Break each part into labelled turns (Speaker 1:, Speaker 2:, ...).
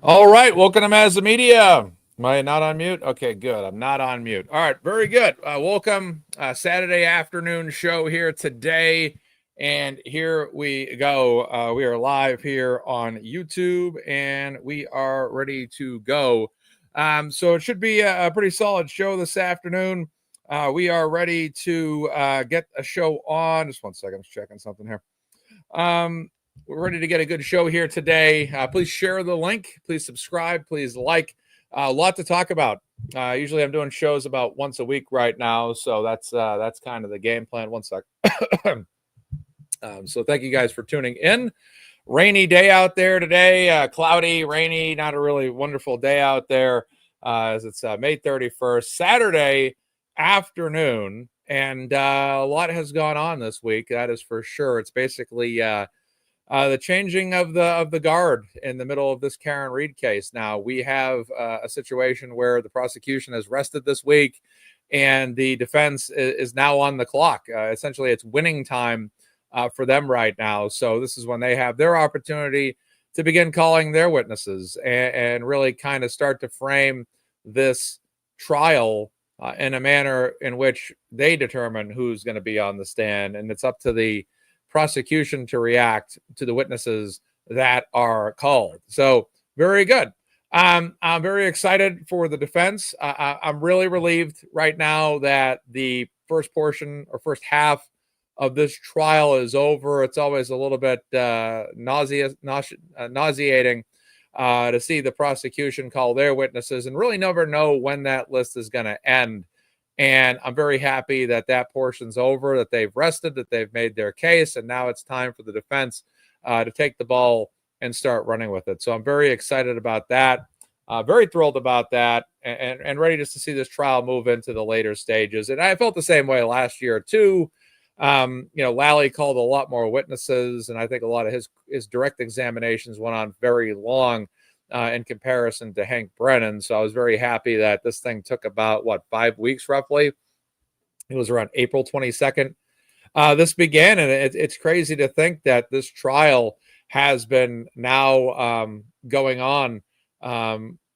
Speaker 1: All right, welcome to MazzaMedia. Am I not on mute? Okay, good. I'm not on mute. All right, very good. Welcome. Saturday afternoon show here today. And here we go. We are live here on YouTube and we are ready to go. So it should be a pretty solid show this afternoon. We are ready to get a show on. Just one second. I'm just checking something here. We're ready to get a good show here today. Please share the link. Please subscribe. Please like. A lot to talk about. Usually I'm doing shows about once a week right now, so that's kind of the game plan. One sec. So thank you guys for tuning in. Rainy day out there today. Cloudy, rainy, not a really wonderful day out there. As it's May 31st, Saturday afternoon, and a lot has gone on this week. That is for sure. It's basically the changing of the guard in the middle of this Karen Reed case. Now we have a situation where the prosecution has rested this week, and the defense is now on the clock. Essentially, it's winning time for them right now. So this is when they have their opportunity to begin calling their witnesses and really kind of start to frame this trial in a manner in which they determine who's going to be on the stand, and it's up to the prosecution to react to the witnesses that are called. So very good. I'm very excited for the defense. I'm really relieved right now that the first portion or first half of this trial is over. It's always a little bit nauseating to see the prosecution call their witnesses and really never know when that list is going to end. And I'm very happy that that portion's over, that they've rested, that they've made their case, and now it's time for the defense to take the ball and start running with it. So I'm very excited about that, very thrilled about that, and ready just to see this trial move into the later stages. And I felt the same way last year too. Lally called a lot more witnesses, and I think a lot of his direct examinations went on very long in comparison to Hank Brennan. So I was very happy that this thing took about 5 weeks roughly. It was around April 22nd. This began, and it's crazy to think that this trial has been now going on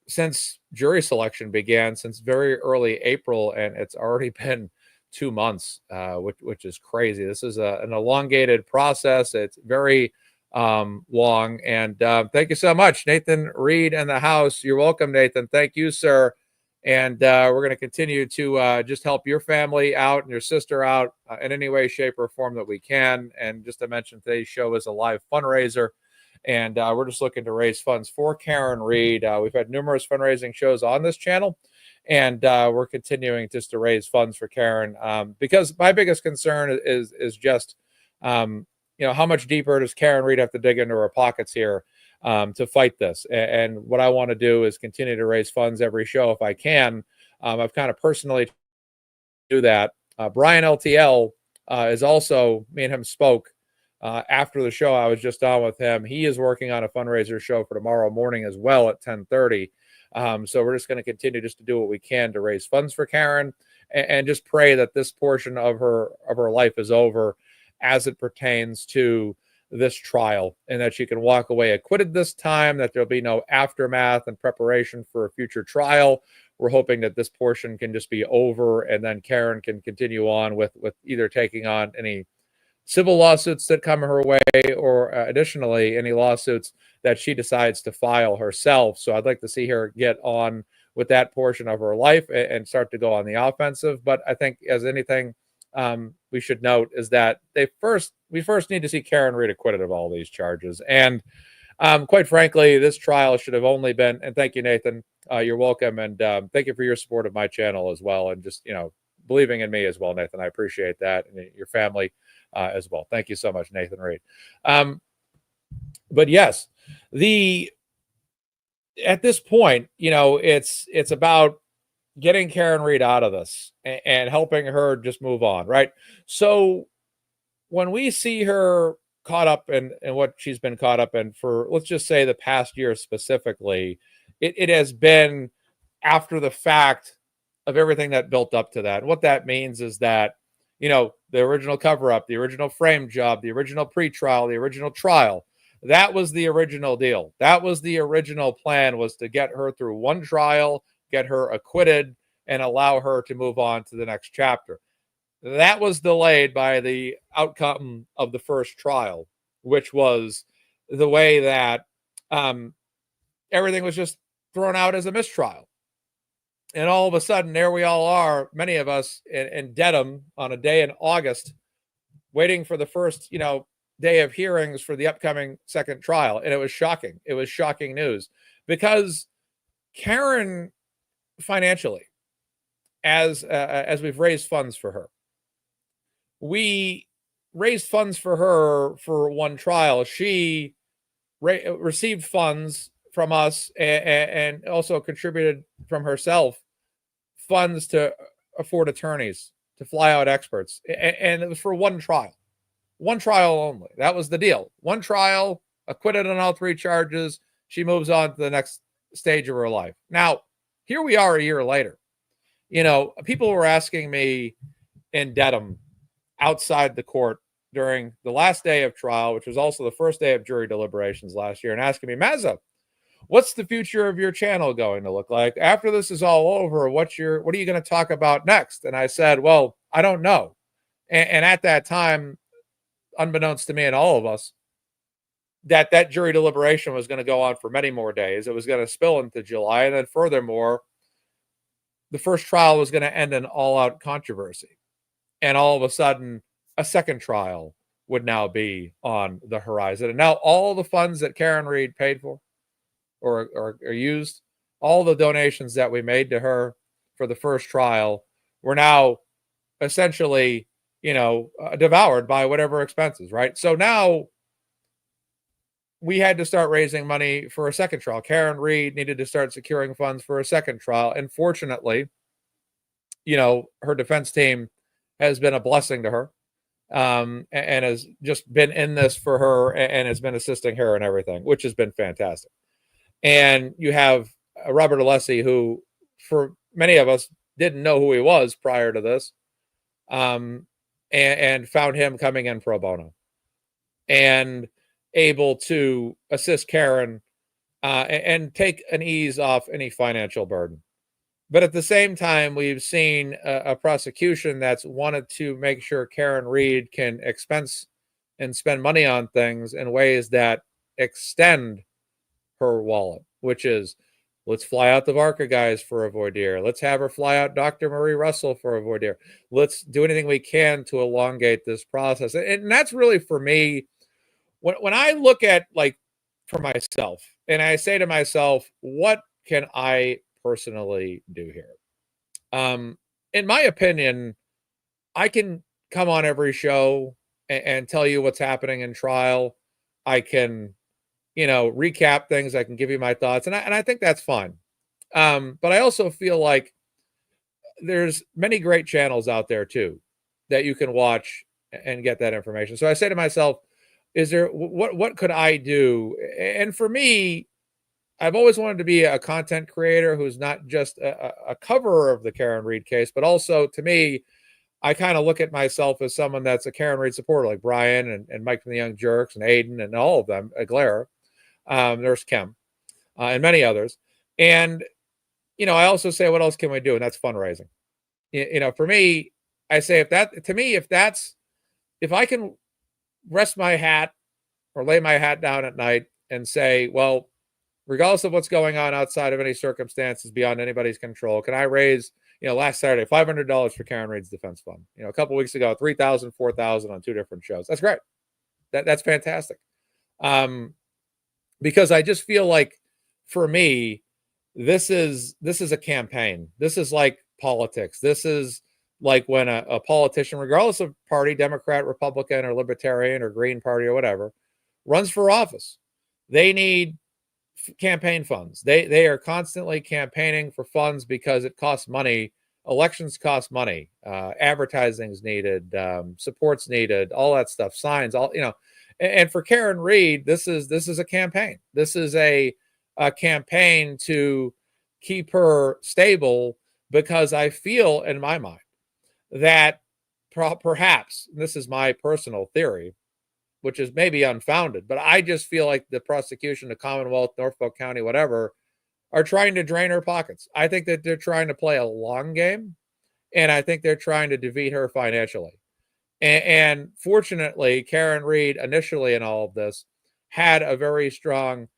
Speaker 1: since jury selection began, since very early April, and it's already been 2 months, which is crazy. This is an elongated process. It's very long. And thank you so much, Nathan Reed in the house. You're welcome, Nathan. Thank you, sir. And we're going to continue to just help your family out and your sister out in any way, shape, or form that we can. And just to mention, today's show is a live fundraiser. And we're just looking to raise funds for Karen Reed. We've had numerous fundraising shows on this channel, and we're continuing just to raise funds for Karen because my biggest concern is just, how much deeper does Karen Reed have to dig into her pockets here to fight this? And what I want to do is continue to raise funds every show if I can. I've kind of personally do that. Brian LTL is also, me and him spoke after the show I was just on with him. He is working on a fundraiser show for tomorrow morning as well at 10:30. So we're just going to continue just to do what we can to raise funds for Karen and just pray that this portion of her life is over as it pertains to this trial, and that she can walk away acquitted this time, that there'll be no aftermath and preparation for a future trial. We're hoping that this portion can just be over, and then Karen can continue on with either taking on any civil lawsuits that come her way, or additionally, any lawsuits that she decides to file herself. So I'd like to see her get on with that portion of her life and start to go on the offensive. But I think, as anything, we should note is that we first need to see Karen Reed acquitted of all these charges. And quite frankly, this trial should have only been, and thank you, Nathan, you're welcome. And thank you for your support of my channel as well. And just, believing in me as well, Nathan. I appreciate that. And your family as well. Thank you so much, Nathan Reed. But yes, at this point, it's about getting Karen Reed out of this and helping her just move on, right? So when we see her caught up in what she's been caught up in for, let's just say, the past year specifically, it has been after the fact of everything that built up to that. And what that means is that, the original cover-up, the original frame job, the original pretrial, the original trial, that was the original deal. That was the original plan, was to get her through one trial, get her acquitted, and allow her to move on to the next chapter. That was delayed by the outcome of the first trial, which was the way that everything was just thrown out as a mistrial. And all of a sudden, there we all are, many of us in Dedham on a day in August, waiting for the first, day of hearings for the upcoming second trial. And it was shocking. It was shocking news because Karen, financially, as we've raised funds for her, we raised funds for her for one trial. She received funds from us and also contributed from herself funds to afford attorneys, to fly out experts. And it was for one trial only. That was the deal. One trial, acquitted on all three charges. She moves on to the next stage of her life. Now, here we are a year later. People were asking me in Dedham outside the court during the last day of trial, which was also the first day of jury deliberations last year, and asking me, Mazza, what's the future of your channel going to look like after this is all over? What are you going to talk about next? And I said, well, I don't know. And at that time, unbeknownst to me and all of us, that jury deliberation was going to go on for many more days. It was going to spill into July. And then furthermore, the first trial was going to end in all-out controversy. And all of a sudden, a second trial would now be on the horizon. And now all the funds that Karen Reed paid for or used, all the donations that we made to her for the first trial were now essentially, devoured by whatever expenses, right? So now we had to start raising money for a second trial. Karen Reed needed to start securing funds for a second trial. And fortunately, her defense team has been a blessing to her and has just been in this for her and has been assisting her and everything, which has been fantastic. And you have Robert Alessi, who for many of us didn't know who he was prior to this, and found him coming in pro bono and able to assist Karen and take an ease off any financial burden. But at the same time, we've seen a prosecution that's wanted to make sure Karen Reed can expense and spend money on things in ways that extend her wallet, which is, let's fly out the Varka guys for a voir dire. Let's have her fly out Dr. Marie Russell for a voir dire. Let's do anything we can to elongate this process. And that's really, for me, when I look at, like, for myself, and I say to myself, what can I personally do here? In my opinion, I can come on every show and tell you what's happening in trial. I can, recap things. I can give you my thoughts, and I think that's fine. But I also feel like there's many great channels out there too that you can watch and get that information. So I say to myself, is there, what could I do? And for me, I've always wanted to be a content creator who's not just a cover of the Karen Read case, but also, to me, I kind of look at myself as someone that's a Karen Read supporter, like Brian and Mike from the Young Jerks and Aiden and all of them, Glare, there's Kim, and many others. And, I also say, what else can we do? And that's fundraising. For me, I say, if I can rest my hat or lay my hat down at night and say, well, regardless of what's going on outside of any circumstances beyond anybody's control, can I raise, last Saturday, $500 for Karen Read's defense fund? A couple weeks ago, 3,000, 4,000 on 2 different shows. That's great. That's fantastic. Because I just feel like, for me, this is a campaign. This is like politics. This is like when a politician, regardless of party, Democrat, Republican, or Libertarian, or Green Party, or whatever, runs for office. They need campaign funds. They are constantly campaigning for funds because it costs money. Elections cost money. Advertising's needed. Support's needed. All that stuff. Signs. And for Karen Read, this is a campaign. This is a campaign to keep her stable, because I feel in my mind that perhaps, this is my personal theory, which is maybe unfounded, but I just feel like the prosecution, the Commonwealth, Norfolk County, whatever, are trying to drain her pockets. I think that they're trying to play a long game, and I think they're trying to defeat her financially. And fortunately, Karen Read, initially in all of this, had a very strong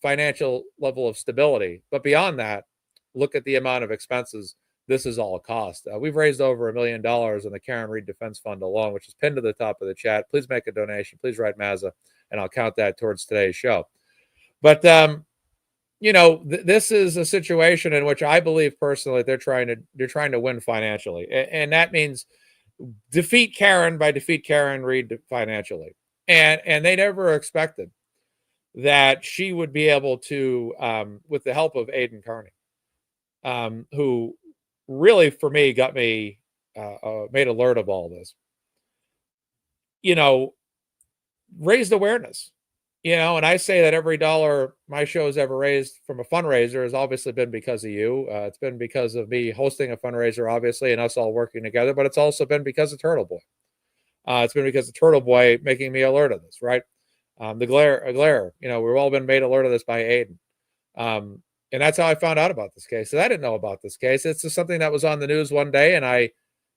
Speaker 1: financial level of stability. But beyond that, look at the amount of expenses this is all cost. We've raised over $1 million in the Karen Read Defense Fund alone, which is pinned to the top of the chat. Please make a donation. Please write Mazza, and I'll count that towards today's show. But, this is a situation in which I believe personally they're trying to win financially. And that means defeat Karen Read financially. And they never expected that she would be able to, with the help of Aiden Carney, who really, for me, got me made alert of all this, raised awareness, and I say that every dollar my show has ever raised from a fundraiser has obviously been because of you. It's been because of me hosting a fundraiser, obviously, and us all working together, but it's also been because of Turtle Boy. It's been because of Turtle Boy making me alert of this, right? The glare, we've all been made alert of this by Aiden. And that's how I found out about this case. So I didn't know about this case. It's just something that was on the news one day. And I,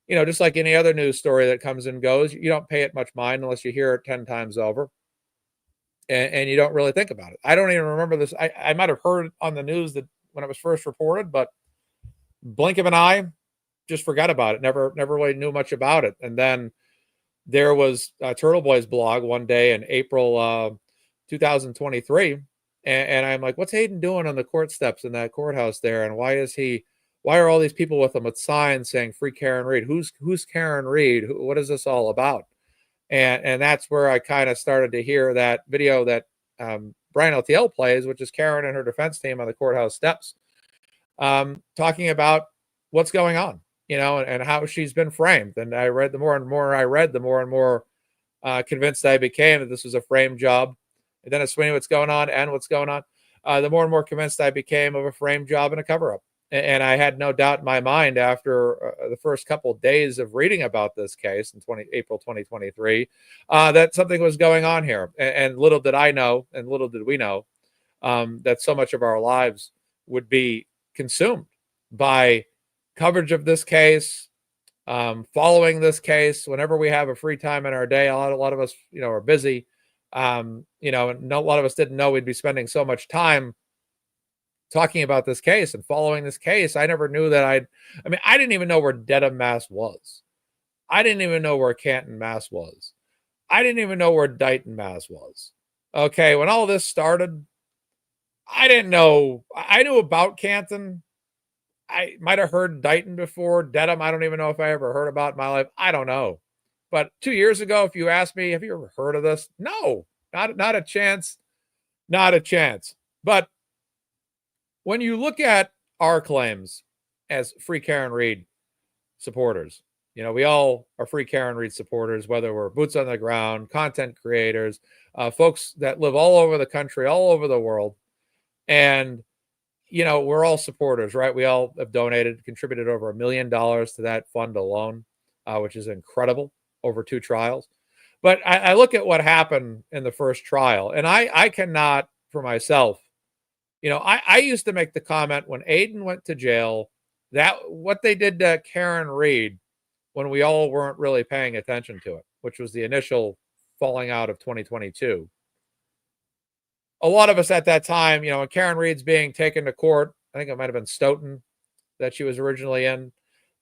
Speaker 1: just like any other news story that comes and goes, you don't pay it much mind unless you hear it 10 times over. And you don't really think about it. I don't even remember this. I might have heard on the news that when it was first reported, but blink of an eye, just forgot about it. Never really knew much about it. And then there was Turtle Boy's blog one day in April 2023. And I'm like, what's Hayden doing on the court steps in that courthouse there? And why are all these people with him with signs saying free Karen Read? Who's Karen Read? What is this all about? And that's where I kind of started to hear that video that Brian LTL plays, which is Karen and her defense team on the courthouse steps, talking about what's going on, and how she's been framed. And I read, the more and more I read, the more and more convinced I became that this was a frame job. And Dennis Sweeney, what's going on, the more and more convinced I became of a frame job and a cover-up. And I had no doubt in my mind after the first couple of days of reading about this case in April 2023 that something was going on here. And little did I know, and little did we know, that so much of our lives would be consumed by coverage of this case, Following this case, whenever we have a free time in our day, a lot of us, are busy. And a lot of us didn't know we'd be spending so much time talking about this case and following this case. I never knew that I didn't even know where Dedham, Mass was. I didn't even know where Canton, Mass was. I didn't even know where Dighton, Mass was. Okay, when all this started, I didn't know. I knew about Canton. I might have heard Dighton before. Dedham, I don't even know if I ever heard about in my life. I don't know. But 2 years ago, if you asked me, have you ever heard of this? No, not a chance. Not a chance. But when you look at our claims as Free Karen Read supporters, we all are Free Karen Read supporters, whether we're boots on the ground, content creators, folks that live all over the country, all over the world. And, we're all supporters, right? We all have contributed over $1 million to that fund alone, which is incredible, over 2 trials. But I look at what happened in the first trial, and I cannot, for myself, I used to make the comment when Aiden went to jail, that what they did to Karen Read when we all weren't really paying attention to it, which was the initial falling out of 2022. A lot of us at that time, when Karen Read's being taken to court, I think it might have been Stoughton that she was originally in,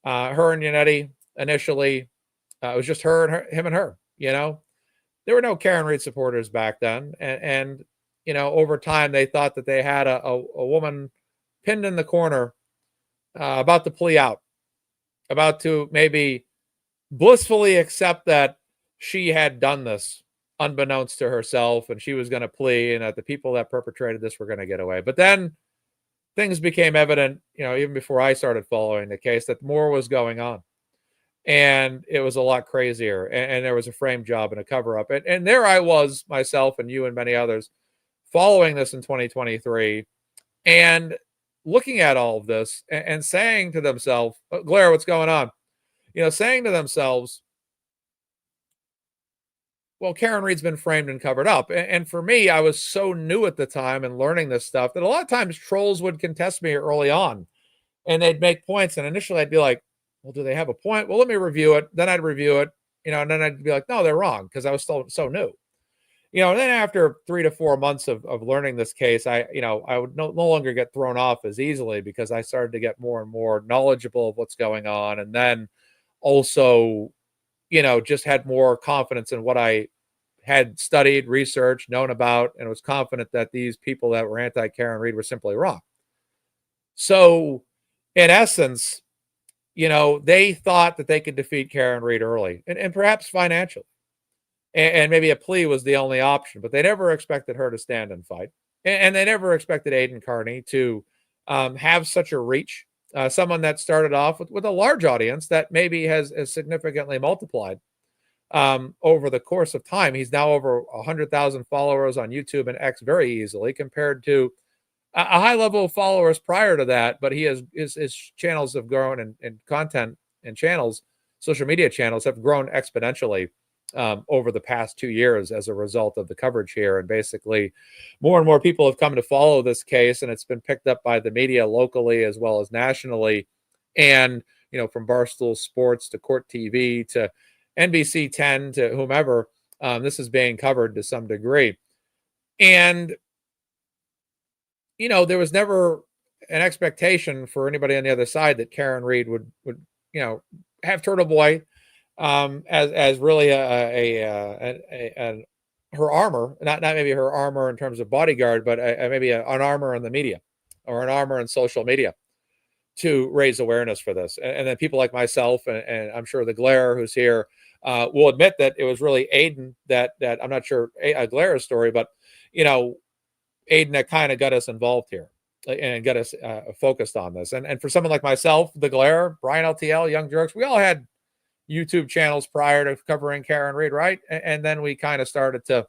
Speaker 1: her and Yannetti initially, it was just him and her, There were no Karen Read supporters back then. And over time, they thought that they had a woman pinned in the corner, about to plea out, about to maybe blissfully accept that she had done this unbeknownst to herself, and she was going to plea, and that the people that perpetrated this were going to get away. But then things became evident, even before I started following the case, that more was going on. And it was a lot crazier. And there was a frame job and a cover up. And there I was, myself and you and many others, following this in 2023 and looking at all of this and saying to themselves, Blair, what's going on? Saying to themselves, well, Karen Read's been framed and covered up. And for me, I was so new at the time and learning this stuff that a lot of times trolls would contest me early on, and they'd make points. And initially I'd be like, well, do they have a point? Well, let me review it. Then I'd review it, and then I'd be like, no, they're wrong, because I was still so new. And then after 3 to 4 months of learning this case, I would no longer get thrown off as easily, because I started to get more and more knowledgeable of what's going on. And then also, just had more confidence in what I had studied, researched, known about, and was confident that these people that were anti-Karen Read were simply wrong. So in essence, they thought that they could defeat Karen Read early and perhaps financially. And maybe a plea was the only option, but they never expected her to stand and fight. And they never expected Aiden Carney to have such a reach. Someone that started off with a large audience that maybe has significantly multiplied over the course of time. He's now over 100,000 followers on YouTube and X very easily, compared to a high level of followers prior to that. But his channels have grown, and content and channels, social media channels, have grown exponentially over the past 2 years as a result of the coverage here. And basically, more and more people have come to follow this case, and it's been picked up by the media locally as well as nationally. And, from Barstool Sports to Court TV to NBC 10 to whomever, this is being covered to some degree. And, there was never an expectation for anybody on the other side that Karen Read would have Turtle Boy as really her armor, not maybe her armor in terms of bodyguard, but maybe an armor in the media, or an armor in social media, to raise awareness for this. And then people like myself, and I'm sure the Glare who's here will admit that it was really Aiden that I'm not sure Glare's story, but Aiden that kind of got us involved here and got us focused on this. And for someone like myself, the Glare, Brian LTL, Young Jerks, we all had YouTube channels prior to covering Karen Read, right? And then we kind of started to,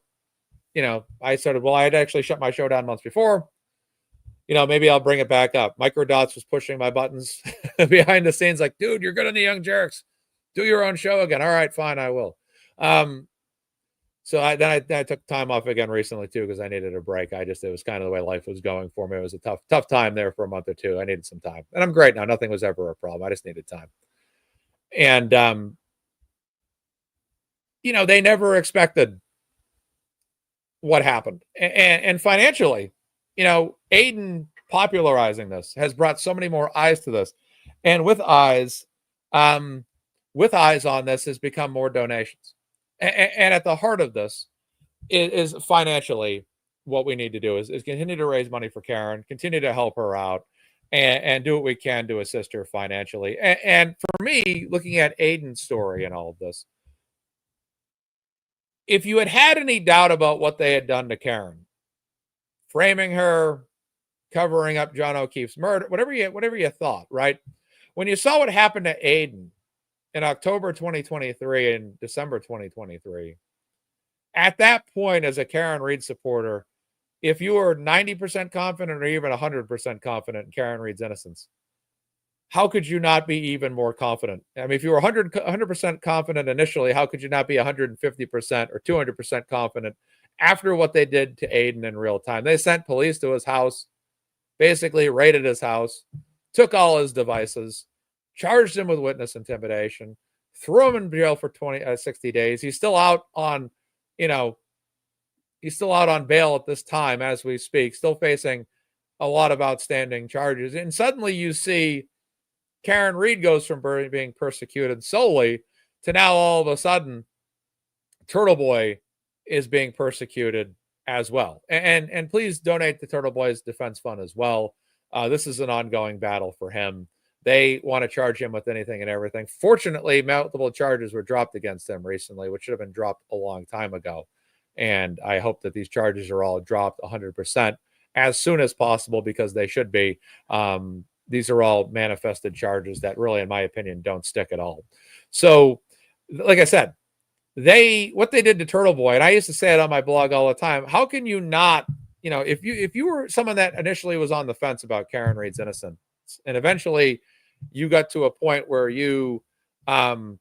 Speaker 1: I had actually shut my show down months before. Maybe I'll bring it back up. Microdots was pushing my buttons behind the scenes, like, dude, you're good on the Young Jerks. Do your own show again. All right, fine, I will. So I took time off again recently too, because I needed a break. It was kind of the way life was going for me. It was a tough time there for a month or two. I needed some time, and I'm great now. Nothing was ever a problem. I just needed time. And, they never expected what happened. And financially, Aiden popularizing this has brought so many more eyes to this. And um, with eyes on this has become more donations. And at the heart of this is financially what we need to do is continue to raise money for Karen, continue to help her out, and do what we can to assist her financially. And for me, looking at Aiden's story and all of this, if you had any doubt about what they had done to Karen, framing her, covering up John O'Keefe's murder, whatever you thought, right? When you saw what happened to Aiden in October 2023 and December 2023, at that point, as a Karen Read supporter, if you were 90% confident or even 100% confident in Karen Read's innocence, how could you not be even more confident? I mean, if you were 100% confident initially, how could you not be 150% or 200% confident after what they did to Aiden in real time? They sent police to his house, basically raided his house, took all his devices, charged him with witness intimidation, threw him in jail for 60 days. He's still out on, he's still out on bail at this time as we speak, still facing a lot of outstanding charges. And suddenly you see Karen Read goes from being persecuted solely to now all of a sudden Turtle Boy is being persecuted as well. And please donate to Turtle Boy's defense fund as well. This is an ongoing battle for him. They want to charge him with anything and everything. Fortunately, multiple charges were dropped against him recently, which should have been dropped a long time ago. And I hope that these charges are all dropped 100% as soon as possible, because they should be. These are all manifested charges that really, in my opinion, don't stick at all. So, like I said, what they did to Turtle Boy, and I used to say it on my blog all the time, how can you not, if you were someone that initially was on the fence about Karen Read's innocence, and eventually you got to a point where you started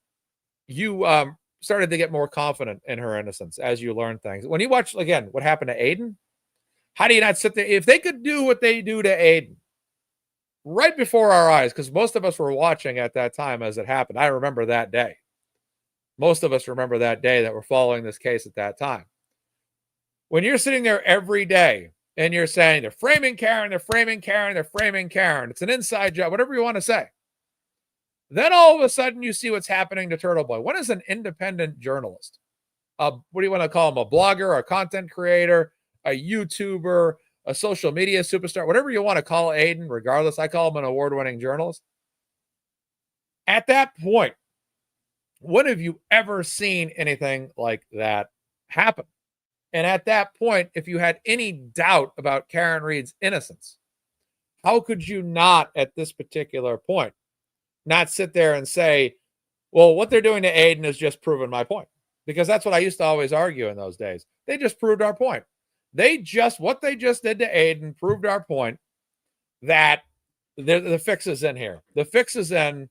Speaker 1: to get more confident in her innocence as you learn things. When you watch, again, what happened to Aiden, how do you not sit there? If they could do what they do to Aiden right before our eyes, because most of us were watching at that time as it happened. I remember that day. Most of us remember that day that were following this case at that time. When you're sitting there every day and you're saying, they're framing Karen, they're framing Karen, they're framing Karen, it's an inside job, whatever you want to say. Then all of a sudden you see what's happening to Turtle Boy. What is an independent journalist? What do you want to call him? A blogger, a content creator, a YouTuber, a social media superstar, whatever you want to call Aiden, regardless. I call him an award-winning journalist. At that point, when have you ever seen anything like that happen? And at that point, if you had any doubt about Karen Read's innocence, how could you not, at this particular point, not sit there and say, well, what they're doing to Aiden is just proving my point? Because that's what I used to always argue in those days. They just proved our point. What they just did to Aiden proved our point that the fix is in here. The fix is in.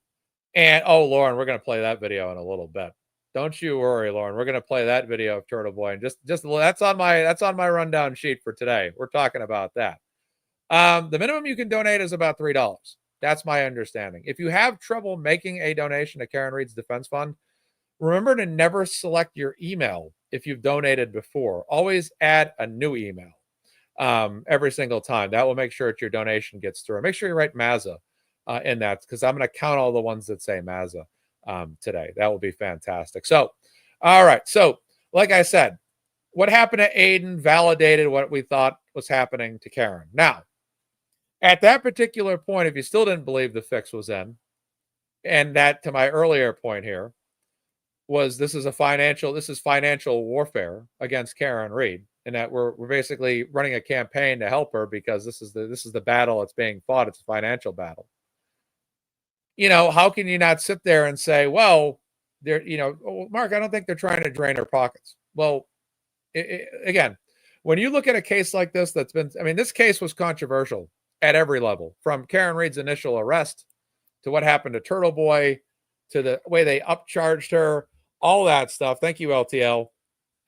Speaker 1: And Lauren, we're going to play that video in a little bit. Don't you worry, Lauren. We're going to play that video of Turtle Boy, and just that's on my rundown sheet for today. We're talking about that. The minimum you can donate is about $3. That's my understanding. If you have trouble making a donation to Karen Read's defense fund, remember to never select your email if you've donated before. Always add a new email every single time. That will make sure that your donation gets through. Make sure you write Mazza in that, because I'm going to count all the ones that say Mazza today. That will be fantastic. So, all right. So, like I said, what happened to Aiden validated what we thought was happening to Karen. Now, at that particular point, if you still didn't believe the fix was in, and that, to my earlier point here, was this is financial warfare against Karen Read, and that we're basically running a campaign to help her because this is the battle that's being fought. It's a financial battle. How can you not sit there and say, well, they're, Mark, I don't think they're trying to drain her pockets. Well, again, when you look at a case like this, this case was controversial at every level, from Karen Read's initial arrest to what happened to Turtle Boy, to the way they upcharged her, all that stuff. Thank you, LTL.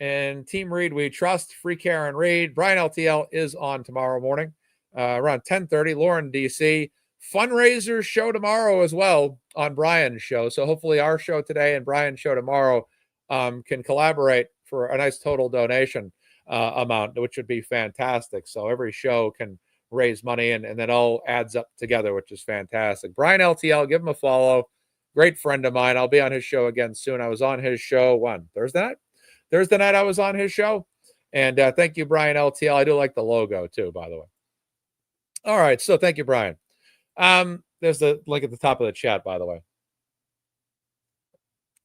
Speaker 1: And Team Read, we trust. Free Karen Read. Brian LTL is on tomorrow morning around 10:30. Lauren, DC. Fundraiser show tomorrow as well on Brian's show. So hopefully our show today and Brian's show tomorrow can collaborate for a nice total donation amount, which would be fantastic. So every show can raise money and then all adds up together, which is fantastic. Brian LTL, give him a follow. Great friend of mine. I'll be on his show again soon. I was on his show Thursday night? Thursday night I was on his show. And thank you, Brian LTL. I do like the logo too, by the way. All right. So thank you, Brian. There's the link at the top of the chat, by the way.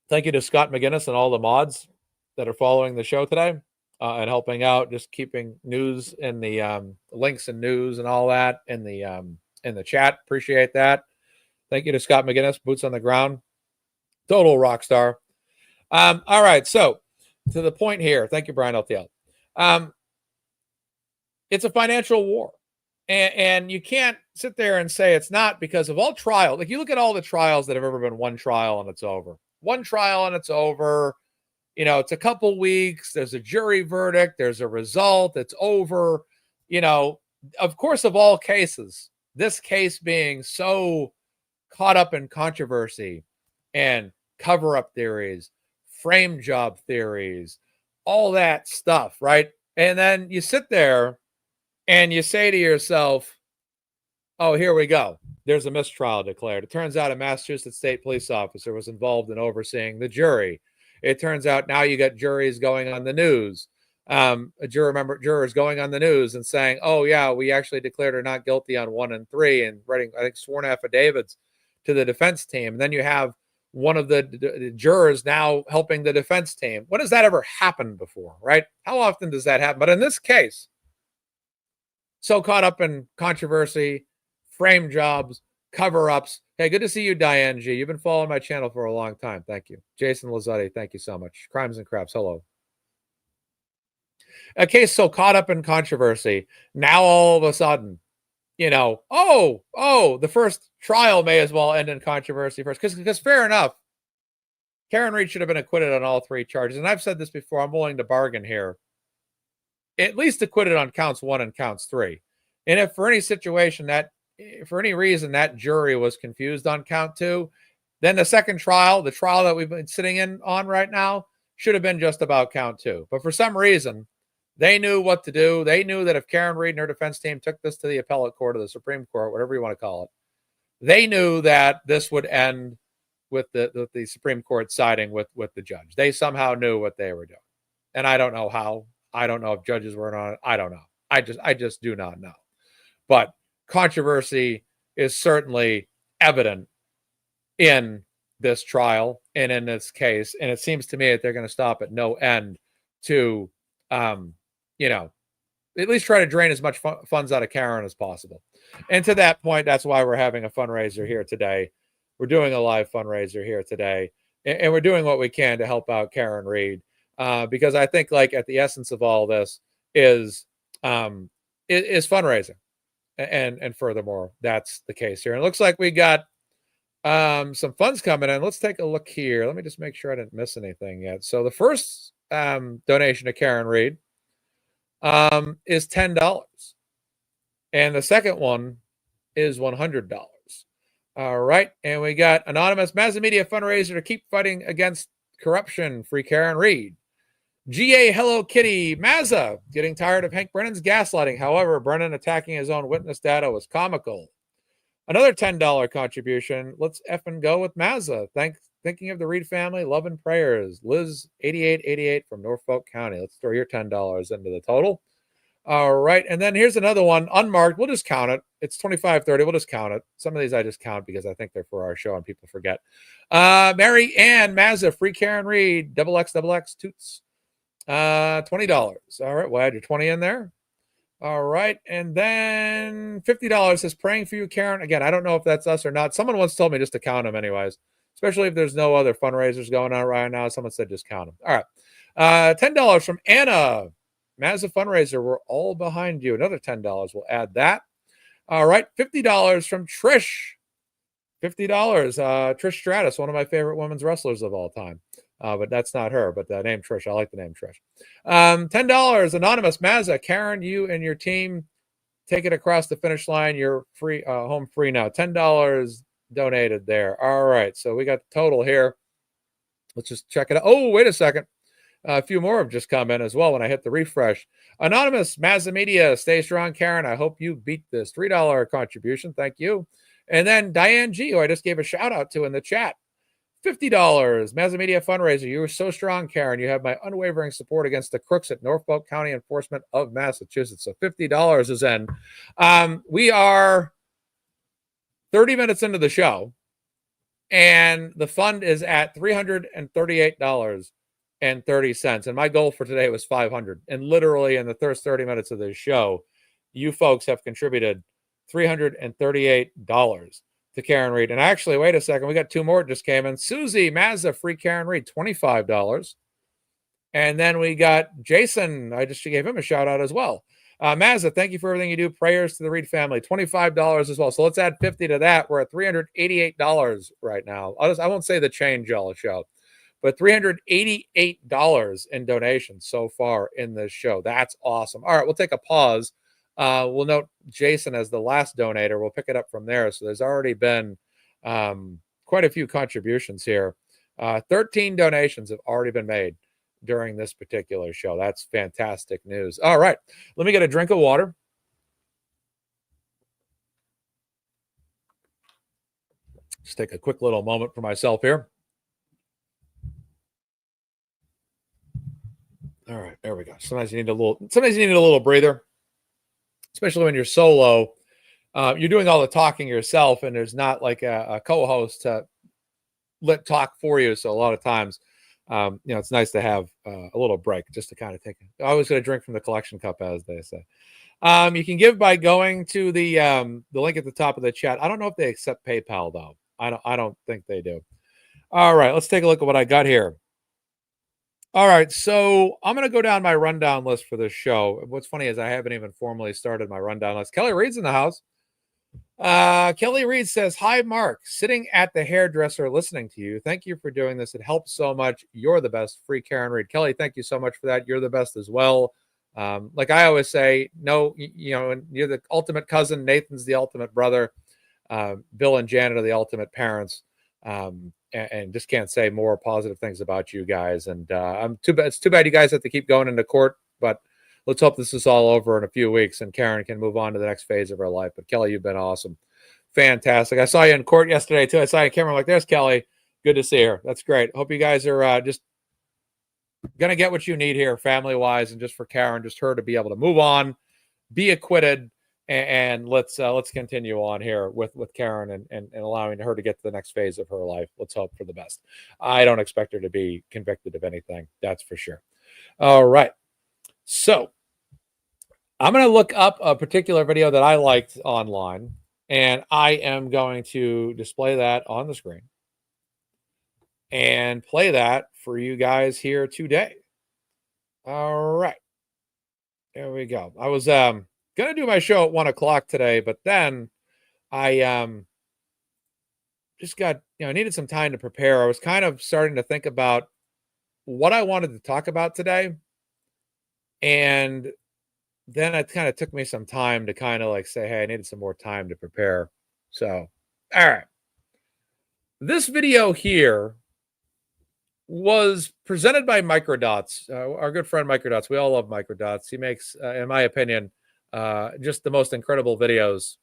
Speaker 1: Thank you to Scott McGinnis and all the mods that are following the show today and helping out, just keeping news in the links and news and all that in the chat. Appreciate that. Thank you to Scott McGinnis, boots on the ground, total rock star. All right, so to the point here. Thank you, Brian LTL. It's a financial war. And you can't sit there and say it's not, because of all trials. Like, you look at all the trials that have ever been one trial and it's over. One trial and it's over. You know, it's a couple weeks. There's a jury verdict. There's a result. It's over. You know, of course, of all cases, this case being so caught up in controversy and cover-up theories, frame job theories, all that stuff, right? And then you sit there and you say to yourself, oh, here we go. There's a mistrial declared. It turns out a Massachusetts state police officer was involved in overseeing the jury. It turns out now you got juries going on the news. Jurors going on the news and saying, oh, yeah, we actually declared her not guilty on 1 and 3, and writing, I think, sworn affidavits to the defense team. And then you have one of the jurors now helping the defense team. When has that ever happened before, right? How often does that happen? But in this case, so caught up in controversy, frame jobs, cover-ups. Hey, good to see you, Diane G. You've been following my channel for a long time. Thank you. Jason Lazzetti, thank you so much. Crimes and Craps, hello. A case so caught up in controversy, now all of a sudden, you know, the first trial may as well end in controversy first. Because fair enough, Karen Reed should have been acquitted on all 3 charges. And I've said this before, I'm willing to bargain here. At least acquitted on counts 1 and counts 3. And if for any situation that, for any reason, that jury was confused on count 2, then the second trial, the trial that we've been sitting in on right now, should have been just about count 2. But for some reason, they knew what to do. They knew that if Karen Reed and her defense team took this to the appellate court or the Supreme Court, whatever you want to call it, they knew that this would end with the Supreme Court siding with the judge. They somehow knew what they were doing. And I don't know how. I don't know if judges weren't on it. I don't know. I just do not know. But controversy is certainly evident in this trial and in this case. And it seems to me that they're going to stop at no end to, you know, at least try to drain as much funds out of Karen as possible. And to that point, that's why we're having a fundraiser here today. We're doing a live fundraiser here today. And we're doing what we can to help out Karen Reed. Because I think, like, at the essence of all this is fundraising. And furthermore, that's the case here. And it looks like we got some funds coming in. Let's take a look here. Let me just make sure I didn't miss anything yet. So the first donation to Karen Reed is $10. And the second one is $100. All right. And we got anonymous MazzaMedia fundraiser to keep fighting against corruption. Free Karen Reed. GA Hello Kitty Mazza getting tired of Hank Brennan's gaslighting. However, Brennan attacking his own witness data was comical. Another $10 contribution. Let's effing go with Mazza. Thinking of the Reed family. Love and prayers. Liz 8888 from Norfolk County. Let's throw your $10 into the total. All right. And then here's another one unmarked. We'll just count it. It's $25.30. We'll just count it. Some of these I just count because I think they're for our show and people forget. Mary Ann Mazza, free Karen Reed, XXX toots. $20. All right. We'll add your 20 in there. All right. And then $50 says praying for you, Karen. Again, I don't know if that's us or not. Someone once told me just to count them anyways, especially if there's no other fundraisers going on right now. Someone said just count them. All right. $10 from Anna. Mazza fundraiser. We're all behind you. Another $10. We'll add that. All right. $50 from Trish. $50. Trish Stratus, one of my favorite women's wrestlers of all time. But that's not her, but the name Trish. I like the name Trish. $10, anonymous Mazza. Karen, you and your team take it across the finish line. You're free, home free now. $10 donated there. All right, so we got the total here. Let's just check it out. Oh, wait a second. A few more have just come in as well when I hit the refresh. Anonymous, MazzaMedia, stay strong, Karen. I hope you beat this $3 contribution. Thank you. And then Diane G, who I just gave a shout out to in the chat. $50. MazzaMedia fundraiser. You were so strong, Karen. You have my unwavering support against the crooks at Norfolk County Enforcement of Massachusetts. So $50 is in. We are 30 minutes into the show, and the fund is at $338.30. And my goal for today was 500. And literally in the first 30 minutes of this show, you folks have contributed $338 to Karen Reed. And actually, wait a second, we got two more just came in. Susie Mazza, free Karen Reed, $25. And then we got Jason. I just gave him a shout out as well. Mazza, thank you for everything you do. Prayers to the Reed family, $25 as well. So let's add 50 to that. We're at $388 right now. I won't say the change y'all show, but $388 in donations so far in this show. That's awesome. All right, we'll take a pause. We'll note Jason as the last donator. We'll pick it up from there. So there's already been quite a few contributions here. 13 donations have already been made during this particular show. That's fantastic news. All right, let me get a drink of water. Just take a quick little moment for myself here. All right, there we go. Sometimes you need a little breather, especially when you're solo. You're doing all the talking yourself, and there's not like a co-host to let talk for you. So a lot of times, it's nice to have a little break just to kind of take it. I was going to drink from the collection cup, as they say. You can give by going to the link at the top of the chat. I don't know if they accept PayPal though. I don't think they do. All right, let's take a look at what I got here. All right, so I'm going to go down my rundown list for this show. What's funny is I haven't even formally started my rundown list. Kelly Reed's in the house. Kelly Reed says, hi, Mark. Sitting at the hairdresser listening to you. Thank you for doing this. It helps so much. You're the best. Free Karen Reed. Kelly, thank you so much for that. You're the best as well. Like I always say, no, you're the ultimate cousin. Nathan's the ultimate brother. Bill and Janet are the ultimate parents. And just can't say more positive things about you guys. And it's too bad you guys have to keep going into court, but let's hope this is all over in a few weeks and Karen can move on to the next phase of her life. But Kelly, you've been awesome. Fantastic. I saw you in court yesterday too. I saw you on camera. I'm like, there's Kelly. Good to see her. That's great. Hope you guys are just going to get what you need here family wise, and just for Karen, just her to be able to move on, be acquitted. And let's continue on here with Karen and allowing her to get to the next phase of her life. Let's hope for the best. I don't expect her to be convicted of anything. That's for sure. All right. So I'm going to look up a particular video that I liked online, and I am going to display that on the screen and play that for you guys here today. All right. There we go. I was going to do my show at 1:00 today, but then I just got, I needed some time to prepare. I was kind of starting to think about what I wanted to talk about today. And then it kind of took me some time to kind of like say, hey, I needed some more time to prepare. So, all right. This video here was presented by Microdots, our good friend Microdots. We all love Microdots. He makes, in my opinion, just the most incredible videos.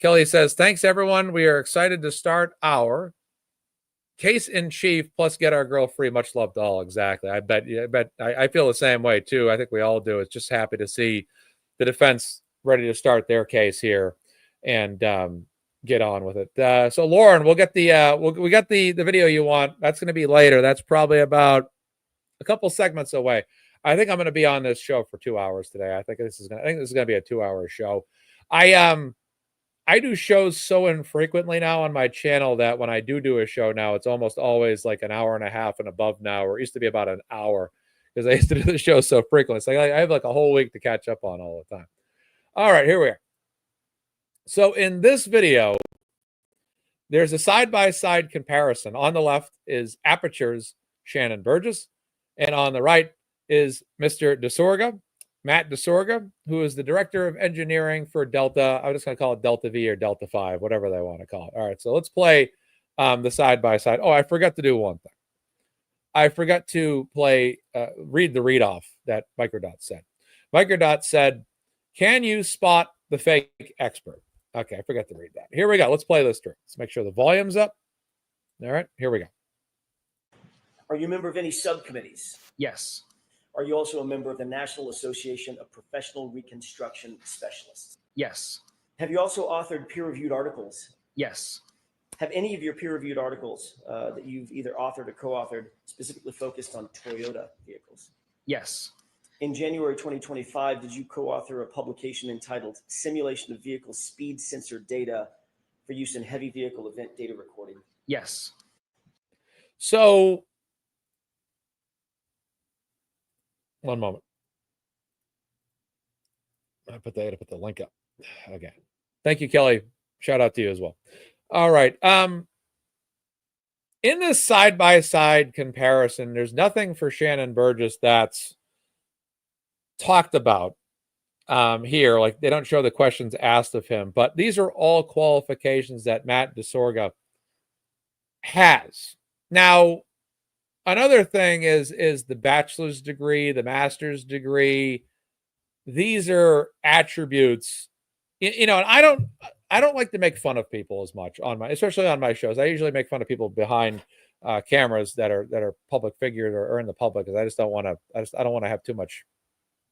Speaker 1: Kelly says, thanks everyone. We are excited to start our case in chief, plus get our girl free. Much love to all. Exactly. I feel the same way too. I think we all do. It's just happy to see the defense ready to start their case here and get on with it. So Lauren, we'll get the we got the video you want. That's going to be later. That's probably about a couple segments away. I think I'm going to be on this show for 2 hours today. I think this is going to be a 2-hour show. I do shows so infrequently now on my channel that when I do a show now, it's almost always like an hour and a half and above now, or it used to be about an hour because I used to do the show so frequently. It's like I have like a whole week to catch up on all the time. All right, here we are. So in this video, there's a side-by-side comparison. On the left is Aperture's Shannon Burgess, and on the right is Mr. DeSorga. Matt DeSorga, who is the director of engineering for Delta. I'm just going to call it Delta V or Delta 5, whatever they want to call it. All right, so let's play the side-by-side. Oh, I forgot to do one thing. I forgot to read the read-off that Microdot said. Microdot said, can you spot the fake expert? Okay, I forgot to read that. Here we go. Let's play this through. Let's make sure the volume's up. All right, here we go.
Speaker 2: Are you a member of any subcommittees?
Speaker 3: Yes.
Speaker 2: Are you also a member of the National Association of Professional Reconstruction Specialists?
Speaker 3: Yes.
Speaker 2: Have you also authored peer-reviewed articles?
Speaker 3: Yes.
Speaker 2: Have any of your peer-reviewed articles that you've either authored or co-authored specifically focused on Toyota vehicles?
Speaker 3: Yes.
Speaker 2: In January 2025, did you co-author a publication entitled Simulation of Vehicle Speed Sensor Data for Use in Heavy Vehicle Event Data Recording?
Speaker 3: Yes.
Speaker 1: So, one moment. I had to put the link up. Okay. Thank you, Kelly. Shout out to you as well. All right. In this side-by-side comparison, there's nothing for Shannon Burgess that's talked about here. Like, they don't show the questions asked of him, but these are all qualifications that Matt DeSorga has. Now, another thing is the bachelor's degree, the master's degree. These are attributes, and I don't like to make fun of people as much especially on my shows. I usually make fun of people behind cameras that are public figures or in the public, because I don't want to have too much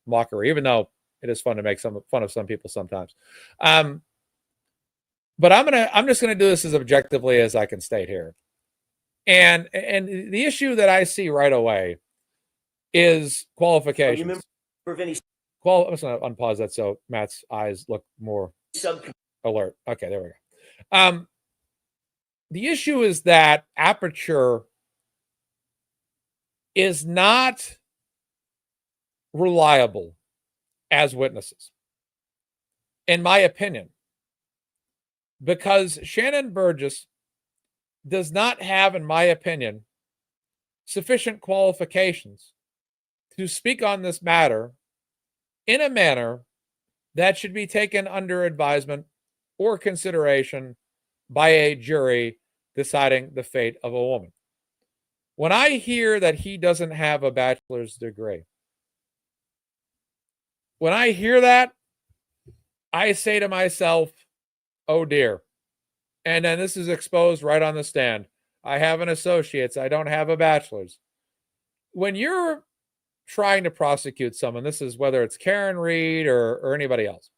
Speaker 1: mockery, even though it is fun to make fun of some people sometimes. But I'm just gonna do this as objectively as I can state here. And the issue that I see right away is qualifications.
Speaker 2: Are you a member of any
Speaker 1: I'm just going to unpause that so Matt's eyes look more alert. Okay, there we go. The issue is that Aperture is not reliable as witnesses, in my opinion, because Shannon Burgess does not have, in my opinion, sufficient qualifications to speak on this matter in a manner that should be taken under advisement or consideration by a jury deciding the fate of a woman. When I hear that he doesn't have a bachelor's degree, when I hear that, I say to myself, oh dear. And then this is exposed right on the stand. I have an associate's. I don't have a bachelor's. When you're trying to prosecute someone, this is whether it's Karen Reed or anybody else,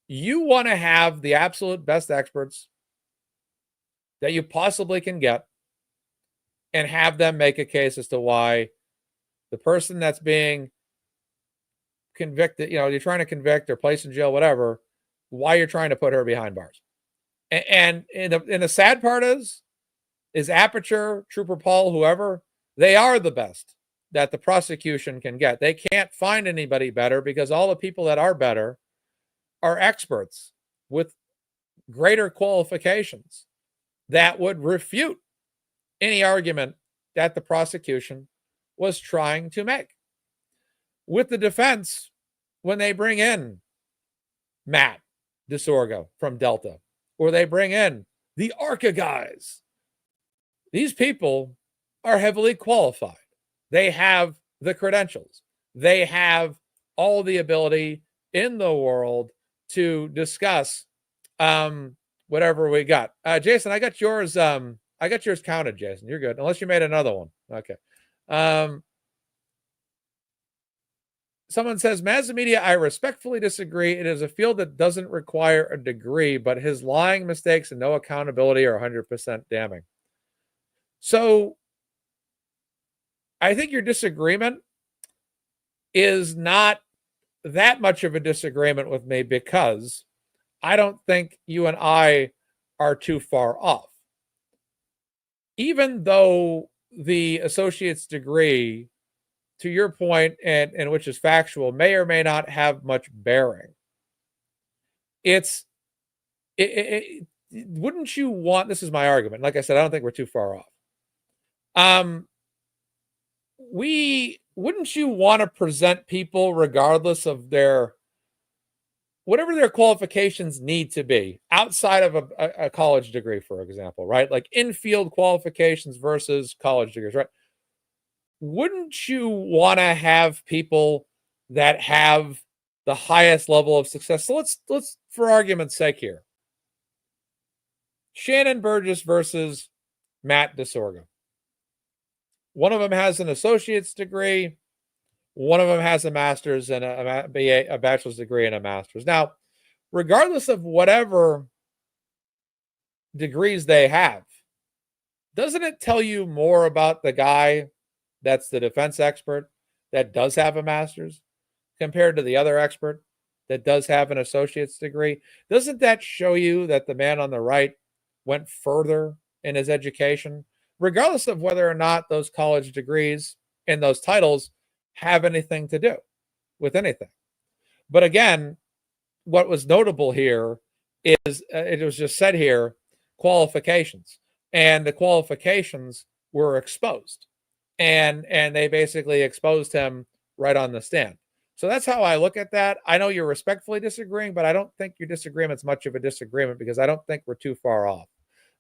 Speaker 1: you want to have the absolute best experts that you possibly can get and have them make a case as to why the person that's being convicted, you're trying to convict or place in jail, whatever, why you're trying to put her behind bars. And the sad part is Aperture, Trooper Paul, whoever, they are the best that the prosecution can get. They can't find anybody better because all the people that are better are experts with greater qualifications that would refute any argument that the prosecution was trying to make. With the defense, when they bring in Matt DeSorga from Delta, or they bring in the ARCA guys, these people are heavily qualified. They have the credentials. They have all the ability in the world to discuss whatever we got. Jason, I got yours. I got yours counted, Jason. You're good. Unless you made another one. Okay. Someone says, MazzaMedia, I respectfully disagree. It is a field that doesn't require a degree, but his lying, mistakes, and no accountability are 100% damning. So I think your disagreement is not that much of a disagreement with me, because I don't think you and I are too far off. Even though the associate's degree, to your point, and which is factual, may or may not have much bearing, wouldn't you want, this is my argument, like I said, I don't think we're too far off. We wouldn't you want to present people regardless of whatever their qualifications need to be outside of a college degree, for example, right? Like in-field qualifications versus college degrees, right? Wouldn't you want to have people that have the highest level of success? So let's for argument's sake here, Shannon Burgess versus Matt DeSorga. One of them has an associate's degree. One of them has a master's and a bachelor's degree and a master's. Now, regardless of whatever degrees they have, doesn't it tell you more about the guy that's the defense expert that does have a master's compared to the other expert that does have an associate's degree? Doesn't that show you that the man on the right went further in his education, regardless of whether or not those college degrees and those titles have anything to do with anything? But again, what was notable here is it was just said here, qualifications, and the qualifications were exposed, and they basically exposed him right on the stand. So that's how I look at that. I know you're respectfully disagreeing, but I don't think your disagreement's much of a disagreement because I don't think we're too far off.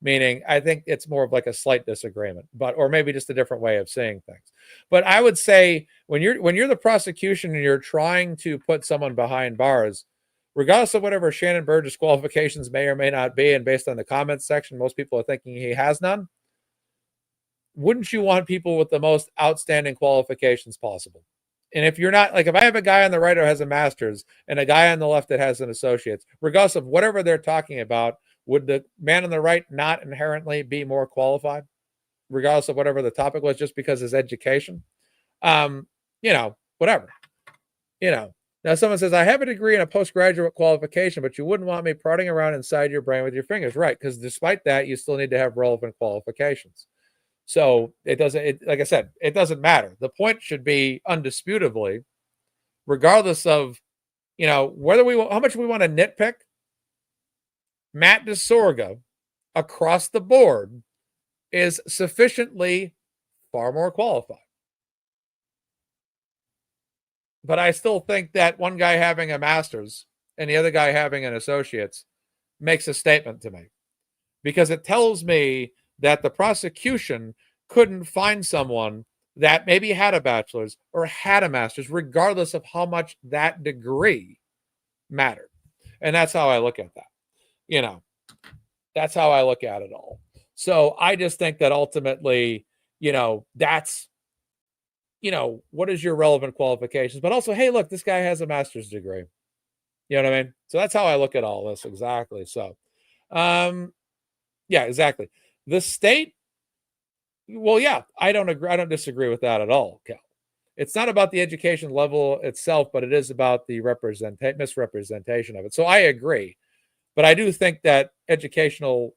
Speaker 1: Meaning, I think it's more of like a slight disagreement, or maybe just a different way of saying things. But I would say when you're the prosecution and you're trying to put someone behind bars, regardless of whatever Shannon Burgess qualifications may or may not be, and based on the comments section, most people are thinking he has none. Wouldn't you want people with the most outstanding qualifications possible? And if you're not, like if I have a guy on the right who has a master's and a guy on the left that has an associate's, regardless of whatever they're talking about, would the man on the right not inherently be more qualified, regardless of whatever the topic was, just because his education? Whatever. Now someone says, I have a degree in a postgraduate qualification, but you wouldn't want me prodding around inside your brain with your fingers. Right, because despite that, you still need to have relevant qualifications. So it doesn't, like I said, it doesn't matter. The point should be undisputably, regardless of, whether how much we want to nitpick, Matt DeSorga across the board is sufficiently far more qualified. But I still think that one guy having a master's and the other guy having an associate's makes a statement to me, because it tells me that the prosecution couldn't find someone that maybe had a bachelor's or had a master's, regardless of how much that degree mattered. And that's how I look at that. That's how I look at it all. So I just think that ultimately, that's, what is your relevant qualifications? But also, hey, look, this guy has a master's degree. You know what I mean? So that's how I look at all this. Exactly. So, yeah, exactly. The state, well, yeah, I don't agree. I don't disagree with that at all, Cal. It's not about the education level itself, but it is about the misrepresentation of it. So I agree. But I do think that educational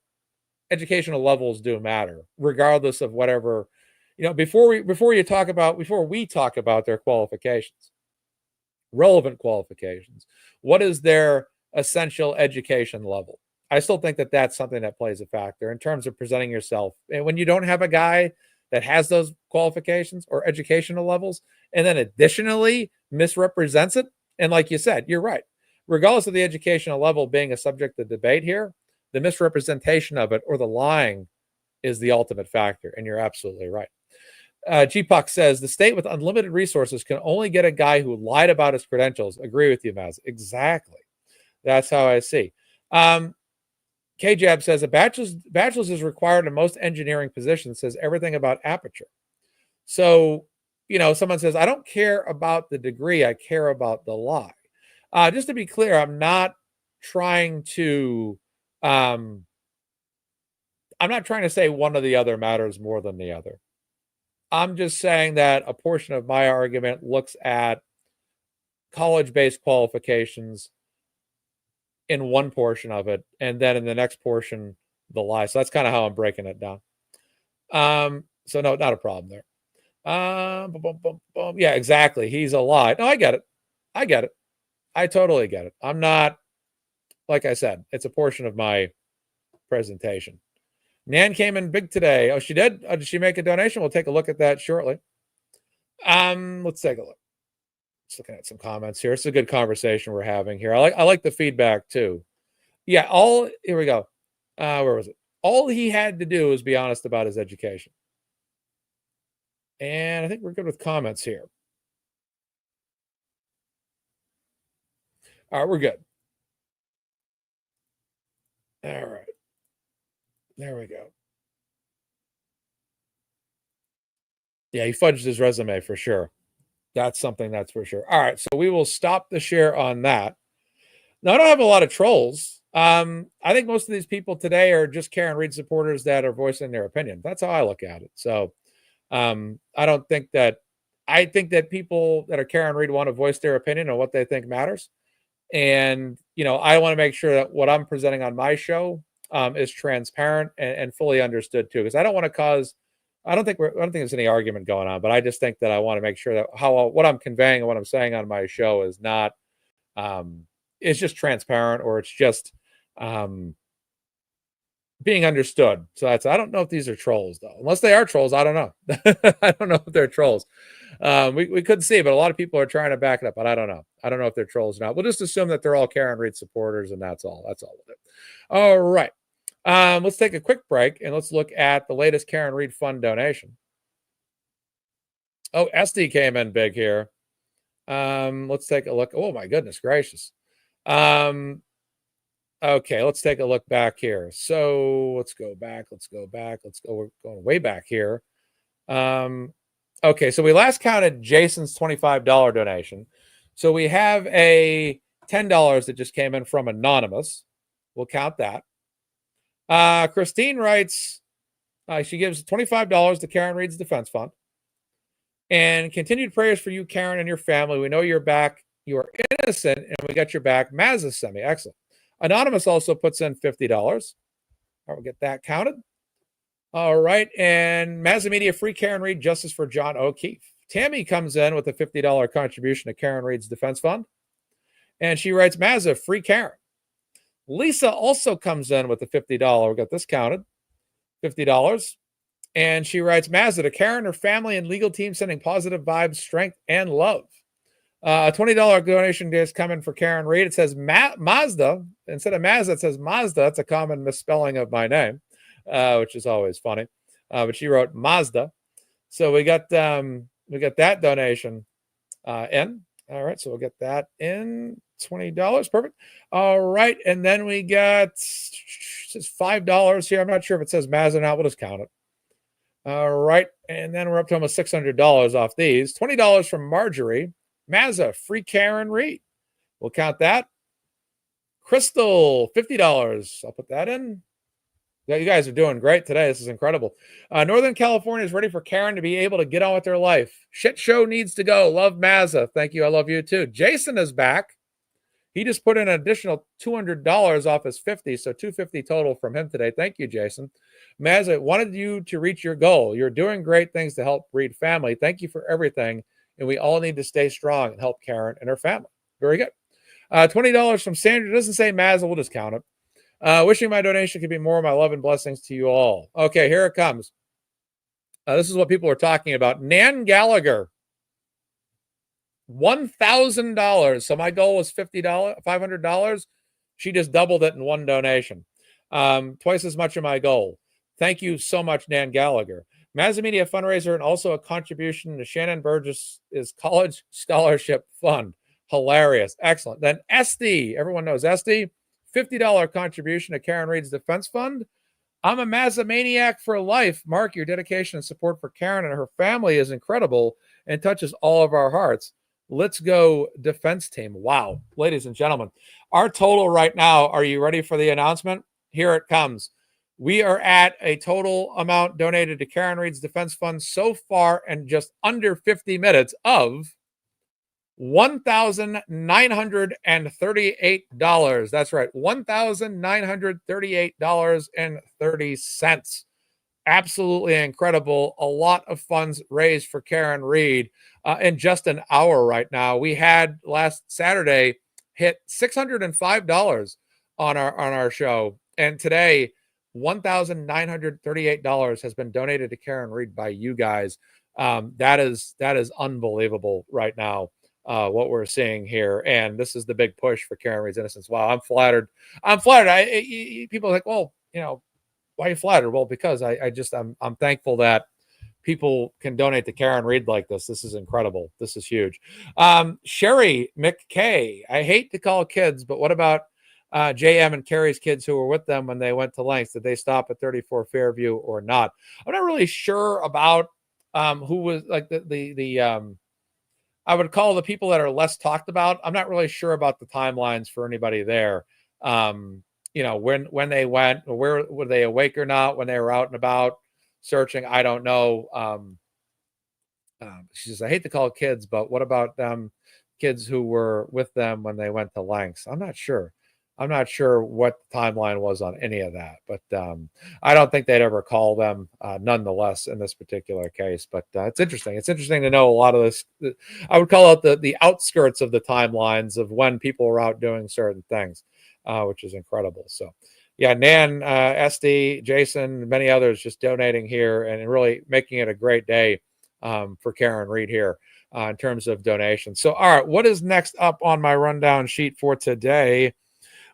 Speaker 1: levels do matter, regardless of whatever, before we talk about their qualifications, relevant qualifications. What is their essential education level? I still think that that's something that plays a factor in terms of presenting yourself. And when you don't have a guy that has those qualifications or educational levels, and then additionally misrepresents it, and like you said, you're right. Regardless of the educational level being a subject of debate here, the misrepresentation of it or the lying is the ultimate factor. And you're absolutely right. GPUC says the state with unlimited resources can only get a guy who lied about his credentials. Agree with you, Maz. Exactly. That's how I see. KJAB says a bachelor's is required in most engineering positions, says everything about aperture. So, someone says, I don't care about the degree, I care about the lie. Just to be clear, I'm not trying to say one or the other matters more than the other. I'm just saying that a portion of my argument looks at college-based qualifications in one portion of it, and then in the next portion, the lie. So that's kind of how I'm breaking it down. So no, not a problem there. Yeah, exactly. He's a lie. No, I get it. I totally get it. I'm not, like I said, it's a portion of my presentation. Nan came in big today. Oh, she did? Did she make a donation? We'll take a look at that shortly. Let's take a look. Just looking at some comments here. It's a good conversation we're having here. I like the feedback too. Yeah, here we go. Where was it? All he had to do was be honest about his education. And I think we're good with comments here. All right, we're good. All right. There we go. Yeah, he fudged his resume for sure. That's something that's for sure. All right, so we will stop the share on that. Now, I don't have a lot of trolls. I think most of these people today are just Karen Reed supporters that are voicing their opinion. That's how I look at it. So I don't think that I think that people that are Karen Reed want to voice their opinion on what they think matters. And, I want to make sure that what I'm presenting on my show is transparent and fully understood too, because I don't want to cause. I don't think there's any argument going on, but I just think that I want to make sure that what I'm conveying and what I'm saying on my show is not, it's just transparent, or it's just being understood. So I don't know if these are trolls though. Unless they are trolls, I don't know. I don't know if they're trolls. We could see, but a lot of people are trying to back it up, but I don't know. I don't know if they're trolls or not. We'll just assume that they're all Karen Reed supporters, and that's all. That's all with it. All right. Let's take a quick break and let's look at the latest Karen Reed Fund donation. Oh, SD came in big here. Let's take a look. Oh my goodness gracious. Okay, let's take a look back here. So let's go back. We're going way back here. Okay, so we last counted Jason's $25 donation. So we have a $10 that just came in from Anonymous. We'll count that. Christine writes, she gives $25 to Karen Reed's Defense Fund. And continued prayers for you, Karen, and your family. We know you're back. You are innocent, and we got your back. Mazza Semi, excellent. Anonymous also puts in $50. All right, we'll get that counted. All right, and MazzaMedia Free Karen Reed, Justice for John O'Keefe. Tammy comes in with a $50 contribution to Karen Reed's Defense Fund. And she writes, Mazza, Free Karen. Lisa also comes in with a $50. We got this counted. $50. And she writes, Mazza, to Karen, her family, and legal team, sending positive vibes, strength, and love. A $20 donation is coming for Karen Reed. It says Mazda. Instead of Mazda, it says Mazda. That's a common misspelling of my name, which is always funny. But she wrote Mazda. So we got that donation in. All right, so we'll get that in. $20. Perfect. All right, and then we got, it says $5 here. I'm not sure if it says Mazda or not. We'll just count it. All right, and then we're up to almost $600 off these. $20 from Marjorie. Mazza, Free Karen Reed. We'll count that. Crystal, $50. I'll put that in. Yeah, you guys are doing great today. This is incredible. Northern California is ready for Karen to be able to get on with their life. Shit show needs to go. Love Mazza. Thank you. I love you too. Jason is back. He just put in an additional $200 off his $50, so $250 total from him today. Thank you, Jason. Mazza, wanted you to reach your goal. You're doing great things to help Reed family. Thank you for everything, and we all need to stay strong and help Karen and her family. Very good. $20 from Sandra. It doesn't say Mazza. We'll just count it. Wishing my donation could be more. My love and blessings to you all. Okay, here it comes. This is what people are talking about. Nan Gallagher. $1,000. So my goal was $500. She just doubled it in one donation. Twice as much of my goal. Thank you so much, Nan Gallagher. MazzaMedia fundraiser and also a contribution to Shannon Burgess' college scholarship fund. Hilarious. Excellent. Then SD. Everyone knows SD. $50 contribution to Karen Reed's Defense Fund. I'm a MazzaManiac for life. Mark, your dedication and support for Karen and her family is incredible and touches all of our hearts. Let's go defense team. Wow. Ladies and gentlemen, our total right now, are you ready for the announcement? Here it comes. We are at a total amount donated to Karen Reed's Defense Fund so far in just under 50 minutes of $1,938. That's right. $1,938.30. Absolutely incredible. A lot of funds raised for Karen Reed in just an hour right now. We had last Saturday hit $605 on our show. And today, $1,938 has been donated to Karen Reed by you guys. That is unbelievable right now. What we're seeing here, and this is the big push for Karen Read's innocence. Wow, I'm flattered. I'm flattered. People are like, well, why are you flattered? Well, because I'm thankful that people can donate to Karen Read like this. This is incredible. This is huge. Sherry McKay, I hate to call kids, but what about JM and Carrie's kids who were with them when they went to lengths? Did they stop at 34 Fairview or not? I'm not really sure about who was like I would call the people that are less talked about. I'm not really sure about the timelines for anybody there. When they went, or where were they awake or not, when they were out and about searching, I don't know. She says, I hate to call kids, but what about them kids who were with them when they went to lengths? I'm not sure. I'm not sure what the timeline was on any of that, but I don't think they'd ever call them nonetheless in this particular case. But it's interesting. It's interesting to know a lot of this. I would call it the outskirts of the timelines of when people were out doing certain things, which is incredible. So yeah, Nan, SD, Jason, many others just donating here and really making it a great day for Karen Read here in terms of donations. So, all right, what is next up on my rundown sheet for today?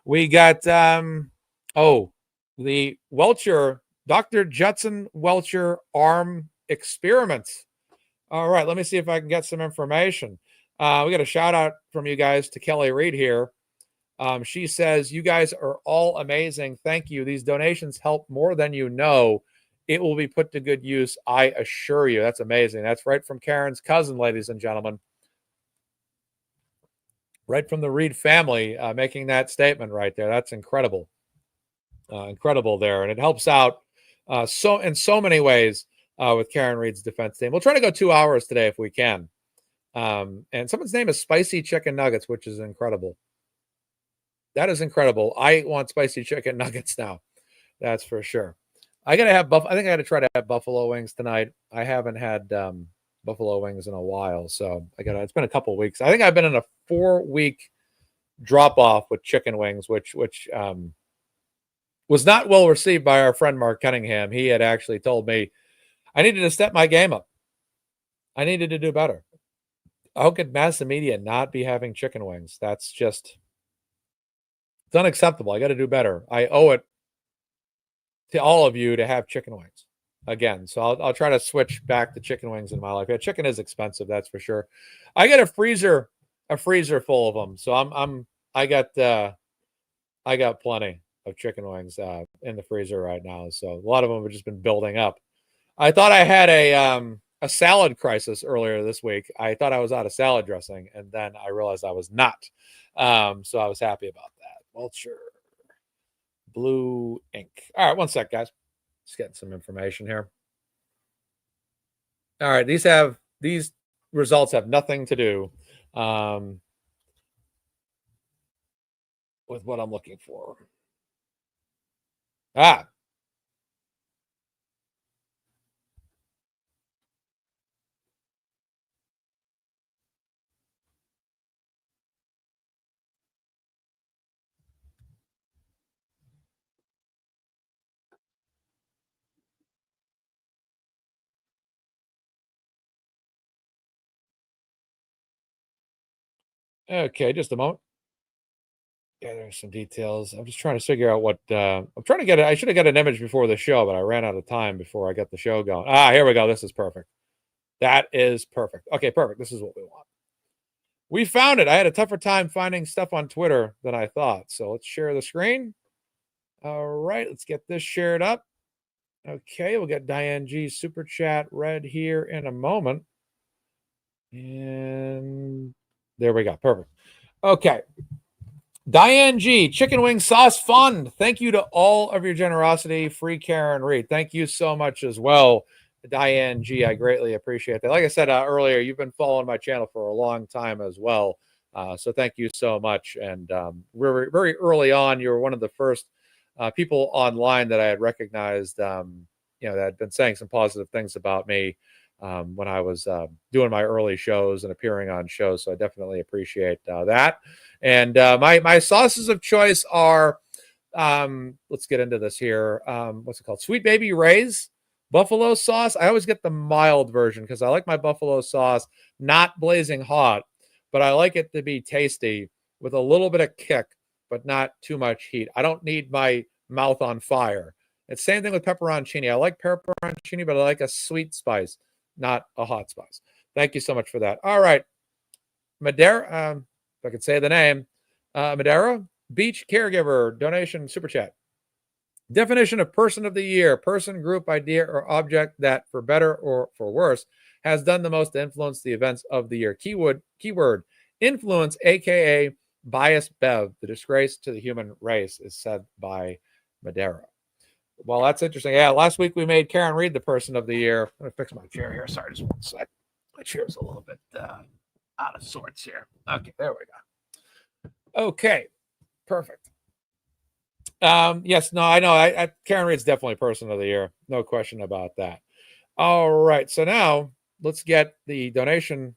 Speaker 1: We got, the Welcher, Dr. Judson Welcher arm experiments. All right, let me see if I can get some information. We got a shout out from you guys to Kelly Reed here. She says, you guys are all amazing. Thank you. These donations help more than you know. It will be put to good use, I assure you. That's amazing. That's right from Karen's cousin, ladies and gentlemen. Right from the Reed family, making that statement right there. That's incredible. Incredible there. And it helps out in so many ways with Karen Reed's defense team. We'll try to go 2 hours today if we can. And someone's name is Spicy Chicken Nuggets, which is incredible. That is incredible. I want spicy chicken nuggets now. That's for sure. I think I got to try to have buffalo wings tonight. I haven't had buffalo wings in a while, so it's been a couple weeks. I think I've been in a 4-week drop off with chicken wings, which was not well received by our friend Mark Cunningham. He had actually told me I needed to step my game up. I needed to do better. How could MazzaMedia not be having chicken wings? That's just, it's unacceptable. I got to do better. I owe it to all of you to have chicken wings again. So I'll try to switch back to chicken wings in my life. Yeah, chicken is expensive, that's for sure. I got a freezer full of them. So I got plenty of chicken wings in the freezer right now. So a lot of them have just been building up. I thought I had a salad crisis earlier this week. I thought I was out of salad dressing, and then I realized I was not. So I was happy about that. Well, sure. Blue ink. All right, one sec, guys. Just getting some information here. All right, these results have nothing to do with what I'm looking for. Okay, just a moment. Yeah, there's some details. I'm just trying to figure out what I'm trying to get. I should have got an image before the show, but I ran out of time before I got the show going. Here we go. This is perfect. That is perfect. Okay, perfect. This is what we want. We found it. I had a tougher time finding stuff on Twitter than I thought. So let's share the screen. All right, let's get this shared up. Okay, we'll get Diane G's super chat read here in a moment. And there we go. Perfect. Okay. Diane G, Chicken Wing Sauce Fund. Thank you to all of your generosity. Free Karen Reed. Thank you so much as well, Diane G. I greatly appreciate that. Like I said earlier, you've been following my channel for a long time as well. So thank you so much. And very, very early on, you were one of the first people online that I had recognized, that had been saying some positive things about me when I was doing my early shows and appearing on shows. So I definitely appreciate that. And my sauces of choice are, let's get into this here. What's it called? Sweet Baby Ray's Buffalo sauce, I always get the mild version because I like my buffalo sauce not blazing hot, but I like it to be tasty with a little bit of kick, but not too much heat. I don't need my mouth on fire. It's same thing with pepperoncini. I like pepperoncini, but I like a sweet spice, not a hot spice. Thank you so much for that. All right. Madeira, if I could say the name, Madeira Beach Caregiver donation super chat. Definition of person of the year: person, group, idea, or object that, for better or for worse, has done the most to influence the events of the year. Keyword influence, aka bias Bev, the disgrace to the human race, is said by Madeira. Well, that's interesting. Yeah, last week we made Karen Reed the person of the year. I'm going to fix my chair here. Sorry, just one sec. My chair's a little bit out of sorts here. Okay, there we go. Okay, perfect. Yes, no, I know. Karen Reed's definitely person of the year. No question about that. All right, so now let's get the donation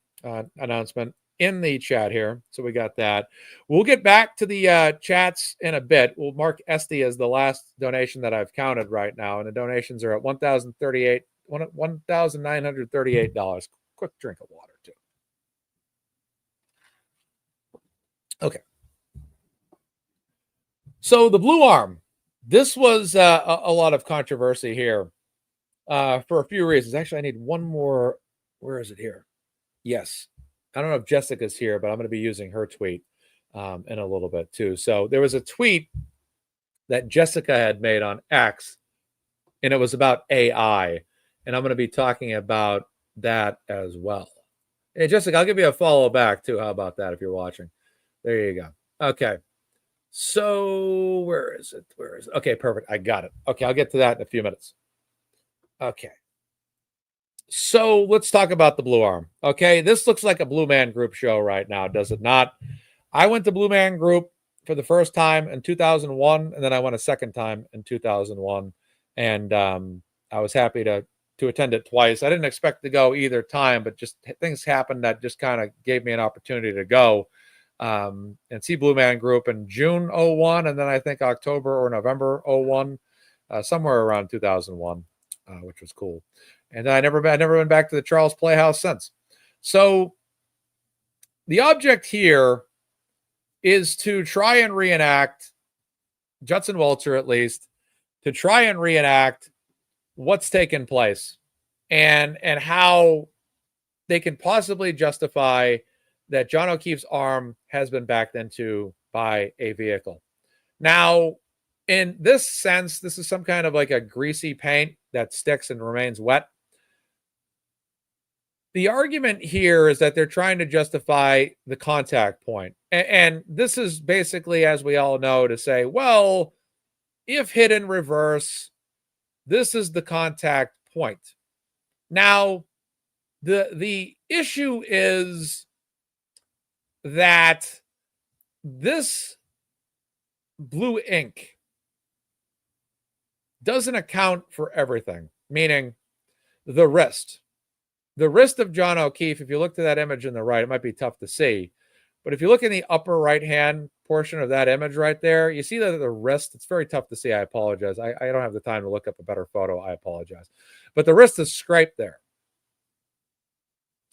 Speaker 1: announcement in the chat here. So we got that. We'll get back to the chats in a bit. We'll mark Esty as the last donation that I've counted right now, and the donations are at $1,938. Quick drink of water too. Okay. So the blue arm. This was a lot of controversy here for a few reasons. Actually, I need one more. Where is it here? Yes. I don't know if Jessica's here, but I'm going to be using her tweet in a little bit too. So there was a tweet that Jessica had made on X, and it was about AI. And I'm going to be talking about that as well. Hey, Jessica, I'll give you a follow back too. How about that if you're watching? There you go. Okay. So where is it? Where is it? Okay, perfect. I got it. Okay, I'll get to that in a few minutes. Okay. So let's talk about the Blue Arm. Okay, this looks like a Blue Man Group show right now, does it not? I went to Blue Man Group for the first time in 2001, and then I went a second time in 2001, and I was happy to attend it twice. I didn't expect to go either time, but just things happened that just kind of gave me an opportunity to go and see Blue Man Group in June 01, and then I think October or November 01, somewhere around 2001, which was cool. And I never been back to the Charles Playhouse since. So the object here is to try and reenact, Judson Walter at least, to try and reenact what's taken place and how they can possibly justify that John O'Keefe's arm has been backed into by a vehicle. Now, in this sense, this is some kind of like a greasy paint that sticks and remains wet. The argument here is that they're trying to justify the contact point. And this is basically, as we all know, to say, well, if hit in reverse, this is the contact point. Now, the issue is that this blue ink doesn't account for everything, meaning the wrist. The wrist of John O'Keefe, if you look to that image in the right, it might be tough to see. But if you look in the upper right-hand portion of that image right there, you see that the wrist, it's very tough to see. I apologize. I don't have the time to look up a better photo. I apologize. But the wrist is scraped there.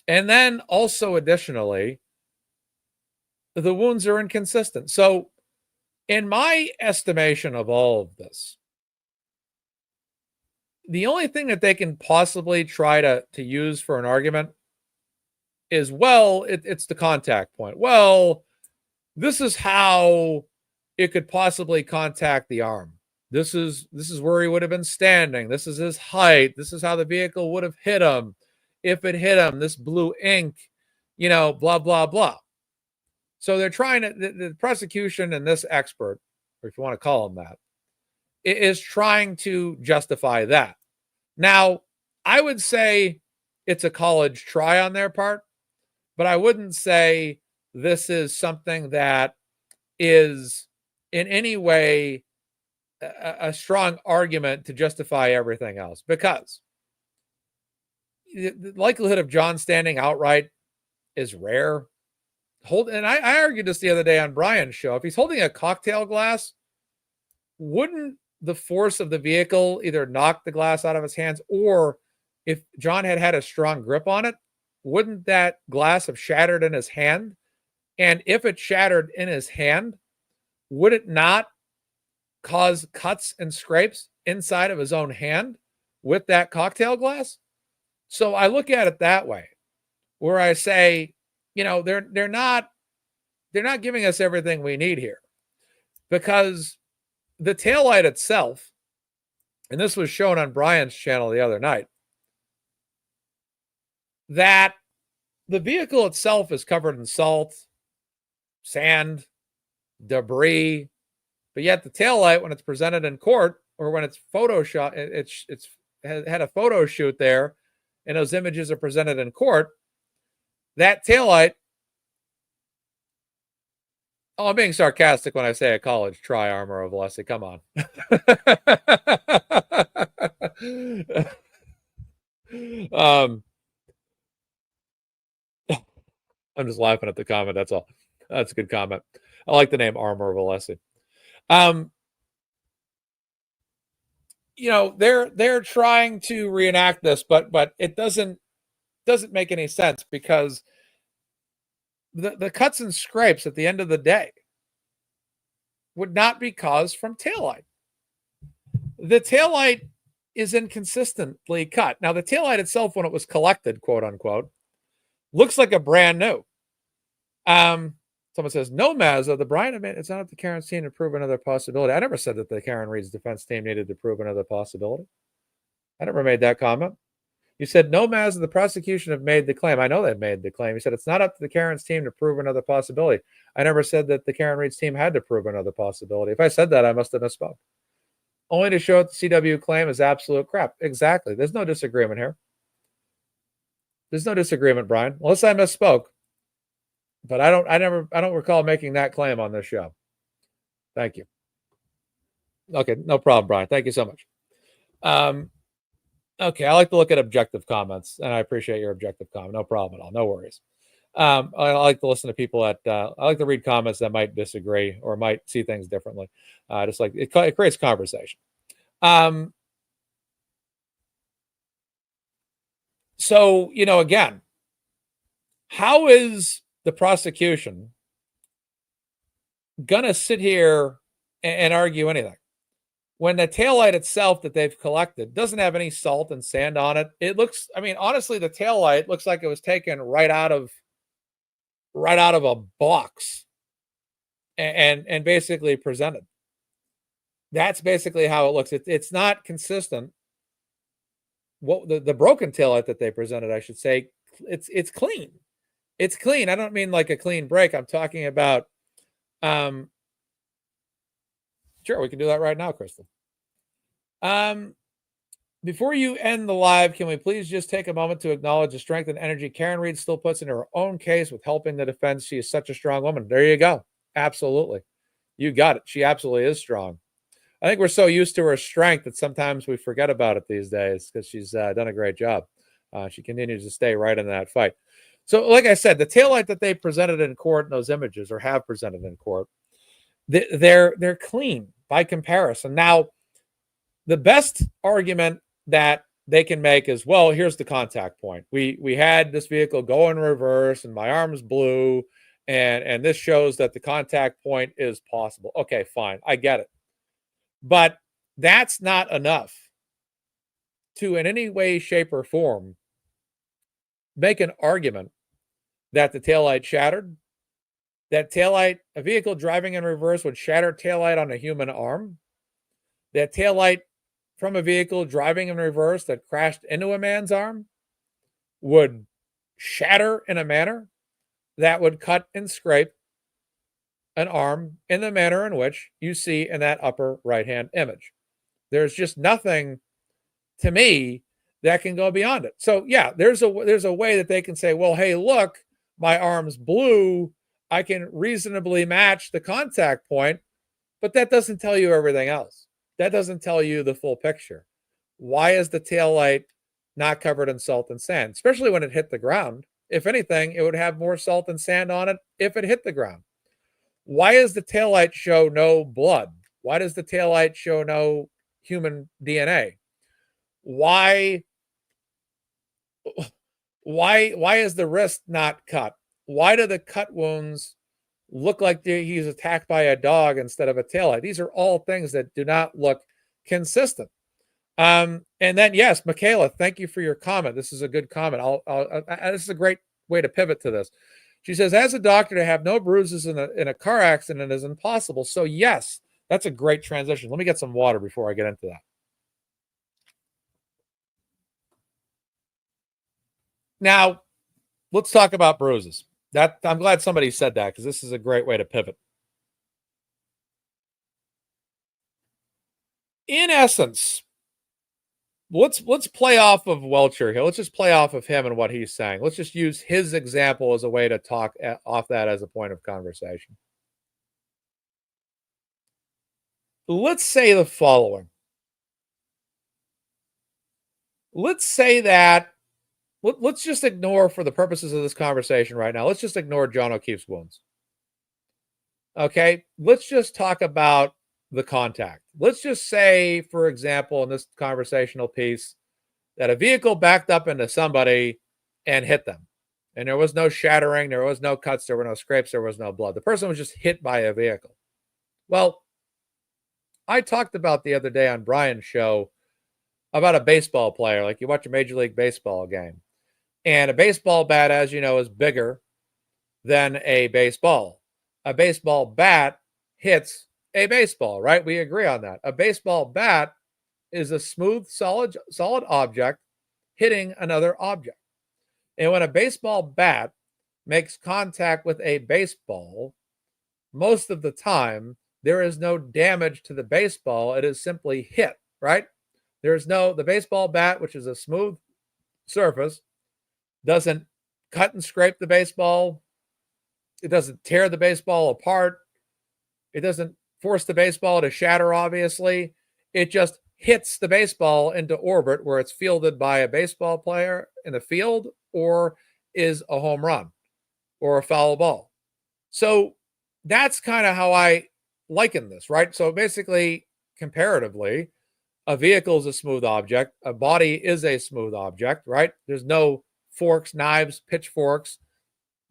Speaker 1: And then also additionally, the wounds are inconsistent. So in my estimation of all of this, the only thing that they can possibly try to use for an argument is, well, it's the contact point. Well, this is how it could possibly contact the arm. This is where he would have been standing. This is his height. This is how the vehicle would have hit him. If it hit him, this blue ink, blah, blah, blah. So they're trying to, the prosecution and this expert, or if you want to call him that, is trying to justify that. Now, I would say it's a college try on their part, but I wouldn't say this is something that is in any way a strong argument to justify everything else, because the likelihood of John standing outright is rare. And I argued this the other day on Brian's show. If he's holding a cocktail glass, wouldn't the force of the vehicle either knocked the glass out of his hands, or if John had had a strong grip on it, wouldn't that glass have shattered in his hand? And if it shattered in his hand, would it not cause cuts and scrapes inside of his own hand with that cocktail glass? So I look at it that way, where I say, they're not giving us everything we need here, because the taillight itself, and this was shown on Brian's channel the other night, that the vehicle itself is covered in salt, sand, debris, but yet the taillight, when it's presented in court, or when it's Photoshop, it's had a photo shoot there, and those images are presented in court, that taillight, I'm being sarcastic when I say a college try armor of Leslie. Come on. I'm just laughing at the comment. That's all. That's a good comment. I like the name Armor of Alessi. They're trying to reenact this, but it doesn't make any sense, because the cuts and scrapes at the end of the day would not be caused from taillight. The taillight is inconsistently cut. Now, the taillight itself, when it was collected, quote unquote, looks like a brand new. Someone says, no, Mazza, the Brian admit it's not up to Karen's team to prove another possibility. I never said that the Karen Reed's defense team needed to prove another possibility. I never made that comment. You said, no, Mazza, the prosecution have made the claim. I know they've made the claim. You said, it's not up to the Karen's team to prove another possibility. I never said that the Karen Reed's team had to prove another possibility. If I said that, I must have misspoke. Only to show that the CW claim is absolute crap. Exactly. There's no disagreement here. There's no disagreement, Brian, unless I misspoke. But I don't recall making that claim on this show. Thank you. Okay, no problem, Brian. Thank you so much. Okay, I like to look at objective comments, and I appreciate your objective comment. No problem at all. No worries. I like to listen to people I like to read comments that might disagree or might see things differently. Just like it creates conversation. So, again, how is the prosecution gonna sit here and argue anything when the taillight itself that they've collected doesn't have any salt and sand on it? It looks, honestly, the taillight looks like it was taken right out of a box and basically presented. That's basically how it looks. It's not consistent. What the broken taillight that they presented, I should say, it's clean. It's clean. I don't mean like a clean break. I'm talking about, sure, we can do that right now, Crystal. Before you end the live, can we please just take a moment to acknowledge the strength and energy Karen Reed still puts into her own case with helping the defense? She is such a strong woman. There you go. Absolutely. You got it. She absolutely is strong. I think we're so used to her strength that sometimes we forget about it these days, because she's done a great job. She continues to stay right in that fight. So, like I said, the taillight that they presented in court in those images, or have presented in court, they're clean by comparison. Now, the best argument that they can make is, well, here's the contact point. We had this vehicle go in reverse, and my arm's blue, and this shows that the contact point is possible. Okay, fine, I get it. But that's not enough to, in any way, shape, or form, make an argument that the taillight shattered. That taillight, a vehicle driving in reverse would shatter taillight on a human arm. That taillight from a vehicle driving in reverse that crashed into a man's arm would shatter in a manner that would cut and scrape an arm in the manner in which you see in that upper right-hand image. There's just nothing, to me, that can go beyond it. So yeah, there's a way that they can say, well, hey, look, my arm's blue. I can reasonably match the contact point, but that doesn't tell you everything else. That doesn't tell you the full picture. Why is the taillight not covered in salt and sand, especially when it hit the ground? If anything, it would have more salt and sand on it if it hit the ground. Why does the taillight show no blood? Why does the taillight show no human DNA. Why is the wrist not cut? Why do the cut wounds look like he's attacked by a dog instead of a taillight? These are all things that do not look consistent. And then, yes, Michaela, thank you for your comment. This is a good comment. This is a great way to pivot to this. She says, as a doctor, to have no bruises in a car accident is impossible. So, yes, that's a great transition. Let me get some water before I get into that. Now, let's talk about bruises. I'm glad somebody said that, because this is a great way to pivot. In essence, let's play off of Welcher here. Let's just play off of him and what he's saying. Let's just use his example as a way to talk off that as a point of conversation. Let's say the following. Let's say that, let's just ignore, for the purposes of this conversation right now, let's just ignore John O'Keefe's wounds. Okay, let's just talk about the contact. Let's just say, for example, in this conversational piece, that a vehicle backed up into somebody and hit them. And there was no shattering, there was no cuts, there were no scrapes, there was no blood. The person was just hit by a vehicle. Well, I talked about the other day on Brian's show about a baseball player. Like, you watch a Major League Baseball game, and a baseball bat, as you know, is bigger than a baseball. A baseball bat hits a baseball, right? We agree on that. A baseball bat is a smooth, solid object hitting another object. And when a baseball bat makes contact with a baseball, most of the time, there is no damage to the baseball. It is simply hit, right? The baseball bat, which is a smooth surface, doesn't cut and scrape the baseball. It doesn't tear the baseball apart. It doesn't force the baseball to shatter, obviously. It just hits the baseball into orbit, where it's fielded by a baseball player in the field, or is a home run or a foul ball. So that's kind of how I liken this, right? So basically, comparatively, a vehicle is a smooth object. A body is a smooth object, right? There's no forks, knives, pitchforks,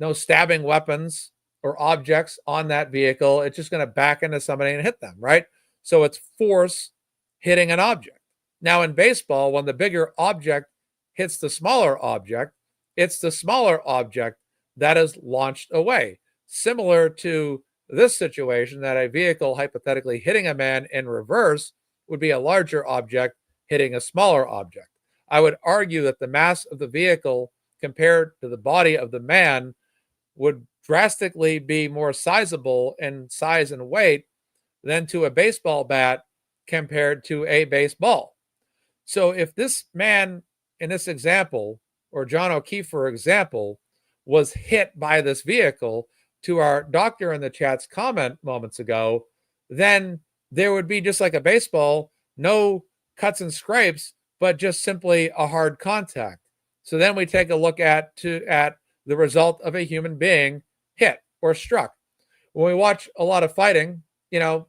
Speaker 1: no stabbing weapons or objects on that vehicle. It's just going to back into somebody and hit them, right? So it's force hitting an object. Now, in baseball, when the bigger object hits the smaller object, it's the smaller object that is launched away. Similar to this situation, that a vehicle hypothetically hitting a man in reverse would be a larger object hitting a smaller object. I would argue that the mass of the vehicle compared to the body of the man would drastically be more sizable in size and weight than to a baseball bat compared to a baseball. So if this man in this example, or John O'Keefe, for example, was hit by this vehicle, to our doctor in the chat's comment moments ago, then there would be, just like a baseball, no cuts and scrapes, but just simply a hard contact. So then we take a look at the result of a human being hit or struck. When we watch a lot of fighting, in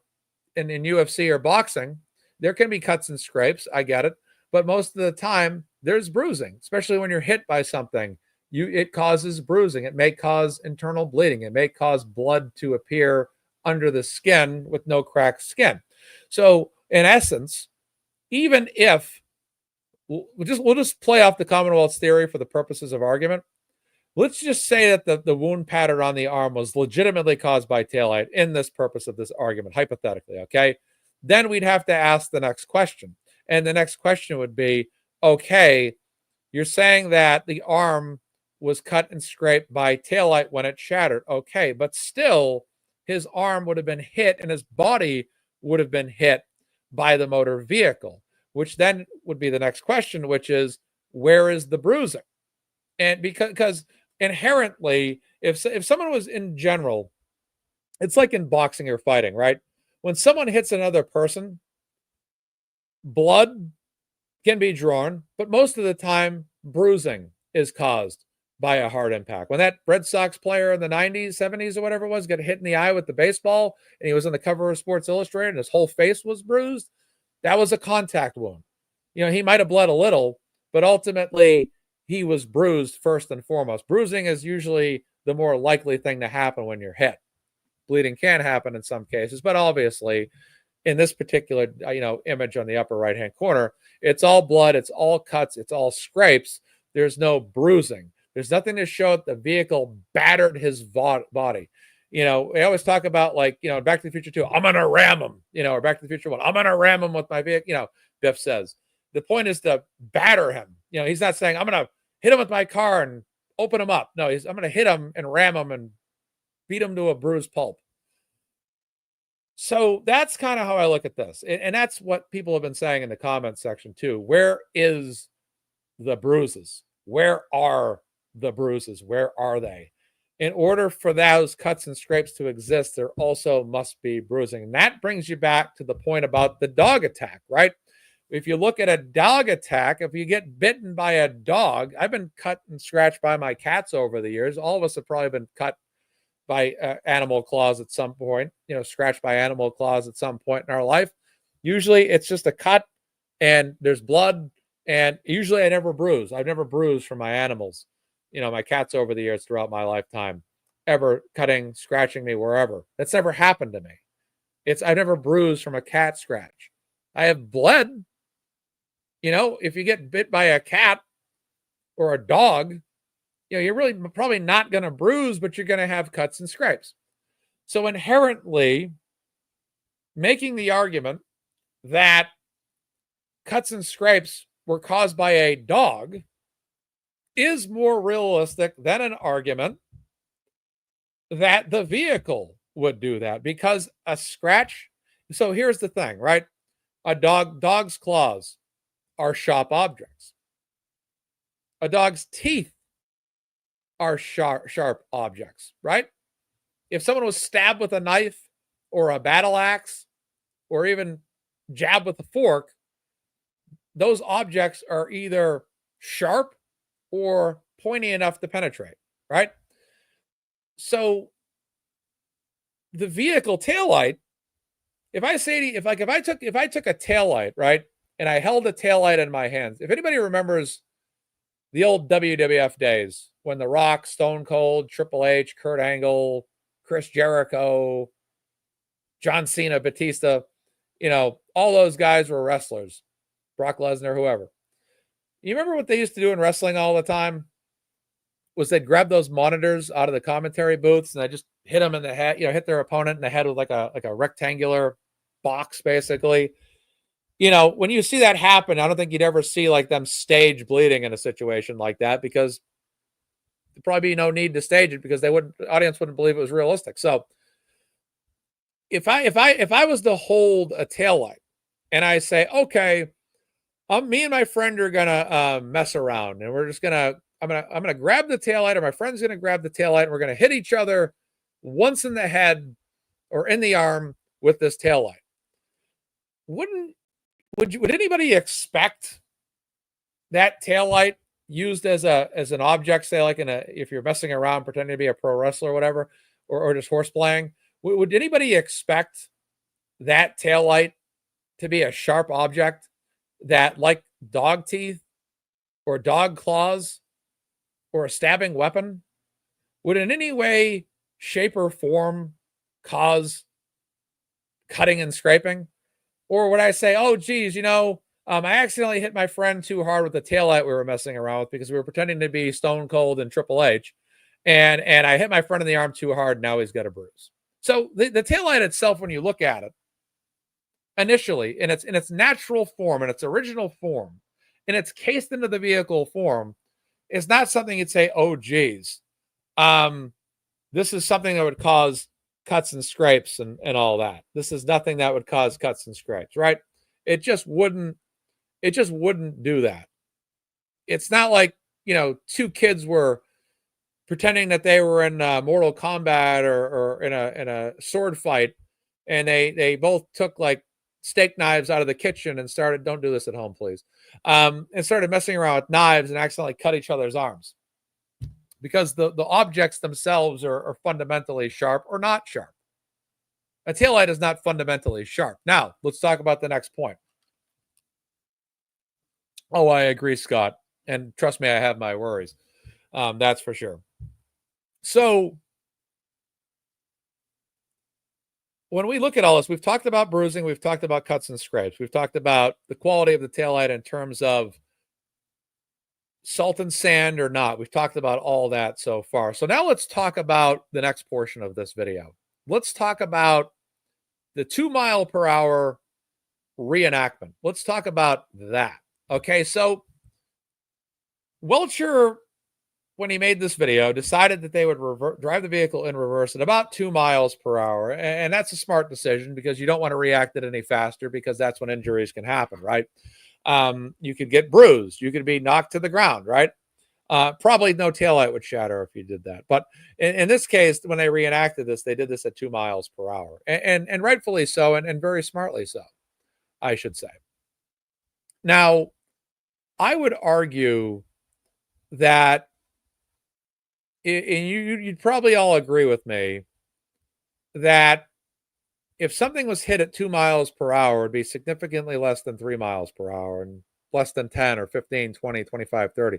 Speaker 1: UFC or boxing, there can be cuts and scrapes. I get it. But most of the time, there's bruising, especially when you're hit by something. It causes bruising. It may cause internal bleeding. It may cause blood to appear under the skin with no cracked skin. So in essence, even if we'll just play off the Commonwealth's theory for the purposes of argument, let's just say that the wound pattern on the arm was legitimately caused by taillight in this purpose of this argument, hypothetically, okay? Then we'd have to ask the next question. And the next question would be, okay, you're saying that the arm was cut and scraped by taillight when it shattered. Okay, but still, his arm would have been hit and his body would have been hit by the motor vehicle, which then would be the next question, which is, where is the bruising? And because inherently, if someone was, in general, it's like in boxing or fighting, right? When someone hits another person, blood can be drawn, but most of the time, bruising is caused by a hard impact. When that Red Sox player in the 90s, 70s, or whatever it was, got hit in the eye with the baseball, and he was on the cover of Sports Illustrated, and his whole face was bruised, That was a contact wound. He might have bled a little, but ultimately he was bruised first and foremost. Bruising is usually the more likely thing to happen when you're hit. Bleeding can happen in some cases, but obviously in this particular image on the upper right hand corner, it's all blood, it's all cuts, it's all scrapes. There's no bruising. There's nothing to show that the vehicle battered his body. We always talk about, like, Back to the Future 2, I'm gonna ram him, or Back to the Future 1, I'm gonna ram him with my vehicle. Biff says the point is to batter him. He's not saying I'm gonna hit him with my car and open him up. No, I'm gonna hit him and ram him and beat him to a bruised pulp. So that's kind of how I look at this. And that's what people have been saying in the comments section too. Where is the bruises? Where are the bruises? Where are they? In order for those cuts and scrapes to exist, there also must be bruising. And that brings you back to the point about the dog attack, right? If you look at a dog attack, if you get bitten by a dog, I've been cut and scratched by my cats over the years. All of us have probably been cut by animal claws at some point, scratched by animal claws at some point in our life. Usually it's just a cut and there's blood, and usually I never bruise. I've never bruised from my animals, my cats over the years throughout my lifetime, ever cutting, scratching me wherever. That's never happened to me. I've never bruised from a cat scratch. I have bled. If you get bit by a cat or a dog, you're really probably not going to bruise, but you're going to have cuts and scrapes. So inherently, making the argument that cuts and scrapes were caused by a dog is more realistic than an argument that the vehicle would do that, because a scratch. So here's the thing, right? Dog's claws are sharp objects. A dog's teeth are sharp objects, right? If someone was stabbed with a knife or a battle axe or even jabbed with a fork, those objects are either sharp or pointy enough to penetrate, right? So the vehicle taillight, if I took a taillight, right, and I held a taillight in my hands, if anybody remembers the old WWF days when The Rock, Stone Cold, Triple H, Kurt Angle, Chris Jericho, John Cena, Batista, all those guys were wrestlers, Brock Lesnar, whoever. You remember what they used to do in wrestling all the time? Was they'd grab those monitors out of the commentary booths and they just hit them in the head, hit their opponent in the head with like a rectangular box, basically. When you see that happen, I don't think you'd ever see like them stage bleeding in a situation like that, because there'd probably be no need to stage it, because the audience wouldn't believe it was realistic. So if I was to hold a taillight and I say, okay, me and my friend are gonna mess around, and we're just I'm gonna grab the taillight, or my friend's gonna grab the taillight, and we're gonna hit each other once in the head or in the arm with this taillight. Would anybody expect that taillight used as an object, say like if you're messing around pretending to be a pro wrestler or whatever, or just horseplaying? Would anybody expect that taillight to be a sharp object that, like dog teeth or dog claws or a stabbing weapon, would in any way, shape, or form cause cutting and scraping? Or would I say, oh, geez, I accidentally hit my friend too hard with the taillight we were messing around with because we were pretending to be Stone Cold and Triple H, and I hit my friend in the arm too hard, now he's got a bruise. So the taillight itself, when you look at it, initially, in its natural form, in its original form, and it's cased into the vehicle form, is not something you'd say, oh, geez, this is something that would cause cuts and scrapes and all that. This is nothing that would cause cuts and scrapes, right? It just wouldn't do that. It's not like, two kids were pretending that they were in Mortal Kombat or in a sword fight, and they both took like steak knives out of the kitchen and started, don't do this at home, please, and started messing around with knives and accidentally cut each other's arms, because the objects themselves are fundamentally sharp or not sharp. A taillight is not fundamentally sharp. Now, let's talk about the next point. Oh, I agree, Scott. And trust me, I have my worries. That's for sure. So when we look at all this, we've talked about bruising, we've talked about cuts and scrapes, we've talked about the quality of the taillight in terms of salt and sand or not. We've talked about all that so far. So now let's talk about the next portion of this video. Let's talk about the 2 mile per hour reenactment. Let's talk about that. Okay, so Welcher, when he made this video, decided that they would drive the vehicle in reverse at about 2 miles per hour. And that's a smart decision because you don't want to react it any faster because that's when injuries can happen, right? You could get bruised. You could be knocked to the ground, right? Probably no taillight would shatter if you did that. But in this case, when they reenacted this, they did this at 2 miles per hour. And rightfully so, and very smartly so, I should say. Now, I would argue that and you'd probably all agree with me that if something was hit at 2 miles per hour, it'd be significantly less than 3 miles per hour and less than 10 or 15, 20, 25, 30.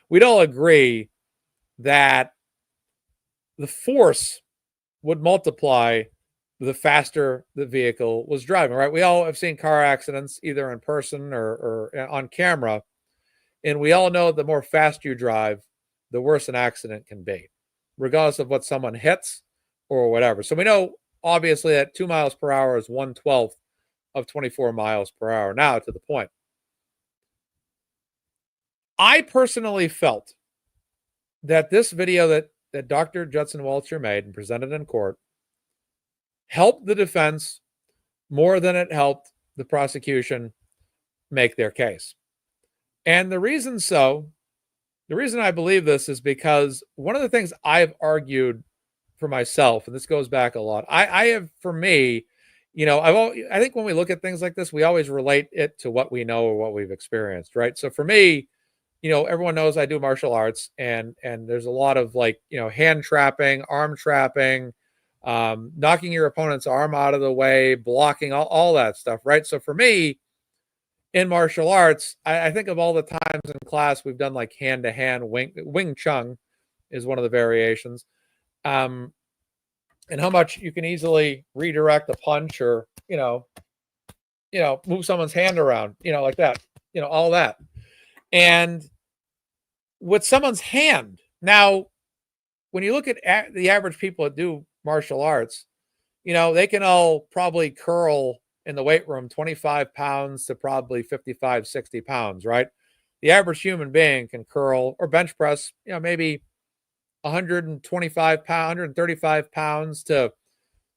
Speaker 1: We'd all agree that the force would multiply the faster the vehicle was driving, right? We all have seen car accidents either in person or on camera. And we all know the more fast you drive, the worse an accident can be, regardless of what someone hits or whatever. So we know, obviously, that 2 miles per hour is 1/12 of 24 miles per hour. Now, to the point. I personally felt that this video that Dr. Judson Welcher made and presented in court helped the defense more than it helped the prosecution make their case. And the reason I believe this is because one of the things I've argued for myself, and this goes back a lot, I have, for me, I think when we look at things like this, we always relate it to what we know or what we've experienced, right? So for me, everyone knows I do martial arts, and there's a lot of hand trapping, arm trapping, knocking your opponent's arm out of the way, blocking, all that stuff, right? So for me, in martial arts, I think of all the times in class we've done hand-to-hand Wing Chun is one of the variations, and how much you can easily redirect a punch or move someone's hand around, like that, all that, and with someone's hand. Now, when you look at the average people that do martial arts, they can all probably curl in the weight room 25 pounds to probably 55, 60 pounds, right? The average human being can curl or bench press, maybe 125 pounds, 135 pounds to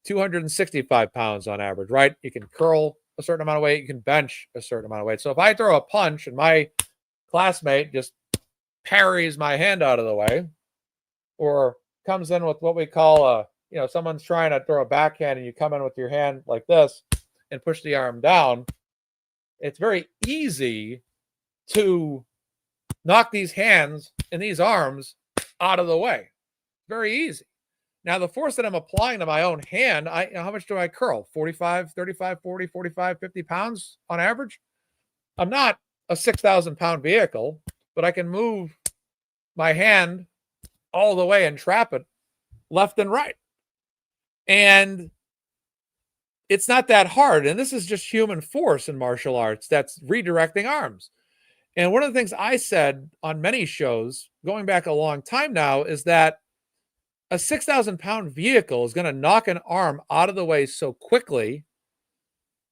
Speaker 1: 265 pounds on average, right? You can curl a certain amount of weight, you can bench a certain amount of weight. So if I throw a punch and my classmate just parries my hand out of the way, or comes in with what we call someone's trying to throw a backhand and you come in with your hand like this and push the arm down, it's very easy to knock these hands and these arms out of the way. Very easy. Now, the force that I'm applying to my own hand, how much do I curl? 45, 35, 40, 45, 50 pounds on average? I'm not a 6,000 pound vehicle, but I can move my hand all the way and trap it left and right. And it's not that hard. And this is just human force in martial arts that's redirecting arms. And one of the things I said on many shows, going back a long time now, is that a 6,000 pound vehicle is going to knock an arm out of the way so quickly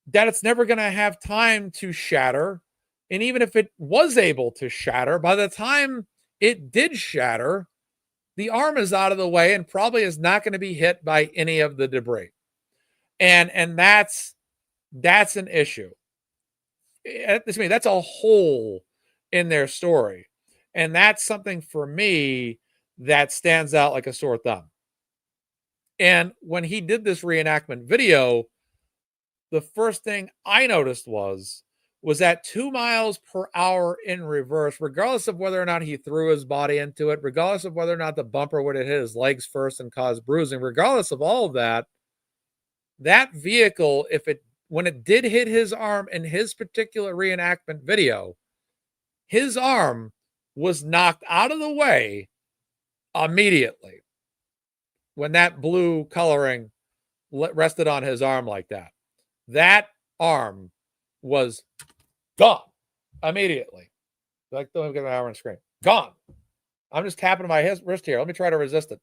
Speaker 1: that it's never going to have time to shatter. And even if it was able to shatter, by the time it did shatter, the arm is out of the way and probably is not going to be hit by any of the debris. And that's an issue. That's a hole in their story. And that's something for me that stands out like a sore thumb. And when he did this reenactment video, the first thing I noticed was at 2 miles per hour in reverse, regardless of whether or not he threw his body into it, regardless of whether or not the bumper would have hit his legs first and caused bruising, regardless of all of that, that vehicle, when it did hit his arm in his particular reenactment video, his arm was knocked out of the way immediately when that blue coloring rested on his arm like that. That arm was gone immediately. Like, don't get my arm on the screen. Gone. I'm just tapping my wrist here. Let me try to resist it.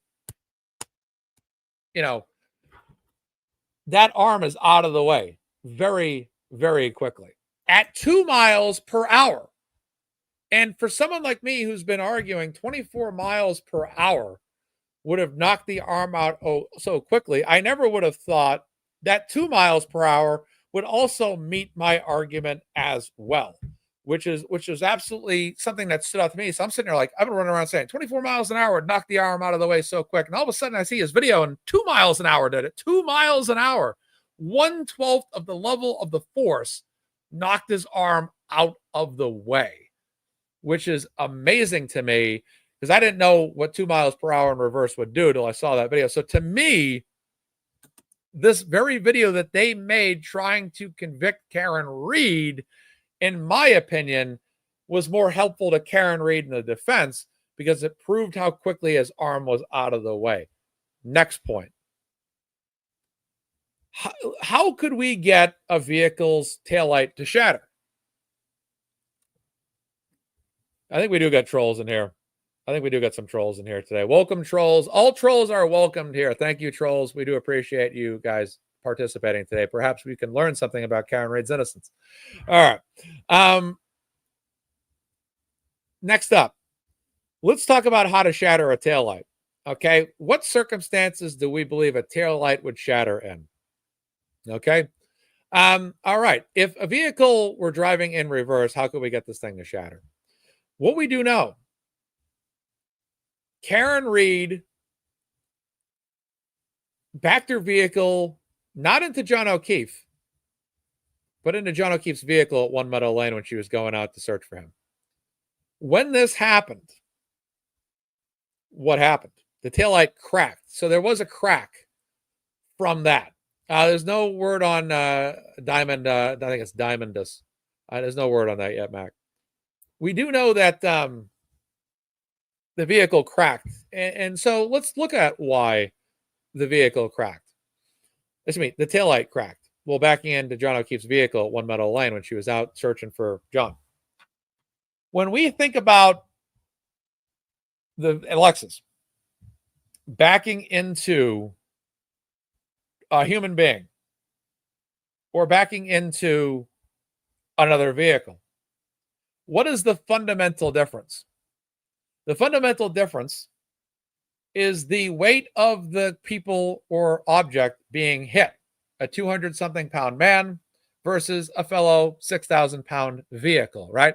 Speaker 1: That arm is out of the way very, very quickly at 2 miles per hour. And for someone like me who's been arguing 24 miles per hour would have knocked the arm out so quickly, I never would have thought that 2 miles per hour would also meet my argument as well, which is absolutely something that stood out to me. So I'm sitting there like, I've been running around saying 24 miles an hour would knock the arm out of the way so quick. And all of a sudden I see his video and 2 miles an hour did it. 2 miles an hour, 1/12 of the level of the force knocked his arm out of the way, which is amazing to me because I didn't know what 2 miles per hour in reverse would do till I saw that video. So to me, this very video that they made trying to convict Karen Reed, in my opinion, was more helpful to Karen Reed in the defense because it proved how quickly his arm was out of the way. Next point. How could we get a vehicle's taillight to shatter? I think we do got trolls in here. I think we do got some trolls in here today. Welcome, trolls. All trolls are welcomed here. Thank you, trolls. We do appreciate you guys participating today. Perhaps we can learn something about Karen Reed's innocence. All right. Next up, let's talk about how to shatter a taillight. Okay. What circumstances do we believe a taillight would shatter in? Okay. All right. If a vehicle were driving in reverse, how could we get this thing to shatter? What we do know, Karen Reed backed her vehicle not into John O'Keefe, but into John O'Keefe's vehicle at One Meadow Lane when she was going out to search for him. When this happened, what happened? The taillight cracked. So there was a crack from that. There's no word on Diamond. I think it's Diamondus. There's no word on that yet, Mac. We do know that the vehicle cracked. And so let's look at why the vehicle cracked. The taillight cracked. Well, backing into John O'Keefe's vehicle at One Meadow Lane when she was out searching for John. When we think about the Lexus backing into a human being or backing into another vehicle, what is the fundamental difference? The fundamental difference is the weight of the people or object being hit. A 200-something pound man versus a fellow 6,000-pound vehicle, right?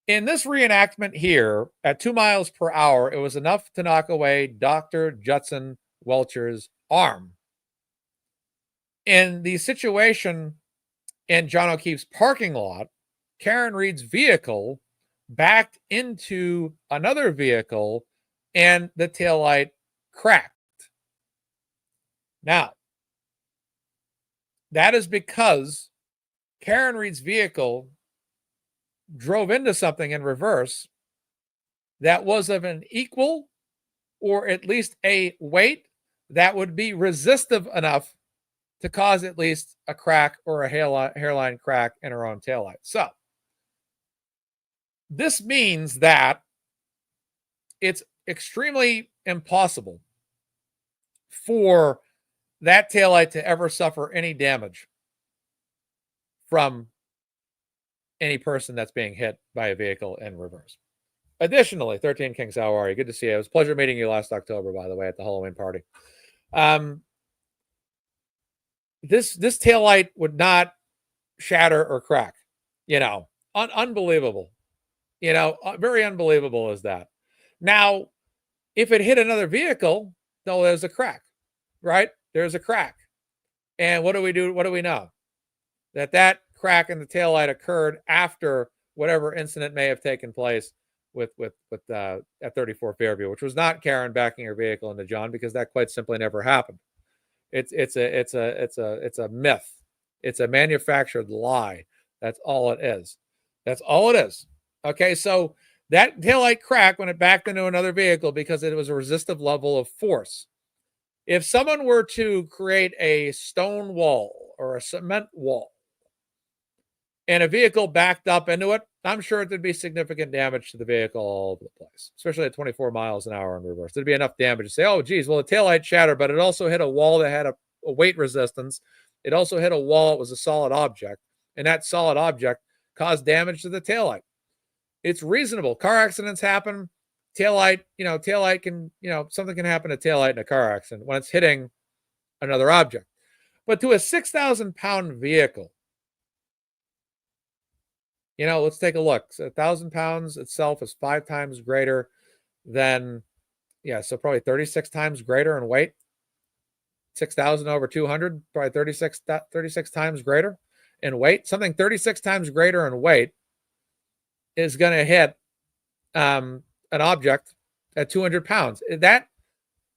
Speaker 1: In this reenactment here, at 2 miles per hour, it was enough to knock away Dr. Judson Welcher's arm. In the situation in John O'Keefe's parking lot, Karen Reed's vehicle backed into another vehicle and the taillight cracked. Now, that is because Karen Reed's vehicle drove into something in reverse that was of an equal or at least a weight that would be resistive enough to cause at least a crack or a hairline crack in her own taillight. So this means that it's extremely impossible for that taillight to ever suffer any damage from any person that's being hit by a vehicle in reverse. Additionally, 13 Kings, how are you? Good to see you. It was a pleasure meeting you last October, by the way, at the Halloween party. This taillight would not shatter or crack. Unbelievable. Very unbelievable is that. Now, if it hit another vehicle, no, there's a crack, right? There's a crack. And what do we do? What do we know? That crack in the taillight occurred after whatever incident may have taken place with at 34 Fairview, which was not Karen backing her vehicle into John, because that quite simply never happened. It's a myth. It's a manufactured lie. That's all it is. That's all it is. Okay, so that taillight cracked when it backed into another vehicle because it was a resistive level of force. If someone were to create a stone wall or a cement wall and a vehicle backed up into it, I'm sure there'd be significant damage to the vehicle all over the place, especially at 24 miles an hour in reverse. There'd be enough damage to say, oh, geez, well, the taillight shattered, but it also hit a wall that had a weight resistance. It also hit a wall that was a solid object, and that solid object caused damage to the taillight. It's reasonable. Car accidents happen. Taillight can, something can happen to taillight in a car accident when it's hitting another object. But to a 6,000-pound vehicle, let's take a look. So 1,000 pounds itself is 5 times greater than, so probably 36 times greater in weight. 6,000 over 200, probably 36 times greater in weight. Something 36 times greater in weight is going to hit an object at 200 pounds. That,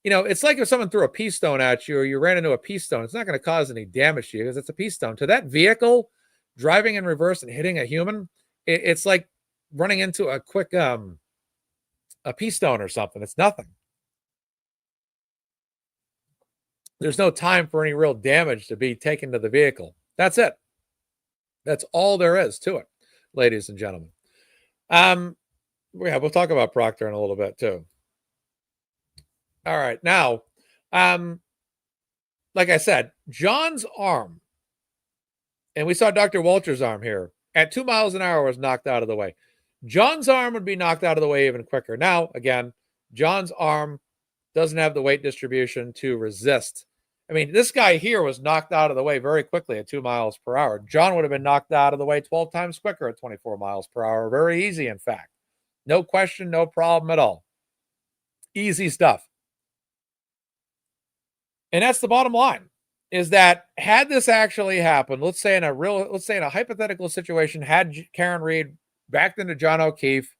Speaker 1: it's like if someone threw a pea stone at you or you ran into a pea stone, it's not going to cause any damage to you because it's a pea stone. To that vehicle, driving in reverse and hitting a human, it's like running into a quick a pea stone or something. It's nothing. There's no time for any real damage to be taken to the vehicle. That's it. That's all there is to it, ladies and gentlemen. We'll talk about Proctor in a little bit too. All right. Now, like I said, John's arm, and we saw Dr. Walter's arm here, at 2 miles an hour was knocked out of the way. John's arm would be knocked out of the way even quicker. Now, again, John's arm doesn't have the weight distribution to resist. I mean, this guy here was knocked out of the way very quickly at 2 miles per hour. John would have been knocked out of the way 12 times quicker at 24 miles per hour. Very easy, in fact. No question, no problem at all. Easy stuff. And that's the bottom line, is that had this actually happened, let's say in a hypothetical situation, had Karen Reed backed into John O'Keefe,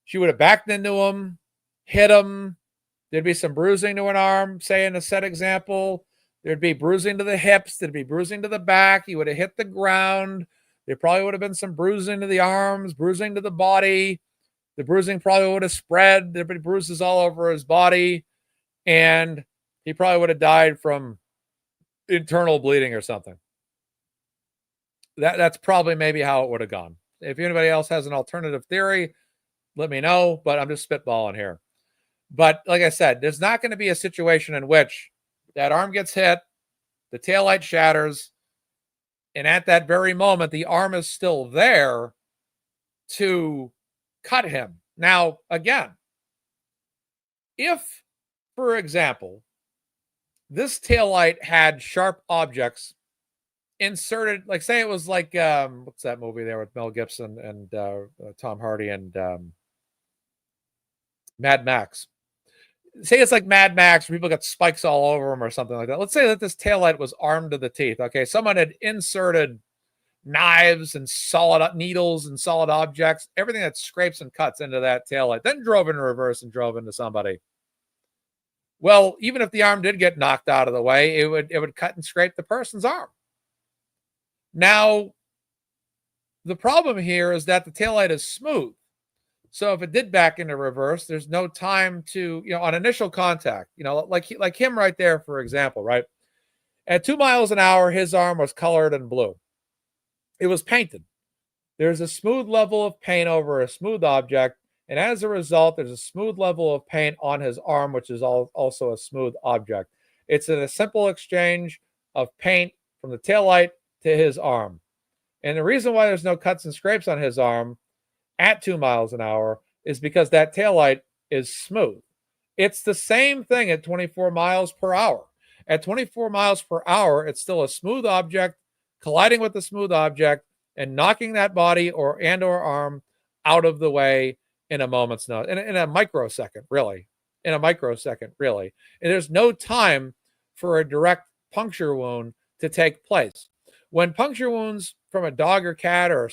Speaker 1: she would have backed into him, hit him. There'd be some bruising to an arm, say in a set example. There'd be bruising to the hips. There'd be bruising to the back. He would have hit the ground. There probably would have been some bruising to the arms, bruising to the body. The bruising probably would have spread. There'd be bruises all over his body. And he probably would have died from internal bleeding or something. That's probably maybe how it would have gone. If anybody else has an alternative theory, let me know, but I'm just spitballing here. But like I said, there's not going to be a situation in which that arm gets hit, the taillight shatters, and at that very moment, the arm is still there to cut him. Now, again, if, for example, this taillight had sharp objects inserted, like say it was like, what's that movie there with Mel Gibson and Tom Hardy and Mad Max? Say it's like Mad Max, where people got spikes all over them or something like that. Let's say that this taillight was armed to the teeth. Okay, someone had inserted knives and solid needles and solid objects, everything that scrapes and cuts into that taillight, then drove in reverse and drove into somebody. Well, even if the arm did get knocked out of the way, it would cut and scrape the person's arm. Now, the problem here is that the taillight is smooth. So if it did back into reverse, there's no time to, on initial contact, like him right there, for example, right? At 2 miles an hour, his arm was colored in blue. It was painted. There's a smooth level of paint over a smooth object. And as a result, there's a smooth level of paint on his arm, which is also a smooth object. It's a simple exchange of paint from the taillight to his arm. And the reason why there's no cuts and scrapes on his arm at 2 miles an hour is because that taillight is smooth. It's the same thing at 24 miles per hour. At 24 miles per hour, it's still a smooth object colliding with the smooth object and knocking that body or arm out of the way in a moment's notice, in a microsecond, really. In a microsecond, really. And there's no time for a direct puncture wound to take place. When puncture wounds from a dog or cat or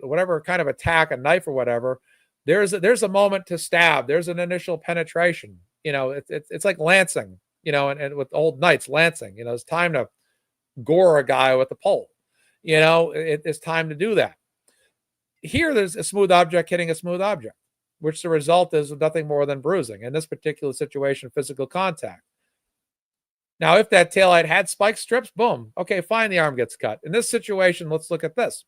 Speaker 1: whatever kind of attack, a knife or whatever, there's a moment to stab. There's an initial penetration. It's like lancing, and with old knights, lancing. It's time to gore a guy with a pole. It's time to do that. Here, there's a smooth object hitting a smooth object, which the result is nothing more than bruising. In this particular situation, physical contact. Now, if that taillight had spike strips, boom. Okay, fine, the arm gets cut. In this situation, let's look at this.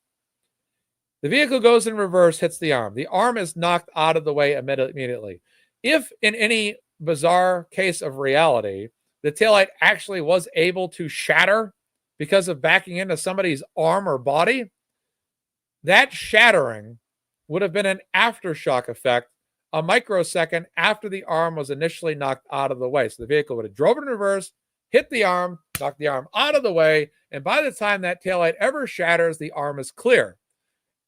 Speaker 1: The vehicle goes in reverse, hits the arm. The arm is knocked out of the way immediately. If in any bizarre case of reality, the taillight actually was able to shatter because of backing into somebody's arm or body, that shattering would have been an aftershock effect, a microsecond after the arm was initially knocked out of the way. So the vehicle would have driven in reverse, hit the arm, knocked the arm out of the way, and by the time that taillight ever shatters, the arm is clear.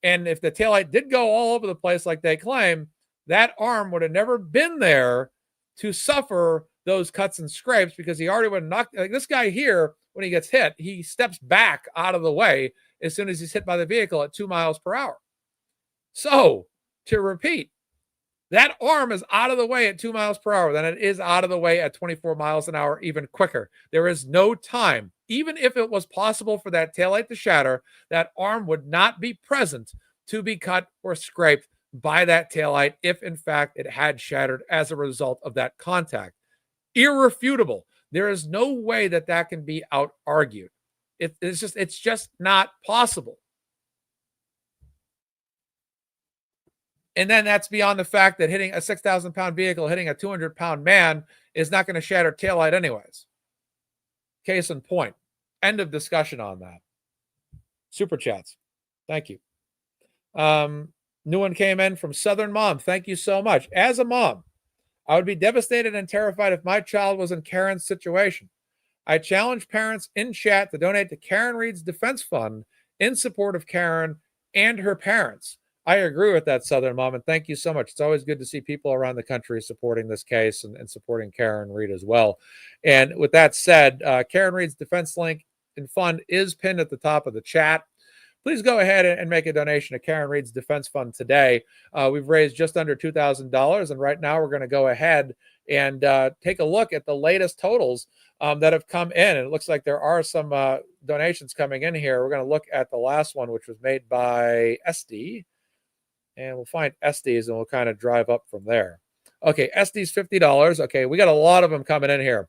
Speaker 1: And if the taillight did go all over the place like they claim, that arm would have never been there to suffer those cuts and scrapes because he already would have knocked. Like this guy here, when he gets hit, he steps back out of the way as soon as he's hit by the vehicle at 2 miles per hour. So, to repeat, that arm is out of the way at 2 miles per hour. Then it is out of the way at 24 miles an hour, even quicker. There is no time. Even if it was possible for that taillight to shatter, that arm would not be present to be cut or scraped by that taillight if, in fact, it had shattered as a result of that contact. Irrefutable. There is no way that that can be out-argued. It's just not possible. And then that's beyond the fact that hitting a 6,000-pound vehicle, hitting a 200-pound man is not going to shatter taillight anyways. Case in point. End of discussion on that. Super chats. Thank you. New one came in from Southern Mom. Thank you so much. As a mom, I would be devastated and terrified if my child was in Karen's situation. I challenge parents in chat to donate to Karen Reed's Defense Fund in support of Karen and her parents. I agree with that, Southern Mom, and thank you so much. It's always good to see people around the country supporting this case and supporting Karen Reed as well. And with that said, Karen Reed's defense link and fund is pinned at the top of the chat. Please go ahead and make a donation to Karen Reed's Defense Fund today. We've raised just under $2,000, and right now we're going to go ahead and take a look at the latest totals that have come in. And it looks like there are some donations coming in here. We're going to look at the last one, which was made by SD. And we'll find SDs and we'll kind of drive up from there. Okay, SD's $50. Okay, we got a lot of them coming in here.